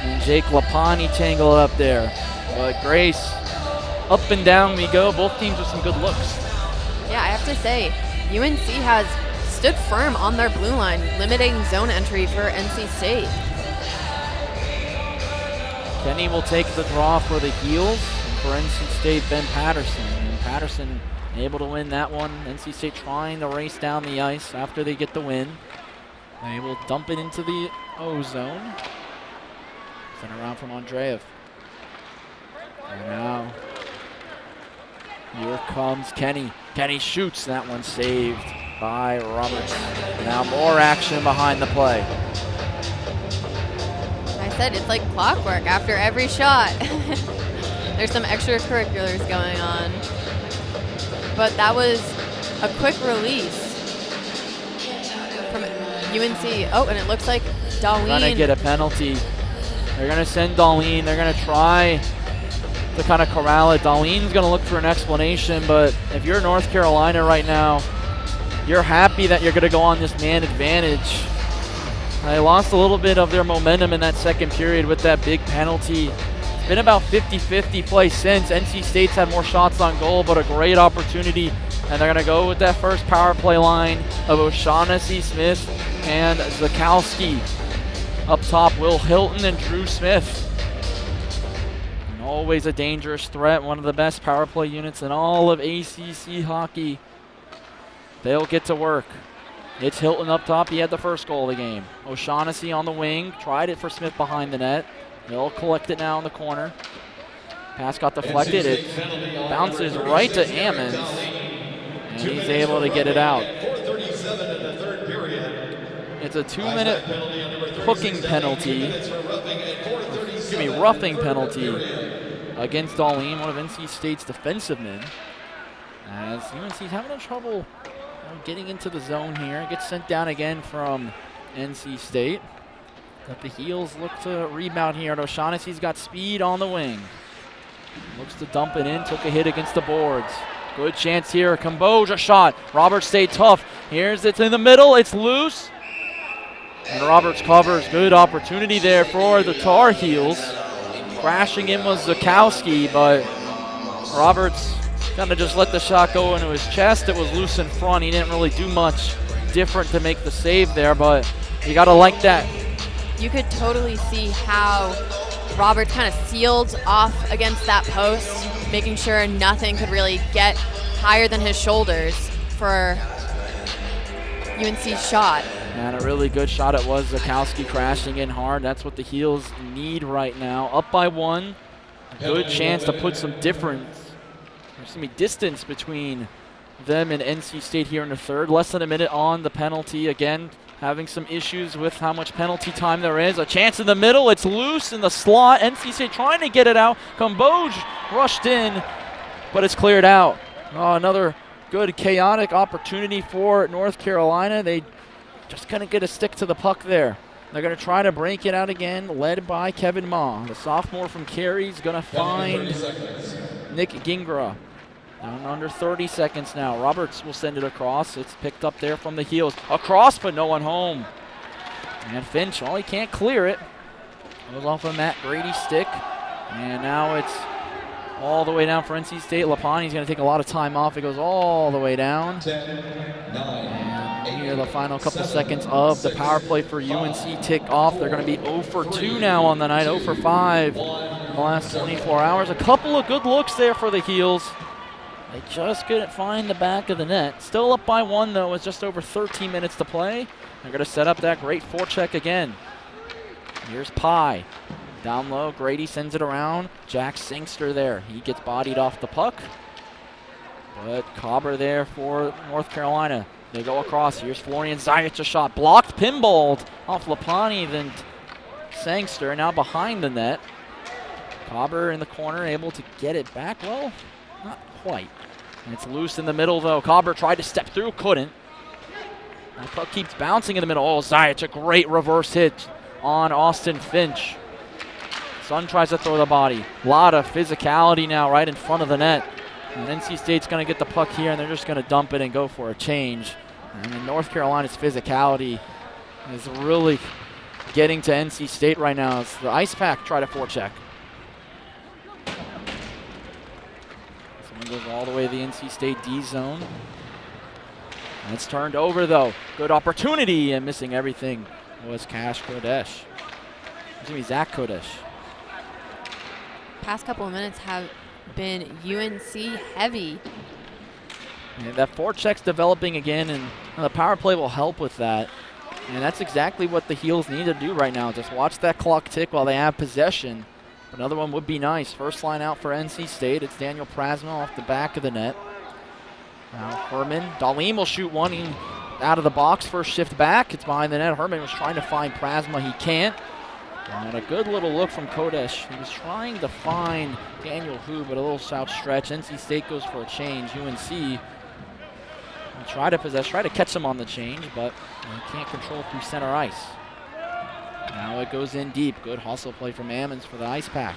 And Jake Lapani tangled up there. But Grace, up and down we go. Both teams with some good looks. Yeah, I have to say, UNC has stood firm on their blue line, limiting zone entry for NC State. Kenny will take the draw for the Heels. And for NC State, Ben Patterson. And Patterson able to win that one. NC State trying to race down the ice after they get the win. They will dump it into the O zone. Send around from Andreev. And now, here comes Kenny. Kenny shoots. That one saved by Roberts. Now more action behind the play. I said it's like clockwork after every shot. There's some extracurriculars going on. But that was a quick release from UNC. Oh, and it looks like Darlene. Gonna get a penalty. They're gonna send Darlene. They're gonna try to kind of corral it. Darlene's gonna look for an explanation, but if you're North Carolina right now, you're happy that you're gonna go on this man advantage. They lost a little bit of their momentum in that second period with that big penalty. It's been about 50-50 play since. NC State's had more shots on goal, but a great opportunity. And they're going to go with that first power play line of O'Shaughnessy, Smith, and Zakowski. Up top, Will Hilton and Drew Smith. And always a dangerous threat, one of the best power play units in all of ACC hockey. They'll get to work. It's Hilton up top. He had the first goal of the game. O'Shaughnessy on the wing. Tried it for Smith behind the net. They'll collect it now in the corner. Pass got deflected. It bounces right to Ammons. And he's able to get it out. It's a 2-minute hooking penalty. Excuse me, roughing penalty against Darlene, one of NC State's defensive men. As UNC's having a trouble getting into the zone here. Gets sent down again from NC State. But the Heels look to rebound here. O'Shaughnessy's got speed on the wing. Looks to dump it in. Took a hit against the boards. Good chance here. Kamboja shot. Roberts stayed tough. Here's it in the middle. It's loose. And Roberts covers. Good opportunity there for the Tar Heels. Crashing in was Zakowski, but Roberts kind of just let the shot go into his chest. It was loose in front. He didn't really do much different to make the save there, but you got to like that. You could totally see how Roberts kind of sealed off against that post, making sure nothing could really get higher than his shoulders for UNC's shot. And a really good shot it was. Zakowski crashing in hard. That's what the Heels need right now. Up by one. Good chance to put some distance between them and NC State here in the third. Less than a minute on the penalty. Again, having some issues with how much penalty time there is. A chance in the middle. It's loose in the slot. NC State trying to get it out. Kamboj rushed in, but it's cleared out. Oh, another good chaotic opportunity for North Carolina. They just couldn't get a stick to the puck there. They're going to try to break it out again, led by Kevin Ma. The sophomore from Carey's going to find Nick Gingra. Down under 30 seconds now. Roberts will send it across. It's picked up there from the Heels. Across, but no one home. And Finch, he can't clear it. Goes off of Matt Grady's stick. And now it's all the way down for NC State. Lapani's going to take a lot of time off. It goes all the way down. 10, 9, and here are the final couple seconds of the power play for UNC tick off. They're going to be 0 for 2 now on the night. 0 for 5 in the last 24 hours. A couple of good looks there for the Heels. They just couldn't find the back of the net. Still up by one, though, with just over 13 minutes to play. They're going to set up that great forecheck again. Here's Pye. Down low, Grady sends it around. Jack Singster there. He gets bodied off the puck. But Cobber there for North Carolina. They go across. Here's Florian Zajic, a shot. Blocked, pinballed off Lapani, then Sangster now behind the net. Cobber in the corner, able to get it back. Well, not quite. And it's loose in the middle, though. Cobber tried to step through, couldn't. The puck keeps bouncing in the middle. Oh, Zajic, a great reverse hit on Austin Finch. Sun tries to throw the body. A lot of physicality now right in front of the net. And NC State's going to get the puck here, and they're just going to dump it and go for a change. And North Carolina's physicality is really getting to NC State right now. It's the Ice Pack try to forecheck. This one goes all the way to the NC State D zone. And it's turned over, though. Good opportunity, and missing everything was Cash Kodesh. Excuse me, Zach Kodesh. Past couple of minutes have been UNC heavy. And that forecheck's developing again, and the power play will help with that. And that's exactly what the Heels need to do right now. Just watch that clock tick while they have possession. Another one would be nice. First line out for NC State. It's Daniel Prasma off the back of the net. Now Herman. Darlene will shoot one out of the box. First shift back. It's behind the net. Herman was trying to find Prasma. He can't. And a good little look from Kodesh. He was trying to find Daniel Hu, but a little outstretch. NC State goes for a change. UNC will try to possess, try to catch him on the change, but can't control through center ice. Now it goes in deep. Good hustle play from Ammons for the ice pack.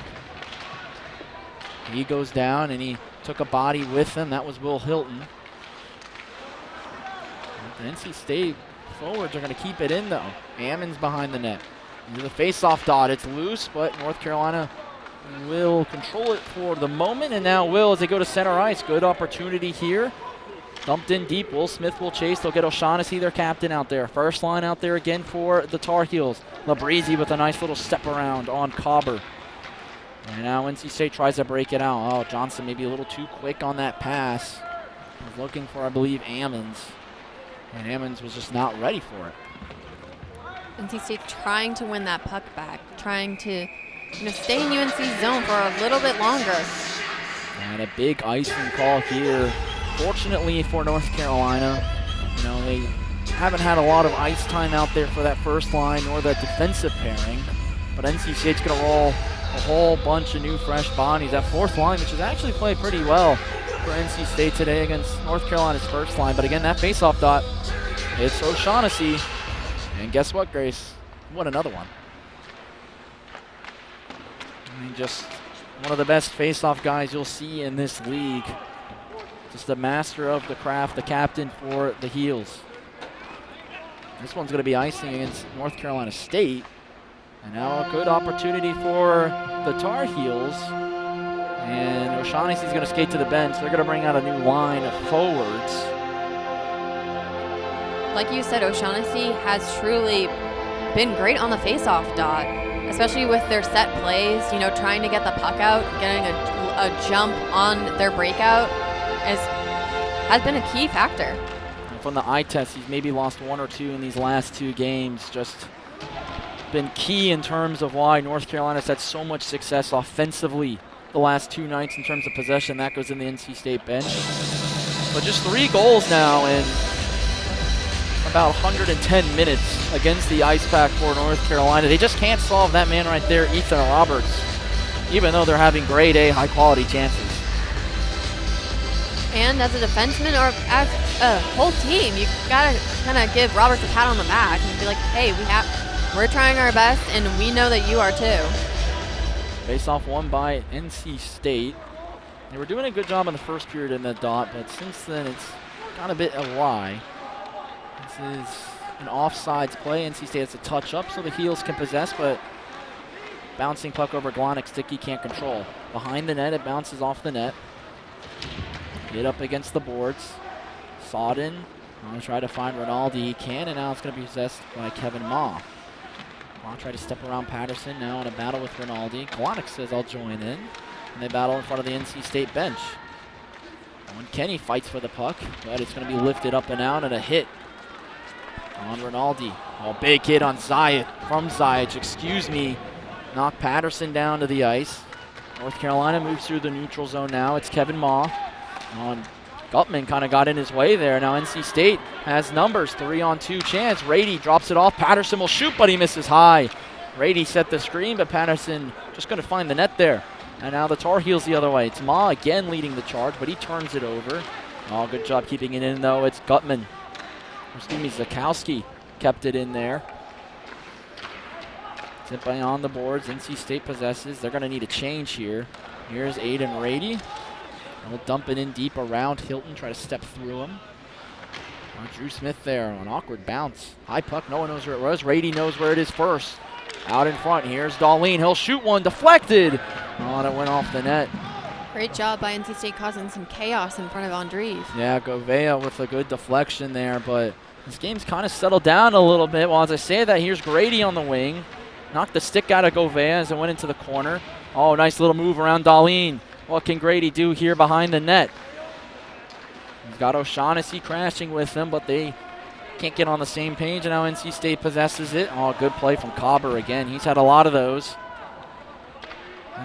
He goes down, and he took a body with him. That was Will Hilton. The NC State forwards are going to keep it in, though. Ammons behind the net. Into the face-off dot. It's loose, but North Carolina will control it for the moment, and now will as they go to center ice. Good opportunity here. Dumped in deep. Will Smith will chase. They'll get O'Shaughnessy, their captain, out there. First line out there again for the Tar Heels. Labreezy with a nice little step around on Cobber. And now NC State tries to break it out. Oh, Johnson maybe a little too quick on that pass. He was looking for, I believe, Ammons. And Ammons was just not ready for it. NC State trying to win that puck back, trying to stay in UNC zone for a little bit longer. And a big icing call here. Fortunately for North Carolina, they haven't had a lot of ice time out there for that first line or that defensive pairing. But NC State's going to roll a whole bunch of new fresh bodies. That fourth line, which has actually played pretty well for NC State today against North Carolina's first line. But again, that faceoff dot, it's O'Shaughnessy. And guess what, Grace? What another one. I mean, just one of the best faceoff guys you'll see in this league. Just the master of the craft, the captain for the Heels. This one's going to be icing against North Carolina State. And now a good opportunity for the Tar Heels. And O'Shaughnessy's going to skate to the bench. They're going to bring out a new line of forwards. Like you said, O'Shaughnessy has truly been great on the faceoff dot, especially with their set plays, trying to get the puck out, getting a jump on their breakout has been a key factor. And from the eye test, he's maybe lost one or two in these last two games. Just been key in terms of why North Carolina's had so much success offensively the last two nights in terms of possession. That goes in the NC State bench. But just 3 goals now in about 110 minutes against the Ice Pack for North Carolina. They just can't solve that man right there, Ethan Roberts, even though they're having grade A high-quality chances. And as a defenseman or as a whole team, you gotta kind of give Roberts a pat on the back and be like, hey, we're trying our best, and we know that you are too. Face-off won by NC State. They were doing a good job in the first period in the dot, but since then it's got a bit awry. This is an offsides play. NC State has to touch up so the Heels can possess, but bouncing puck over Glonek, Sticky can't control. Behind the net, it bounces off the net. Get up against the boards. Sawden will try to find Rinaldi. He can, and now it's going to be possessed by Kevin Ma. Ma try to step around Patterson now in a battle with Rinaldi. Glonek says, I'll join in. And they battle in front of the NC State bench. And Kenny fights for the puck, but it's going to be lifted up and out, and a hit on Rinaldi. Oh, big hit on Zayed, from Zayed, excuse me. Knock Patterson down to the ice. North Carolina moves through the neutral zone now. It's Kevin Ma. Gutman kind of got in his way there. Now NC State has numbers. 3-on-2 chance. Rady drops it off. Patterson will shoot, but he misses high. Rady set the screen, but Patterson just going to find the net there. And now the Tar Heels the other way. It's Ma again leading the charge, but he turns it over. Oh, good job keeping it in, though. It's Gutman. Excuse me, Zakowski kept it in there. Zip by on the boards. NC State possesses. They're going to need a change here. Here's Aiden Rady. We'll dump it in deep around Hilton, try to step through him. Drew Smith there, an awkward bounce. High puck, no one knows where it was. Rady knows where it is first. Out in front, here's Darlene. He'll shoot one, deflected. Oh, and it went off the net. Great job by NC State causing some chaos in front of Andreves. Yeah, Gouveia with a good deflection there, but this game's kind of settled down a little bit. Well, as I say that, here's Grady on the wing. Knocked the stick out of Gouveia as it went into the corner. Oh, nice little move around Darlene. What can Grady do here behind the net? He's got O'Shaughnessy crashing with him, but they can't get on the same page, and now NC State possesses it. Oh, good play from Cobber again. He's had a lot of those.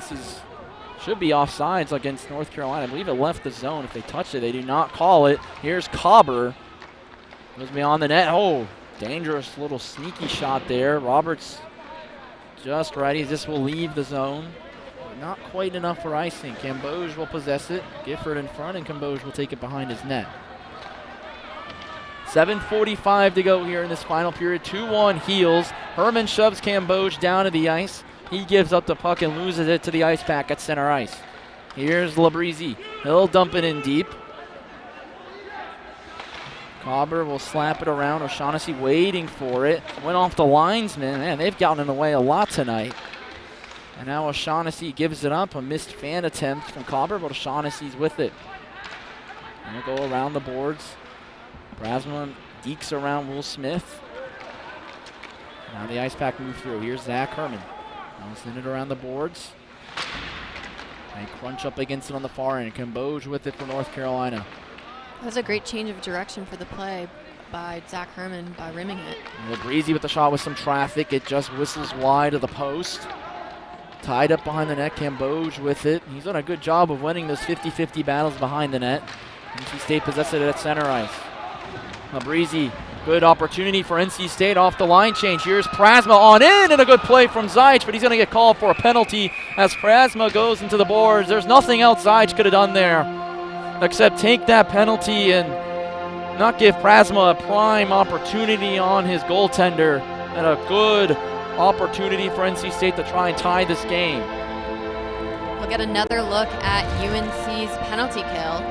This should be offsides against North Carolina. I believe it left the zone. If they touch it, they do not call it. Here's Cobber. Goes beyond the net. Oh, dangerous little sneaky shot there. Roberts just right. This will leave the zone. Not quite enough for icing. Camboge will possess it. Gifford in front, and Camboge will take it behind his net. 7:45 to go here in this final period. 2-1 Heels. Herman shoves Camboge down to the ice. He gives up the puck and loses it to the ice pack at center ice. Here's Labrizzi. He'll dump it in deep. Cobber will slap it around. O'Shaughnessy waiting for it. Went off the linesman. Man, they've gotten in the way a lot tonight. And now O'Shaughnessy gives it up. A missed fan attempt from Cobber, but O'Shaughnessy's with it. And we'll go around the boards. Brasman dekes around Will Smith. Now the ice pack move through. Here's Zach Herman. Now send it around the boards. They crunch up against it on the far end. Camboge with it for North Carolina. That was a great change of direction for the play by Zach Herman by rimming it. Breezy with the shot with some traffic. It just whistles wide of the post. Tied up behind the net. Camboge with it. He's done a good job of winning those 50-50 battles behind the net. NC State possessed it at center ice. Breezy, good opportunity for NC State off the line change. Here's Prasma on in, and a good play from Zajic, but he's going to get called for a penalty as Prasma goes into the boards. There's nothing else Zajic could have done there except take that penalty and not give Prasma a prime opportunity on his goaltender, and a good opportunity for NC State to try and tie this game. We'll get another look at UNC's penalty kill.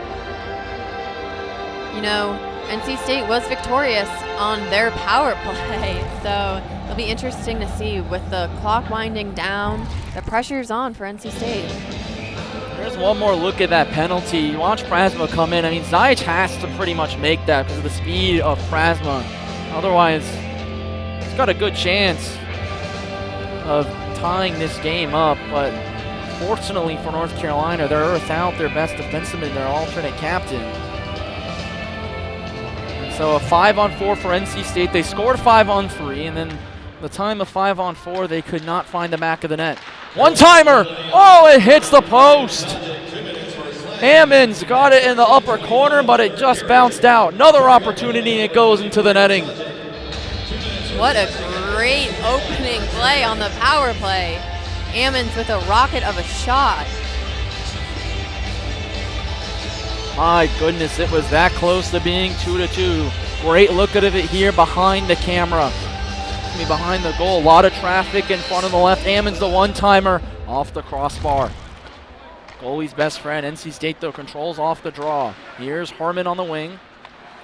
You know, NC State was victorious on their power play, so it'll be interesting to see with the clock winding down, the pressure's on for NC State. There's one more look at that penalty. You watch Prasma come in. I mean, Zajic has to pretty much make that because of the speed of Prasma. Otherwise, he's got a good chance of tying this game up, but fortunately for North Carolina, they're without their best defenseman, their alternate captain. So a 5-on-4 for NC State. They scored 5-on-3, and then the time of 5-on-4, they could not find the back of the net. One-timer! Oh, it hits the post! Hammonds got it in the upper corner, but it just bounced out. Another opportunity, and it goes into the netting. What a great opening play on the power play. Hammonds with a rocket of a shot. My goodness, it was that close to being 2-2. Great look at it here behind the camera. Behind the goal, a lot of traffic in front of the left. Hammonds the one-timer off the crossbar. Goalie's best friend. NC State, though, controls off the draw. Here's Herman on the wing.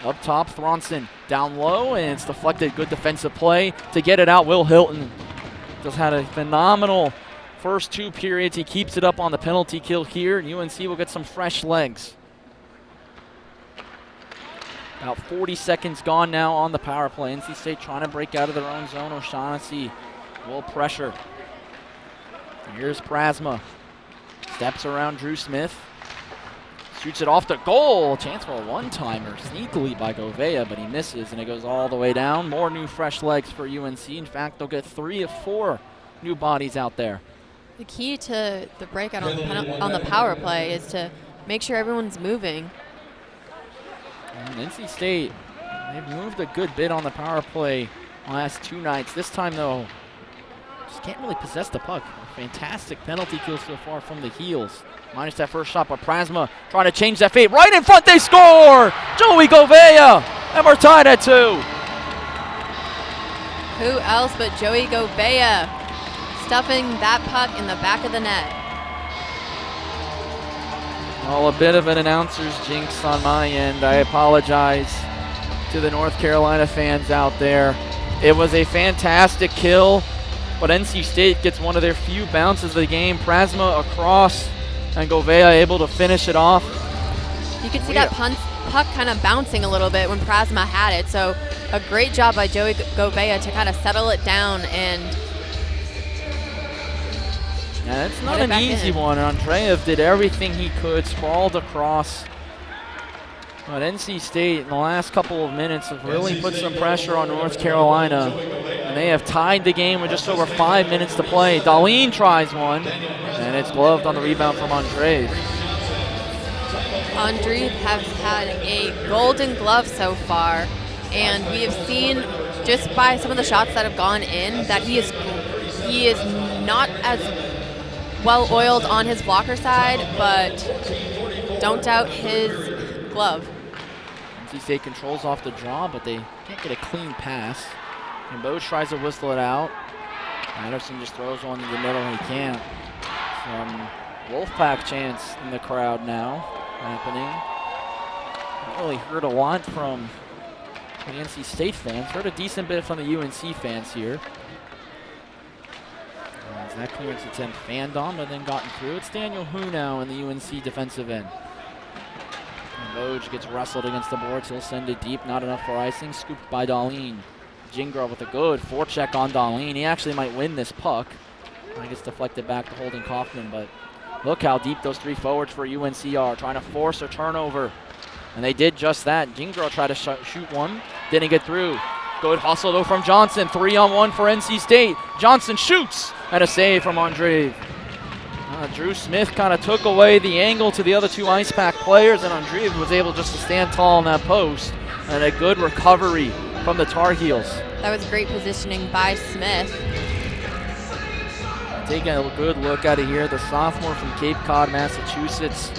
Up top, Thronson down low, and it's deflected. Good defensive play to get it out. Will Hilton just had a phenomenal first 2 periods. He keeps it up on the penalty kill here, and UNC will get some fresh legs. About 40 seconds gone now on the power play. NC State trying to break out of their own zone. O'Shaughnessy will pressure. Here's Prasma. Steps around Drew Smith. Shoots it off the goal. Chance for a one-timer sneakily by Gouveia, but he misses, and it goes all the way down. More new fresh legs for UNC. In fact, they'll get 3 of 4 new bodies out there. The key to the breakout on the power play is to make sure everyone's moving. And NC State, they've moved a good bit on the power play last 2 nights. This time, though, just can't really possess the puck. Fantastic penalty kill so far from the Heels. Minus that first shot, but Prasma trying to change that fate. Right in front, they score! Joey Gouveia! And we're tied at 2. Who else but Joey Gouveia stuffing that puck in the back of the net. Well, a bit of an announcer's jinx on my end. I apologize to the North Carolina fans out there. It was a fantastic kill, but NC State gets one of their few bounces of the game. Prasma across and Gouveia able to finish it off. You could see that puck kind of bouncing a little bit when Prasma had it, so a great job by Joey Gouveia to kind of settle it down and yeah, it's not an easy one. Andreev did everything he could, sprawled across. But NC State in the last couple of minutes have really put some pressure on North Carolina. And they have tied the game with just over 5 minutes to play. Darlene tries one, and it's gloved on the rebound from Andreev. Andreev has had a golden glove so far, and we have seen just by some of the shots that have gone in that he is not as well oiled on his blocker side, but don't doubt his glove. NC State controls off the draw, but they can't get a clean pass. And Boge tries to whistle it out. Anderson just throws one in the middle and he can't. Some Wolfpack chants in the crowd now happening. Not really heard a lot from the NC State fans. Heard a decent bit from the UNC fans here. As that clearance attempt fanned on, but then gotten through. It's Daniel Hu now in the UNC defensive end. And Boge gets wrestled against the boards. He'll send it deep. Not enough for icing. Scooped by Darlene. Gingras with a good forecheck on Darlene. He actually might win this puck. I gets deflected back to Holden Kaufman, but look how deep those three forwards for UNC are, trying to force a turnover. And they did just that. Gingras tried to shoot one. Didn't get through. Good hustle though from Johnson. 3-on-1 for NC State. Johnson shoots. And a save from Andreev. Drew Smith kind of took away the angle to the other two Ice Pack players, and Andreev was able just to stand tall on that post. And a good recovery from the Tar Heels. That was great positioning by Smith. Taking a good look at it here. The sophomore from Cape Cod, Massachusetts.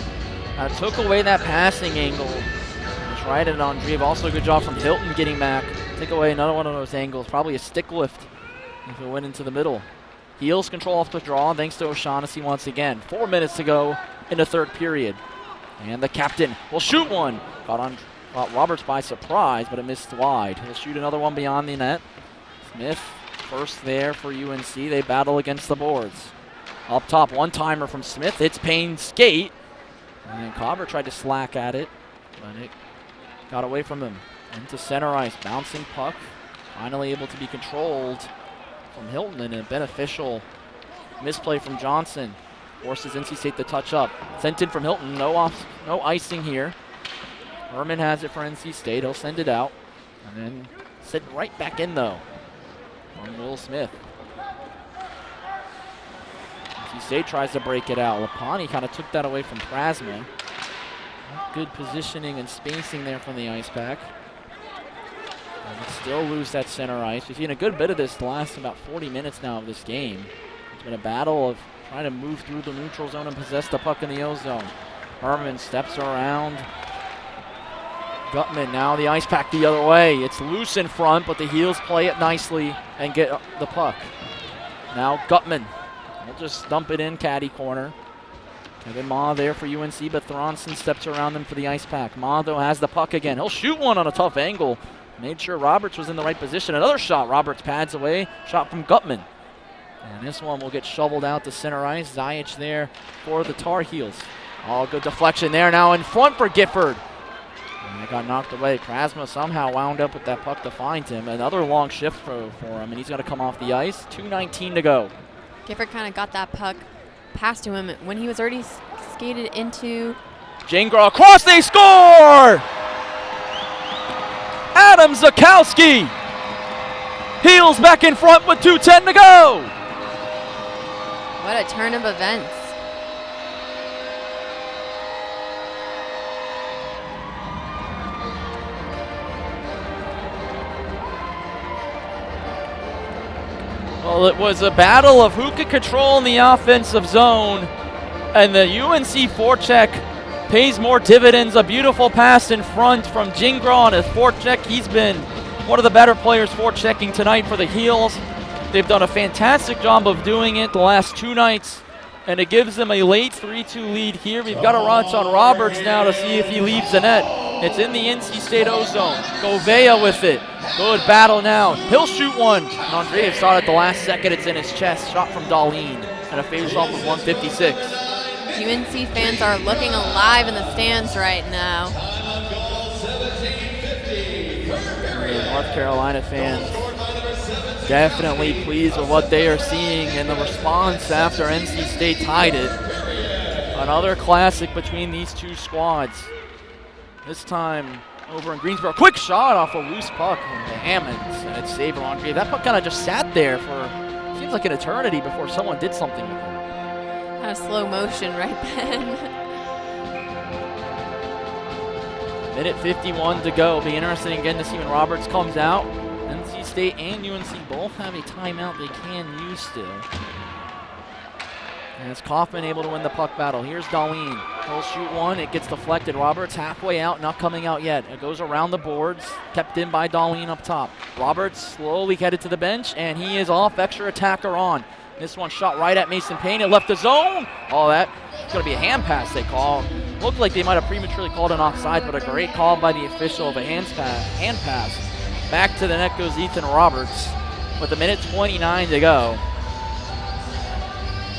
Took away that passing angle. Tried it on Andreev. Also a good job from Hilton getting back. Take away another one of those angles. Probably a stick lift if it went into the middle. Heels control off the draw thanks to O'Shaughnessy once again. 4 minutes to go in the third period. And the captain will shoot one. Caught Roberts by surprise, but it missed wide. He'll shoot another one beyond the net. Smith first there for UNC. They battle against the boards. Up top, one-timer from Smith. It's Payne's skate. And then Cobber tried to slack at it, but it got away from him. Into center ice, bouncing puck. Finally able to be controlled from Hilton, and a beneficial misplay from Johnson. Forces NC State to touch up. Sent in from Hilton, no icing here. Herman has it for NC State. He'll send it out. And then sit right back in, though, from Will Smith. NC State tries to break it out. Lapani kind of took that away from Prasma. Good positioning and spacing there from the Ice Pack. And still lose that center ice. We've seen a good bit of this the last about 40 minutes now of this game. It's been a battle of trying to move through the neutral zone and possess the puck in the O zone. Herman steps around. Gutman now the Ice Pack the other way. It's loose in front, but the Heels play it nicely and get the puck. Now Gutman. He'll just dump it in caddy corner. Kevin Ma there for UNC, but Thronson steps around them for the Ice Pack. Ma, though, has the puck again. He'll shoot one on a tough angle. Made sure Roberts was in the right position. Another shot. Roberts pads away. Shot from Gutman. And this one will get shoveled out to center ice. Zajic there for the Tar Heels. All good deflection there now in front for Gifford. And it got knocked away. Prasma somehow wound up with that puck to find him. Another long shift for him, and he's going to come off the ice. 2:19 to go. Gifford kind of got that puck past to him when he was already skated into. Gingras across, they score! Adam Zakowski! Heels back in front with 2:10 to go! What a turn of events. Well, it was a battle of who could control in the offensive zone, and the UNC forecheck pays more dividends. A beautiful pass in front from Gingras on his forecheck. He's been one of the better players forechecking tonight for the Heels. They've done a fantastic job of doing it the last two nights, and it gives them a late 3-2 lead here. We've got a rush on Roberts now to see if he leaves the net. It's in the NC State O-zone. Gouveia with it. Good battle now. He'll shoot one. Andreev saw it at the last second. It's in his chest. Shot from Darlene. And a face-off of 156. UNC fans are looking alive in the stands right now. The North Carolina fans definitely pleased with what they are seeing and the response after NC State tied it. Another classic between these two squads. This time over in Greensboro. Quick shot off a loose puck into Hammonds, and it's saved on Andre. That puck kind of just sat there for, seems like an eternity before someone did something with it. Kind of slow motion right then. Minute 51 to go. Be interesting again to see when Roberts comes out. NC State and UNC both have a timeout they can use still. And it's Kaufman able to win the puck battle. Here's Darlene. He'll shoot one. It gets deflected. Roberts halfway out, not coming out yet. It goes around the boards, kept in by Darlene up top. Roberts slowly headed to the bench, and he is off. Extra attacker on. This one shot right at Mason Payne. It left the zone. Oh, that's going to be a hand pass they call. Looked like they might have prematurely called an offside, but a great call by the official of a hand pass. Back to the net goes Ethan Roberts with a minute 29 to go.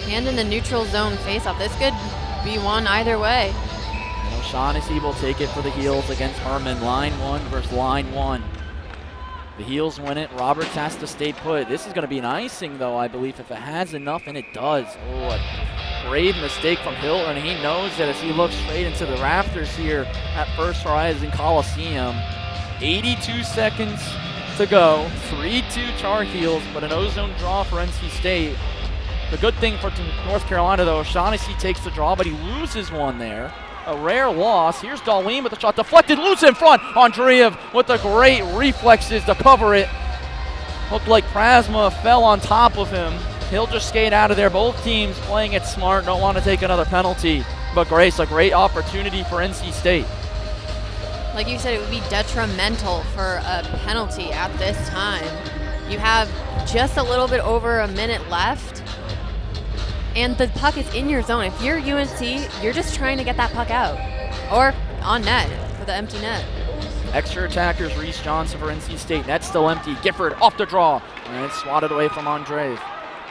And in the neutral zone faceoff. This could be one either way. And O'Shaughnessy will take it for the Heels against Herman. Line one versus line one. The Heels win it. Roberts has to stay put. This is going to be an icing, though, I believe, if it has enough, and it does. Oh, a grave mistake from Hilton. He knows that as he looks straight into the rafters here at First Horizon Coliseum. 82 seconds to go. 3-2 Tar Heels, but an ozone draw for NC State. The good thing for North Carolina, though, O'Shaughnessy takes the draw, but he loses one there. A rare loss. Here's Darlene with the shot deflected, loose in front. Andreev with the great reflexes to cover it. Looked like Prasma fell on top of him. He'll just skate out of there. Both teams playing it smart, don't want to take another penalty. But Grace, a great opportunity for NC State. Like you said, it would be detrimental for a penalty at this time. You have just a little bit over a minute left, and the puck is in your zone. If you're UNC, you're just trying to get that puck out or on net for the empty net. Extra attackers, Reese Johnson for NC State. Net's still empty. Gifford off the draw, and it's swatted away from Andre.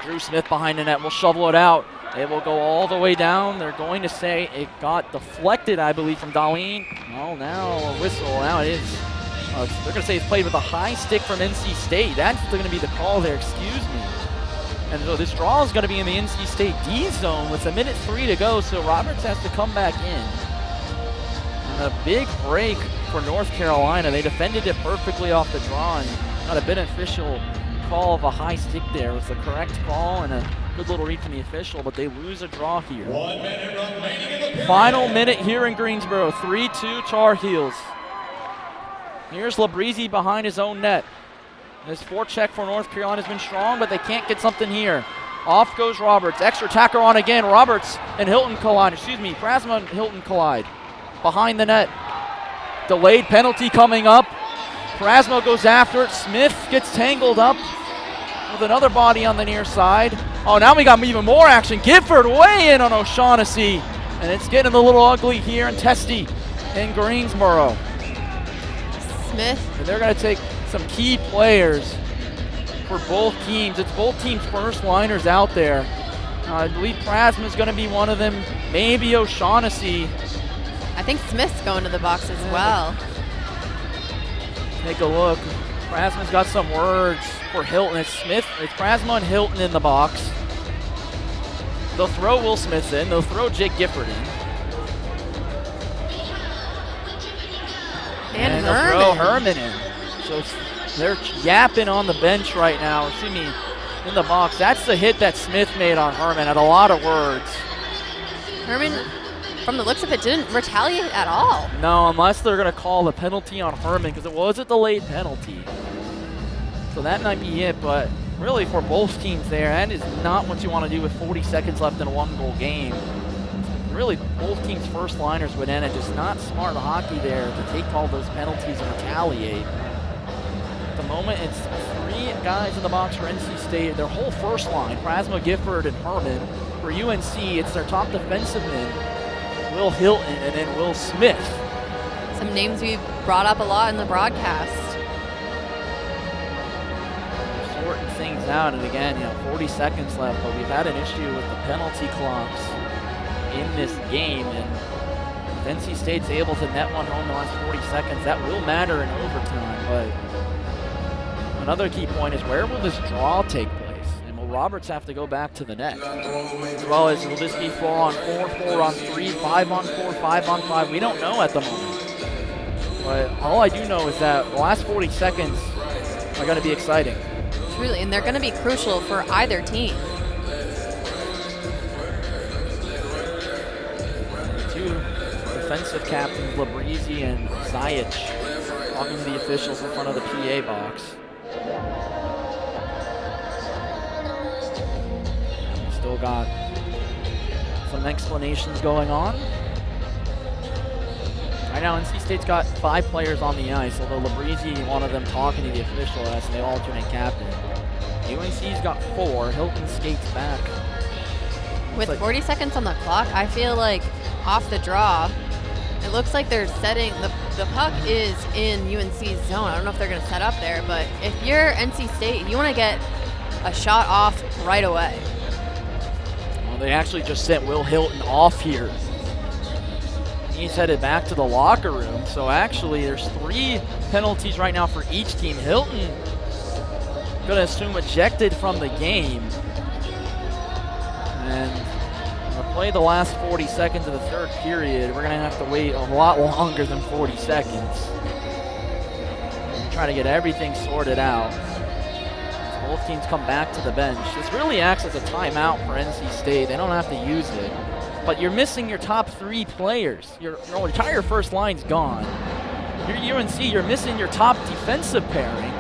Drew Smith behind the net will shovel it out. It will go all the way down. They're going to say it got deflected, I believe, from Darlene. Oh, now a whistle. Now it is. They're going to say it's played with a high stick from NC State. That's going to be the call there. Excuse me. And so this draw is going to be in the NC State D zone with a minute 3 to go. So Roberts has to come back in. And a big break for North Carolina. They defended it perfectly off the draw and got a beneficial call of a high stick there. It was the correct call and a good little read from the official, but they lose a draw here. 1 minute remaining in the period. Final minute here in Greensboro. 3-2 Tar Heels. Here's Labrizzi behind his own net. This forecheck for North Carolina has been strong, but they can't get something here. Off goes Roberts. Extra attacker on again. Roberts and Hilton collide. Prasma and Hilton collide. Behind the net. Delayed penalty coming up. Prasma goes after it. Smith gets tangled up with another body on the near side. Oh, now we got even more action. Gifford way in on O'Shaughnessy. And it's getting a little ugly here in Testy in Greensboro. Smith. And they're going to take some key players for both teams. It's both teams' first liners out there. I believe Prasma is going to be one of them. Maybe O'Shaughnessy. I think Smith's going to the box as well. Take a look. Prasma's got some words for Hilton. It's Prasma and Hilton in the box. They'll throw Will Smith in. They'll throw Jake Gifford in. And they'll throw Herman in. So they're yapping on the bench right now. In the box. That's the hit that Smith made on Herman. Had a lot of words. Herman, from the looks of it, didn't retaliate at all. No, unless they're going to call the penalty on Herman, because it was a delayed penalty. So that might be it, but really for both teams there, that is not what you want to do with 40 seconds left in a one-goal game. Really, both teams' first liners would end it. Just not smart hockey there to take all those penalties and retaliate. At the moment, it's 3 guys in the box for NC State. Their whole first line, Prasma, Gifford, and Herman. For UNC, it's their top defensive men, Will Hilton, and then Will Smith. Some names we've brought up a lot in the broadcast. Sorting things out, and again, 40 seconds left, but we've had an issue with the penalty clocks. in this game. And if NC State's able to net one home in the last 40 seconds, that will matter in overtime. But another key point is, where will this draw take place? And will Roberts have to go back to the net? As well as, will this be 4-on-4, 4-on-3, 5-on-4, 5-on-5? We don't know at the moment. But all I do know is that the last 40 seconds are going to be exciting. Truly, and they're going to be crucial for either team. Two defensive captains, Labrizi and Zajic, talking to the officials in front of the PA box. Still got some explanations going on. Right now, NC State's got 5 players on the ice, although Labrizi, one of them, talking to the official as they alternate captain. UNC's got 4. Hilton skates back. With 40 seconds on the clock, I feel like off the draw, it looks like they're setting, the puck is in UNC's zone. I don't know if they're going to set up there, but if you're NC State, you want to get a shot off right away. Well, they actually just sent Will Hilton off here. He's headed back to the locker room. So actually, there's 3 penalties right now for each team. Hilton, going to assume, ejected from the game. And we'll play the last 40 seconds of the third period. We're going to have to wait a lot longer than 40 seconds. Try to get everything sorted out. As both teams come back to the bench. This really acts as a timeout for NC State. They don't have to use it. But you're missing your top 3 players. Your entire first line's gone. You're UNC, you're missing your top defensive pairing.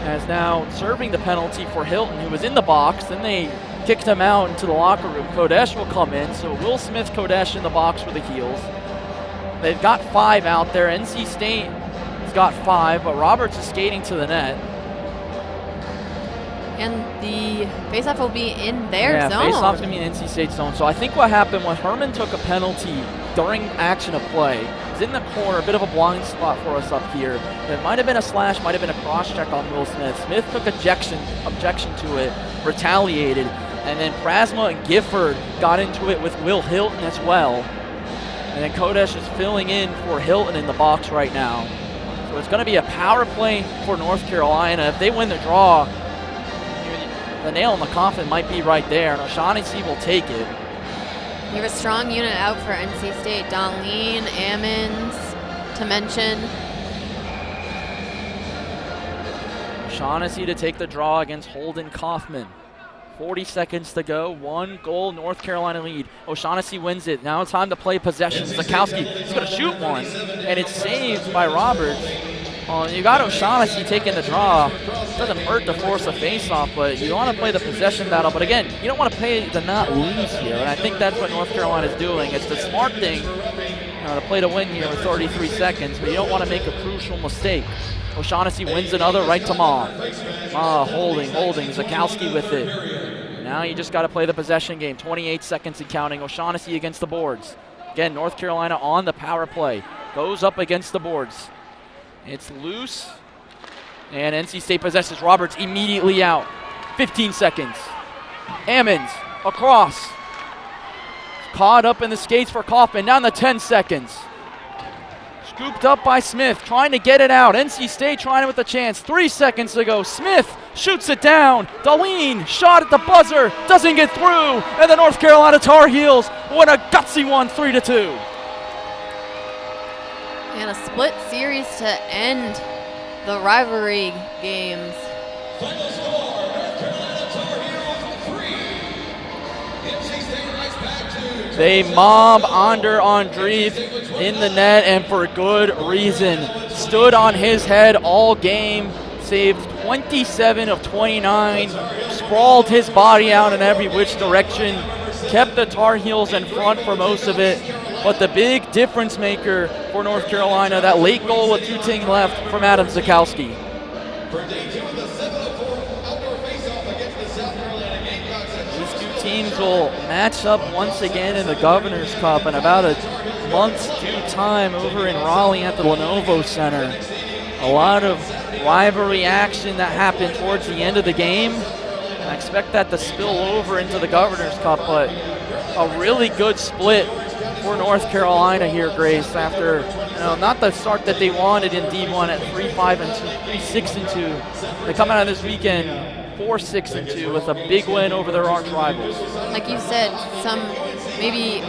As now serving the penalty for Hilton, who was in the box. Then they kicked him out into the locker room. Kodesh will come in. So Will Smith, Kodesh in the box for the Heels. They've got 5 out there. NC State has got 5, but Roberts is skating to the net. And the faceoff will be in their zone. Yeah, faceoff's going to be in NC State's zone. So I think what happened when Herman took a penalty during action of play, is in the corner, a bit of a blind spot for us up here. It might have been a slash, might have been a cross-check on Will Smith. Smith took objection to it, retaliated, and then Prasma and Gifford got into it with Will Hilton as well. And then Kodesh is filling in for Hilton in the box right now. So it's going to be a power play for North Carolina. If they win the draw, the nail in the coffin might be right there, and O'Shaughnessy will take it. You have a strong unit out for NC State. Donleen, Ammons, to mention. O'Shaughnessy to take the draw against Holden Kaufman. 40 seconds to go. 1 goal, North Carolina lead. O'Shaughnessy wins it. Now it's time to play possession. Zakowski is going to shoot one, and it's saved by Roberts. You got O'Shaughnessy taking the draw. Doesn't hurt to force a face-off, but you want to play the possession battle. But again, you don't want to play to not lose here, and I think that's what North Carolina is doing. It's the smart thing to play to win here with 33 seconds, but you don't want to make a crucial mistake. O'Shaughnessy wins another right to Ma. Ma holding. Zakowski with it. Now you just got to play the possession game. 28 seconds and counting. O'Shaughnessy against the boards. Again, North Carolina on the power play. Goes up against the boards. It's loose, and NC State possesses. Roberts immediately out. 15 seconds. Ammons across. Caught up in the skates for Kaufman. Down to 10 seconds. Scooped up by Smith, trying to get it out. NC State trying it with a chance. 3 seconds to go. Smith shoots it down. Daleen shot at the buzzer. Doesn't get through. And the North Carolina Tar Heels win a gutsy one, 3-2. And a split series to end the rivalry games. Final score, North Carolina Tar Heels 3. NC State Rice back to. They mob Ander Andreev in the net, and for good reason. Stood on his head all game, saved 27 of 29, sprawled his body out in every which direction, kept the Tar Heels in front for most of it. But the big difference maker for North Carolina, that late goal with 2 ting left from Adam Zakowski. For day 2 of the 704 outdoor face-off against the South Carolina Gamecocks. These 2 teams will match up once again in the Governor's Cup in about a month's due time over in Raleigh at the Lenovo Center. A lot of rivalry action that happened towards the end of the game. I expect that to spill over into the Governor's Cup, but a really good split for North Carolina here, Grace, after not the start that they wanted in D1 at 3-5-2, 3-6-2. They come out of this weekend 4-6-2 with a big win over their arch rivals. Like you said, some maybe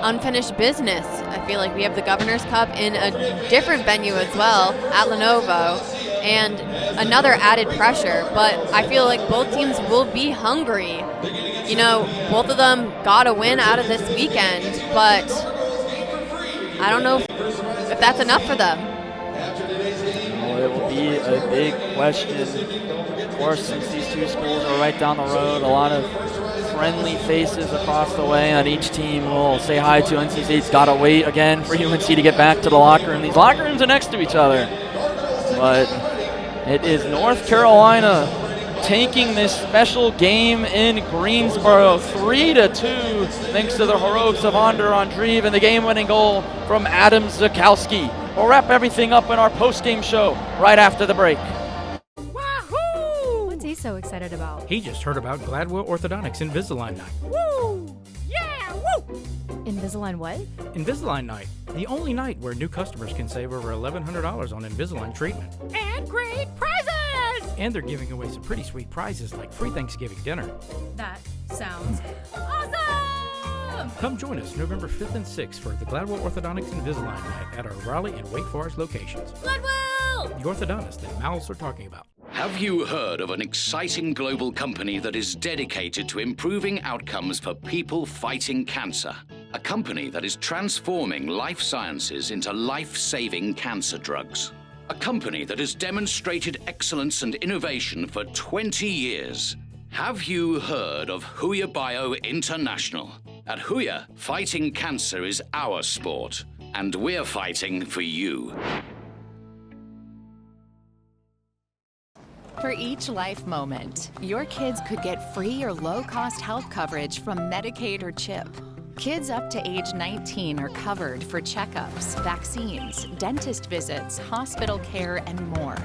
unfinished business. I feel like we have the Governor's Cup in a different venue as well at Lenovo, and another added pressure. But I feel like both teams will be hungry. You know, both of them got a win out of this weekend, but I don't know if that's enough for them. Well, it will be a big question. Of course, since these two schools are right down the road, a lot of friendly faces across the way, and each team will say hi to NC State's got to wait again for UNC to get back to the locker room. These locker rooms are next to each other. But it is North Carolina taking this special game in Greensboro 3-2 thanks to the heroics of Andre Andreev and the game-winning goal from Adam Zakowski. We'll wrap everything up in our post-game show right after the break. What's he so excited about? He just heard about Gladwell Orthodontics Invisalign Night. Woo! Yeah! Woo! Invisalign what? Invisalign Night, the only night where new customers can save over $1,100 on Invisalign treatment. And great prizes! And they're giving away some pretty sweet prizes like free Thanksgiving dinner. That sounds awesome! Come join us November 5th and 6th for the Gladwell Orthodontics Invisalign Night at our Raleigh and Wake Forest locations. Gladwell! The orthodontist that mouths are talking about. Have you heard of an exciting global company that is dedicated to improving outcomes for people fighting cancer? A company that is transforming life sciences into life-saving cancer drugs. A company that has demonstrated excellence and innovation for 20 years. Have you heard of Huya Bio International? At Huya, fighting cancer is our sport, and we're fighting for you. For each life moment, your kids could get free or low-cost health coverage from Medicaid or CHIP. Kids up to age 19 are covered for checkups, vaccines, dentist visits, hospital care, and more.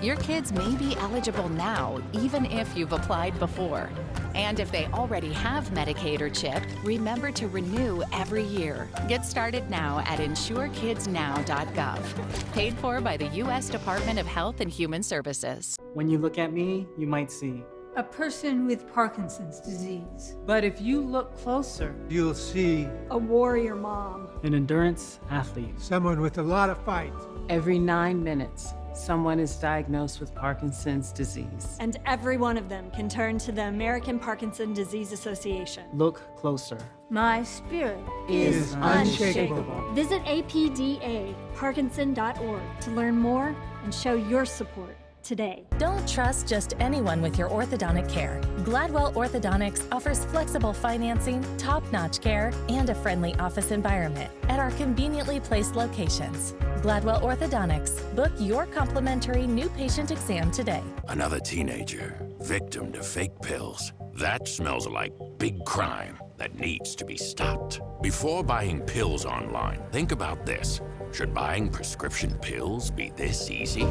Your kids may be eligible now, even if you've applied before. And if they already have Medicaid or CHIP, remember to renew every year. Get started now at insurekidsnow.gov. Paid for by the U.S. Department of Health and Human Services. When you look at me, you might see a person with Parkinson's disease. But if you look closer, You'll see A warrior mom. an endurance athlete. someone with a lot of fight. every 9 minutes, someone is diagnosed with Parkinson's disease. And every one of them can turn to the American Parkinson Disease Association. Look closer. My spirit Is unshakable. Visit apdaparkinson.org to learn more and show your support today. Don't trust just anyone with your orthodontic care. Gladwell Orthodontics offers flexible financing, top-notch care, and a friendly office environment at our conveniently placed locations. Gladwell Orthodontics. Book your complimentary new patient exam today. Another teenager, victim to fake pills. That smells like big crime that needs to be stopped. Before buying pills online, think about this. Should buying prescription pills be this easy?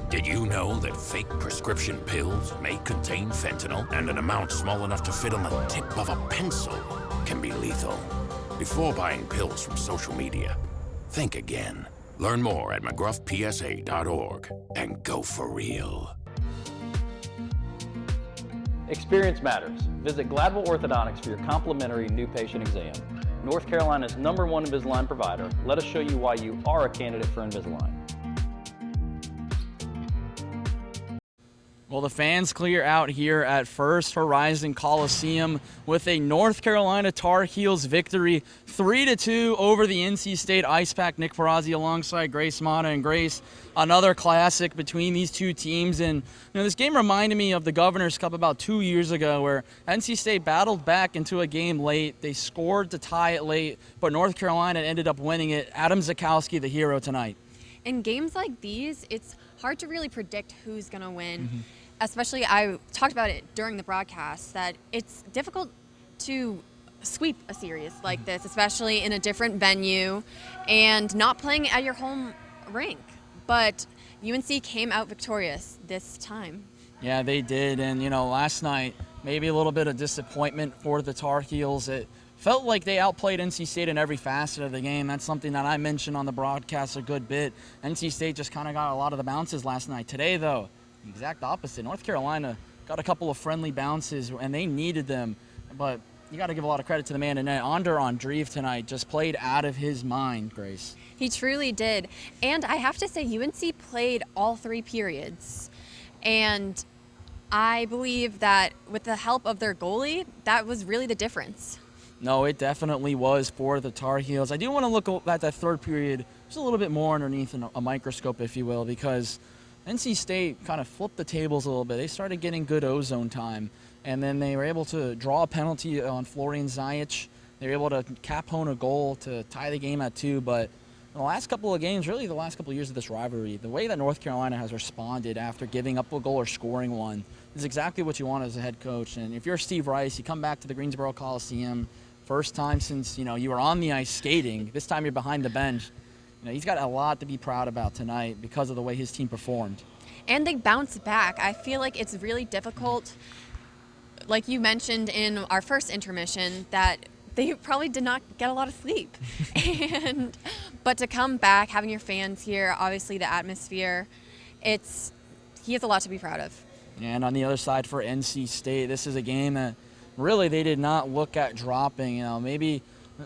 Did you know that fake prescription pills may contain fentanyl, and an amount small enough to fit on the tip of a pencil can be lethal? Before buying pills from social media, think again. Learn more at mcgruffpsa.org and go for real. Experience matters. Visit Gladwell Orthodontics for your complimentary new patient exam. North Carolina's #1 Invisalign provider. Let us show you why you are a candidate for Invisalign. Well, the fans clear out here at First Horizon Coliseum with a North Carolina Tar Heels victory, 3-2 over the NC State Ice Pack. Nick Ferrazzi alongside Grace Mata. And Grace, another classic between these two teams. And this game reminded me of the Governor's Cup about 2 years ago, where NC State battled back into a game late. They scored to tie it late, but North Carolina ended up winning it. Adam Zakowski, the hero tonight. In games like these, it's hard to really predict who's going to win. Especially, I talked about it during the broadcast, that it's difficult to sweep a series like this, especially in a different venue and not playing at your home rink. But UNC came out victorious this time. Yeah, they did. And, last night, maybe a little bit of disappointment for the Tar Heels. It felt like they outplayed NC State in every facet of the game. That's something that I mentioned on the broadcast a good bit. NC State just kind of got a lot of the bounces last night. Today, though, the exact opposite. North Carolina got a couple of friendly bounces, and they needed them. But you got to give a lot of credit to the man in net. Onder Andreev tonight just played out of his mind, Grace. He truly did. And I have to say, UNC played all 3 periods. And I believe that with the help of their goalie, that was really the difference. No, it definitely was for the Tar Heels. I do want to look at that third period just a little bit more underneath a microscope, if you will, because NC State kind of flipped the tables a little bit. They started getting good ozone time, and then they were able to draw a penalty on Florian Zajic. They were able to cap home a goal to tie the game at 2, but in the last couple of games, really the last couple of years of this rivalry, the way that North Carolina has responded after giving up a goal or scoring one is exactly what you want as a head coach. And if you're Steve Rice, you come back to the Greensboro Coliseum, first time since, you were on the ice skating. This time you're behind the bench. He's got a lot to be proud about tonight because of the way his team performed. And they bounced back. I feel like it's really difficult, like you mentioned in our first intermission, that they probably did not get a lot of sleep. But to come back, having your fans here, obviously the atmosphere, he has a lot to be proud of. And on the other side for NC State, this is a game that really they did not look at dropping. Maybe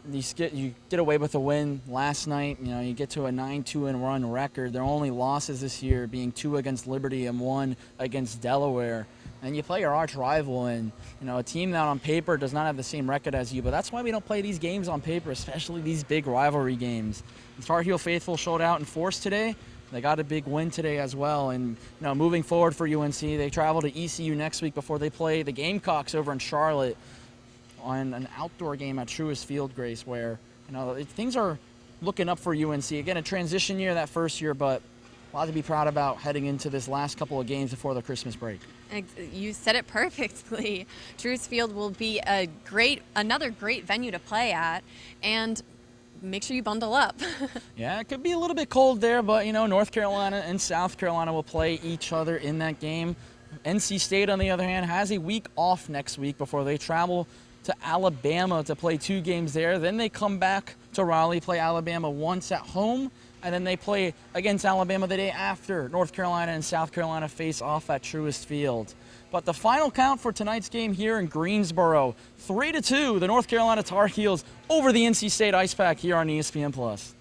you get away with a win last night. You get to a 9-2 run record. Their only losses this year being 2 against Liberty and 1 against Delaware. And you play your arch rival, and a team that on paper does not have the same record as you. But that's why we don't play these games on paper, especially these big rivalry games. The Tar Heel faithful showed out in force today. They got a big win today as well. And moving forward for UNC, they travel to ECU next week before they play the Gamecocks over in Charlotte on an outdoor game at Truist Field, Grace, where things are looking up for UNC. Again, a transition year that first year, but a lot to be proud about heading into this last couple of games before the Christmas break. You said it perfectly. Truist Field will be another great venue to play at, and make sure you bundle up. Yeah, it could be a little bit cold there, but North Carolina and South Carolina will play each other in that game. NC State, on the other hand, has a week off next week before they travel to Alabama to play 2 games there. Then they come back to Raleigh, play Alabama once at home, and then they play against Alabama the day after North Carolina and South Carolina face off at Truist Field. But the final count for tonight's game here in Greensboro, 3-2, the North Carolina Tar Heels over the NC State Ice Pack here on ESPN+.